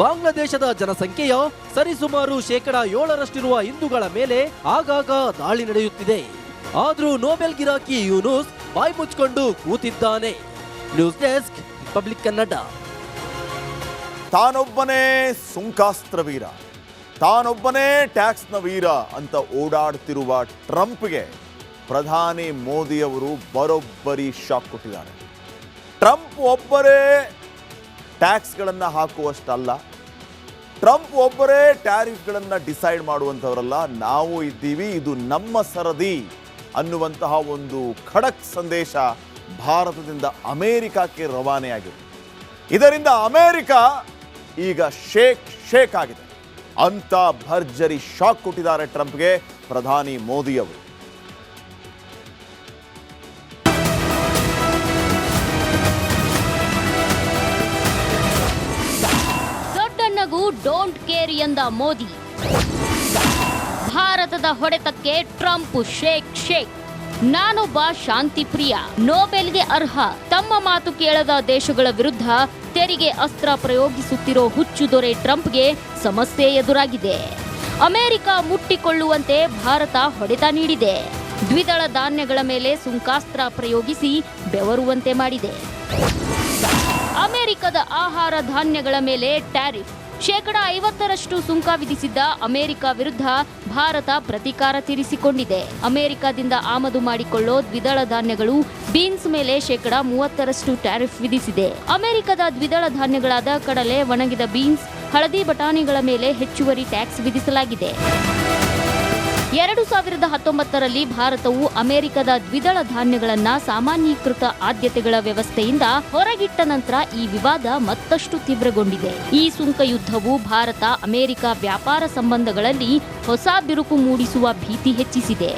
ಬಾಂಗ್ಲಾದೇಶದ ಜನಸಂಖ್ಯೆಯ ಸರಿಸುಮಾರು 7% ಹಿಂದೂಗಳ ಮೇಲೆ ಆಗಾಗ ದಾಳಿ ನಡೆಯುತ್ತಿದೆ. ಆದ್ರೂ ನೋಬೆಲ್ ಗಿರಾಕಿ ಯೂನುಸ್ ಬಾಯಿ ಮುಚ್ಚಿಕೊಂಡು ಕೂತಿದ್ದಾನೆ. News desk, Republic Kannada. ತಾನೊಬ್ಬನೇ ಸುಂಕಾಸ್ತ್ರ ವೀರ, ತಾನೊಬ್ಬನೇ ಟ್ಯಾಕ್ಸ್ನ ವೀರ ಅಂತ ಓಡಾಡ್ತಿರುವ ಟ್ರಂಪ್ಗೆ ಪ್ರಧಾನಿ ಮೋದಿಯವರು ಬರೋಬ್ಬರಿ ಶಾಕ್ ಕೊಟ್ಟಿದ್ದಾರೆ. ಟ್ರಂಪ್ ಒಬ್ಬರೇ ಟ್ಯಾಕ್ಸ್ಗಳನ್ನು ಹಾಕುವಷ್ಟಲ್ಲ, ಟ್ರಂಪ್ ಒಬ್ಬರೇ ಟ್ಯಾರಿಫ್ಗಳನ್ನು ಡಿಸೈಡ್ ಮಾಡುವಂಥವರಲ್ಲ, ನಾವು ಇದ್ದೀವಿ, ಇದು ನಮ್ಮ ಸರದಿ ಅನ್ನುವಂತಹ ಒಂದು ಖಡಕ್ ಸಂದೇಶ ಭಾರತದಿಂದ ಅಮೆರಿಕಕ್ಕೆ ರವಾನೆಯಾಗಿದೆ. ಇದರಿಂದ ಅಮೆರಿಕ ಈಗ ಶೇಕ್ ಆಗಿದೆ ಅಂತ ಭರ್ಜರಿ ಶಾಕ್ ಕೊಟ್ಟಿದ್ದಾರೆ ಟ್ರಂಪ್ಗೆ ಪ್ರಧಾನಿ ಮೋದಿಯವರು. ಡೋಂಟ್ ಕೇರ್ ಎಂದ ಮೋದಿ. ಭಾರತದ ಹೊಡೆತಕ್ಕೆ ಟ್ರಂಪ್ ಶೇಕ್. ನಾನೊಬ್ಬ ಶಾಂತಿ ಪ್ರಿಯ, ನೋಬೆಲ್ಗೆ ಅರ್ಹ. ತಮ್ಮ ಮಾತು ಕೇಳದ ದೇಶಗಳ ವಿರುದ್ಧ ತೆರಿಗೆ ಅಸ್ತ್ರ ಪ್ರಯೋಗಿಸುತ್ತಿರೋ ಹುಚ್ಚು ದೊರೆ ಟ್ರಂಪ್ಗೆ ಸಮಸ್ಯೆ ಎದುರಾಗಿದೆ. ಅಮೆರಿಕ ಮುಟ್ಟಿಕೊಳ್ಳುವಂತೆ ಭಾರತ ಹೊಡೆತ ನೀಡಿದೆ. ದ್ವಿದಳ ಧಾನ್ಯಗಳ ಮೇಲೆ ಸುಂಕಾಸ್ತ್ರ ಪ್ರಯೋಗಿಸಿ ಬೆವರುವಂತೆ ಮಾಡಿದೆ. ಅಮೆರಿಕದ ಆಹಾರ ಧಾನ್ಯಗಳ ಮೇಲೆ ಟ್ಯಾರಿಫ್ 50% ಸುಂಕ ವಿಧಿಸಿದ್ದ ಅಮೆರಿಕ ವಿರುದ್ಧ ಭಾರತ ಪ್ರತೀಕಾರ ತೀರಿಸಿಕೊಂಡಿದೆ. ಅಮೆರಿಕದಿಂದ ಆಮದು ಮಾಡಿಕೊಳ್ಳೋ ದ್ವಿದಳ ಧಾನ್ಯಗಳು ಬೀನ್ಸ್ ಮೇಲೆ 30% ಟ್ಯಾರಿಫ್ ವಿಧಿಸಿದೆ. ಅಮೆರಿಕದ ದ್ವಿದಳ ಧಾನ್ಯಗಳಾದ ಕಡಲೆ, ಒಣಗಿದ ಬೀನ್ಸ್, ಹಳದಿ ಬಟಾಣಿಗಳ ಮೇಲೆ ಹೆಚ್ಚುವರಿ ಟ್ಯಾಕ್ಸ್ ವಿಧಿಸಲಾಗಿದೆ. 2019ರಲ್ಲಿ ಭಾರತವು ಅಮೆರಿಕದ ದ್ವಿದಳ ಧಾನ್ಯಗಳನ್ನು ಸಾಮಾನ್ಯೀಕೃತ ಆದ್ಯತೆಗಳ ವ್ಯವಸ್ಥೆಯಿಂದ ಹೊರಗಿಟ್ಟ ನಂತರ ಈ ವಿವಾದ ಮತ್ತಷ್ಟು ತೀವ್ರಗೊಂಡಿದೆ. ಈ ಸುಂಕ ಯುದ್ಧವು ಭಾರತ ಅಮೆರಿಕ ವ್ಯಾಪಾರ ಸಂಬಂಧಗಳಲ್ಲಿ ಹೊಸ ಬಿರುಕು ಮೂಡಿಸುವ ಭೀತಿ ಹೆಚ್ಚಿಸಿದೆ.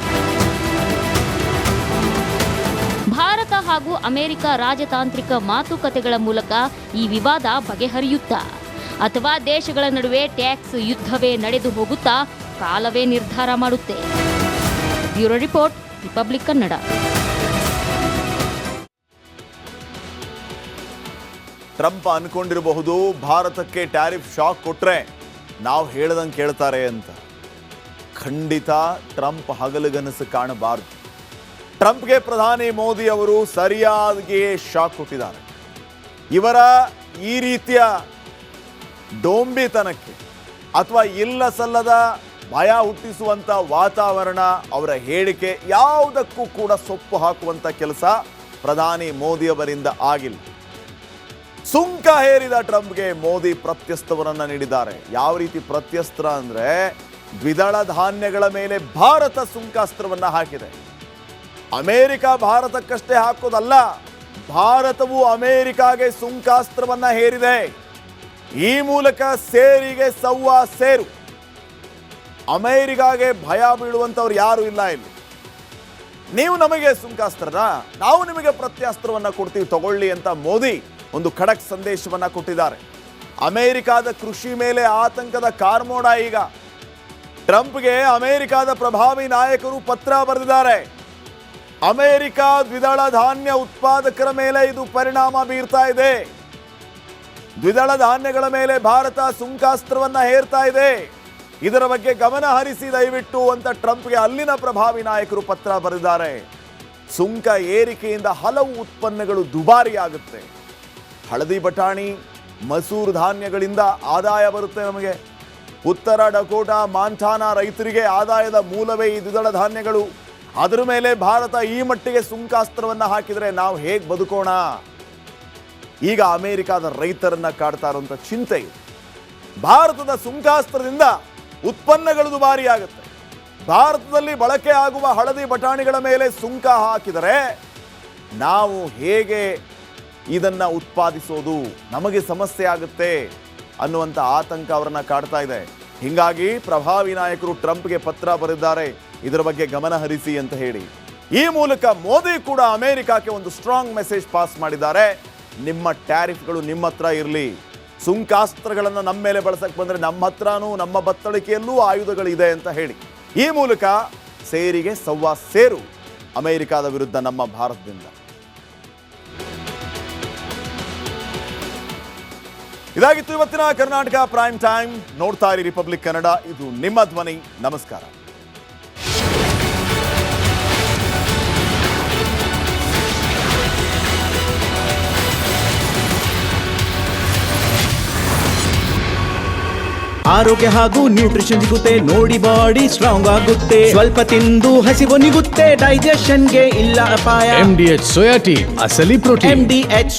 ಭಾರತ ಹಾಗೂ ಅಮೆರಿಕ ರಾಜತಾಂತ್ರಿಕ ಮಾತುಕತೆಗಳ ಮೂಲಕ ಈ ವಿವಾದ ಬಗೆಹರಿಯುತ್ತಾ ಅಥವಾ ದೇಶಗಳ ನಡುವೆ ಟ್ಯಾಕ್ಸ್ ಯುದ್ಧವೇ ನಡೆದು ಹೋಗುತ್ತಾ ಕಾಲವೇ ನಿರ್ಧಾರ ಮಾಡುತ್ತೆ. Bureau report, Republic Kannada. Trump ಅನ್ಕೊಂಡಿರಬಹುದು ಭಾರತಕ್ಕೆ ಟ್ಯಾರಿಫ್ ಶಾಕ್ ಕೊಟ್ರೆ ನಾವು ಹೇಳ್ದಂಗೆ ಕೇಳ್ತಾರೆ ಅಂತ. ಖಂಡಿತ ಟ್ರಂಪ್ ಹಗಲುಗನಸು ಕಾಣಬಾರದು. ಟ್ರಂಪ್ಗೆ ಪ್ರಧಾನಿ ಮೋದಿ ಅವರು ಸರಿಯಾಗಿ ಶಾಕ್ ಕೊಟ್ಟಿದ್ದಾರೆ. ಇವರ ಈ ರೀತಿಯ ಡೋಂಬಿತನಕ್ಕೆ ಅಥವಾ ಇಲ್ಲ ಸಲ್ಲದ ಭಯ ಹುಟ್ಟಿಸುವಂಥ ವಾತಾವರಣ, ಅವರ ಹೇಳಿಕೆ ಯಾವುದಕ್ಕೂ ಕೂಡ ಸೊಪ್ಪು ಹಾಕುವಂಥ ಕೆಲಸ ಪ್ರಧಾನಿ ಮೋದಿಯವರಿಂದ ಆಗಿಲ್ಲ. ಸುಂಕ ಹೇರಿದ ಟ್ರಂಪ್ಗೆ ಮೋದಿ ಪ್ರತ್ಯಸ್ತ್ರವನ್ನು ನೀಡಿದ್ದಾರೆ. ಯಾವ ರೀತಿ ಪ್ರತ್ಯಸ್ತ್ರ ಅಂದರೆ ದ್ವಿದಳ ಧಾನ್ಯಗಳ ಮೇಲೆ ಭಾರತ ಸುಂಕಾಸ್ತ್ರವನ್ನು ಹಾಕಿದೆ. ಅಮೆರಿಕ ಭಾರತಕ್ಕಷ್ಟೇ ಹಾಕೋದಲ್ಲ, ಭಾರತವು ಅಮೆರಿಕಾಗೆ ಸುಂಕಾಸ್ತ್ರವನ್ನು ಹೇರಿದೆ. ಈ ಮೂಲಕ ಸೇರಿಗೆ ಸವ್ವಾ ಸೇರು. ಅಮೆರಿಕಾಗೆ ಭಯ ಬೀಳುವಂಥವ್ರು ಯಾರು ಇಲ್ಲ ಇಲ್ಲಿ. ನೀವು ನಮಗೆ ಸುಂಕಾಸ್ತ್ರನ, ನಾವು ನಿಮಗೆ ಪ್ರತ್ಯಾಸ್ತ್ರವನ್ನು ಕೊಡ್ತೀವಿ ತಗೊಳ್ಳಿ ಅಂತ ಮೋದಿ ಒಂದು ಖಡಕ್ ಸಂದೇಶವನ್ನ ಕೊಟ್ಟಿದ್ದಾರೆ. ಅಮೆರಿಕಾದ ಕೃಷಿ ಮೇಲೆ ಆತಂಕದ ಕಾರ್ಮೋಡ ಈಗ. ಟ್ರಂಪ್ಗೆ ಅಮೆರಿಕಾದ ಪ್ರಭಾವಿ ನಾಯಕರು ಪತ್ರ ಬರೆದಿದ್ದಾರೆ. ಅಮೆರಿಕ ದ್ವಿದಳ ಧಾನ್ಯ ಉತ್ಪಾದಕರ ಮೇಲೆ ಇದು ಪರಿಣಾಮ ಬೀರ್ತಾ ಇದೆ. ದ್ವಿದಳ ಧಾನ್ಯಗಳ ಮೇಲೆ ಭಾರತ ಸುಂಕಾಸ್ತ್ರವನ್ನ ಹೇರ್ತಾ ಇದೆ. ಇದರ ಬಗ್ಗೆ ಗಮನ ಹರಿಸಿ ದಯವಿಟ್ಟು ಅಂತ ಟ್ರಂಪ್ಗೆ ಅಲ್ಲಿನ ಪ್ರಭಾವಿ ನಾಯಕರು ಪತ್ರ ಬರೆದಿದ್ದಾರೆ. ಸುಂಕ ಏರಿಕೆಯಿಂದ ಹಲವು ಉತ್ಪನ್ನಗಳು ದುಬಾರಿಯಾಗುತ್ತೆ. ಹಳದಿ ಬಟಾಣಿ, ಮಸೂರ್ ಧಾನ್ಯಗಳಿಂದ ಆದಾಯ ಬರುತ್ತೆ ನಮಗೆ. ಉತ್ತರ ಡಕೋಟಾ, ಮಾಂಟಾನಾ ರೈತರಿಗೆ ಆದಾಯದ ಮೂಲವೇ ಈ ದ್ವಿದಳ ಧಾನ್ಯಗಳು. ಅದರ ಮೇಲೆ ಭಾರತ ಈ ಮಟ್ಟಿಗೆ ಸುಂಕಾಸ್ತ್ರವನ್ನ ಹಾಕಿದರೆ ನಾವು ಹೇಗೆ ಬದುಕೋಣ? ಈಗ ಅಮೆರಿಕಾದ ರೈತರನ್ನ ಕಾಡ್ತಾ ಇರುವಂತ ಚಿಂತೆ ಇದೆ. ಭಾರತದ ಸುಂಕಾಸ್ತ್ರದಿಂದ ಉತ್ಪನ್ನಗಳು ದುಬಾರಿಯಾಗುತ್ತೆ. ಭಾರತದಲ್ಲಿ ಬಳಕೆ ಆಗುವ ಹಳದಿ ಬಟಾಣಿಗಳ ಮೇಲೆ ಸುಂಕ ಹಾಕಿದರೆ ನಾವು ಹೇಗೆ ಇದನ್ನ ಉತ್ಪಾದಿಸೋದು? ನಮಗೆ ಸಮಸ್ಯೆ ಆಗುತ್ತೆ ಅನ್ನುವಂಥ ಆತಂಕ ಅವರನ್ನ ಕಾಡ್ತಾ ಇದೆ. ಹೀಗಾಗಿ ಪ್ರಭಾವಿ ನಾಯಕರು ಟ್ರಂಪ್ಗೆ ಪತ್ರ ಬರೆದಿದ್ದಾರೆ, ಇದರ ಬಗ್ಗೆ ಗಮನ ಹರಿಸಿ ಅಂತ ಹೇಳಿ. ಈ ಮೂಲಕ ಮೋದಿ ಕೂಡ ಅಮೆರಿಕಕ್ಕೆ ಒಂದು ಸ್ಟ್ರಾಂಗ್ ಮೆಸೇಜ್ ಪಾಸ್ ಮಾಡಿದ್ದಾರೆ. ನಿಮ್ಮ ಟ್ಯಾರಿಫ್ಗಳು ನಿಮ್ಮ ಹತ್ರ ಇರಲಿ. ಸುಂಕಾಸ್ತ್ರಗಳನ್ನು ನಮ್ಮ ಮೇಲೆ ಬಳಸಕ್ಕೆ ಬಂದರೆ ನಮ್ಮ ಹತ್ರನೂ ನಮ್ಮ ಬತ್ತಳಿಕೆಯಲ್ಲೂ ಆಯುಧಗಳಿದೆ ಅಂತ ಹೇಳಿ. ಈ ಮೂಲಕ ಸೇರಿಗೆ ಸವ್ವಾ ಸೇರು ಅಮೆರಿಕಾದ ವಿರುದ್ಧ ನಮ್ಮ ಭಾರತದಿಂದ. ಇದಾಗಿತ್ತು ಇವತ್ತಿನ ಕರ್ನಾಟಕ ಪ್ರೈಮ್ ಟೈಮ್. ನೋಡ್ತಾ ಇರಿ ರಿಪಬ್ಲಿಕ್ ಕನ್ನಡ, ಇದು ನಿಮ್ಮ ಧ್ವನಿ. ನಮಸ್ಕಾರ. ಆರೋಗ್ಯ ಹಾಗೂ ನ್ಯೂಟ್ರಿಷನ್ ಸಿಗುತ್ತೆ ನೋಡಿ, ಬಾಡಿ ಸ್ಟ್ರಾಂಗ್ ಆಗುತ್ತೆ. ಸ್ವಲ್ಪ ತಿಂದು ಹಸಿವು ನಿಗುತ್ತೆ, ಡೈಜೆಷನ್ಗೆ ಇಲ್ಲ ಅಪಾಯ. MDH ಸೋಯಾ ಟೀ, ಅಸಲಿ ಪ್ರೋಟೀನ್. MDH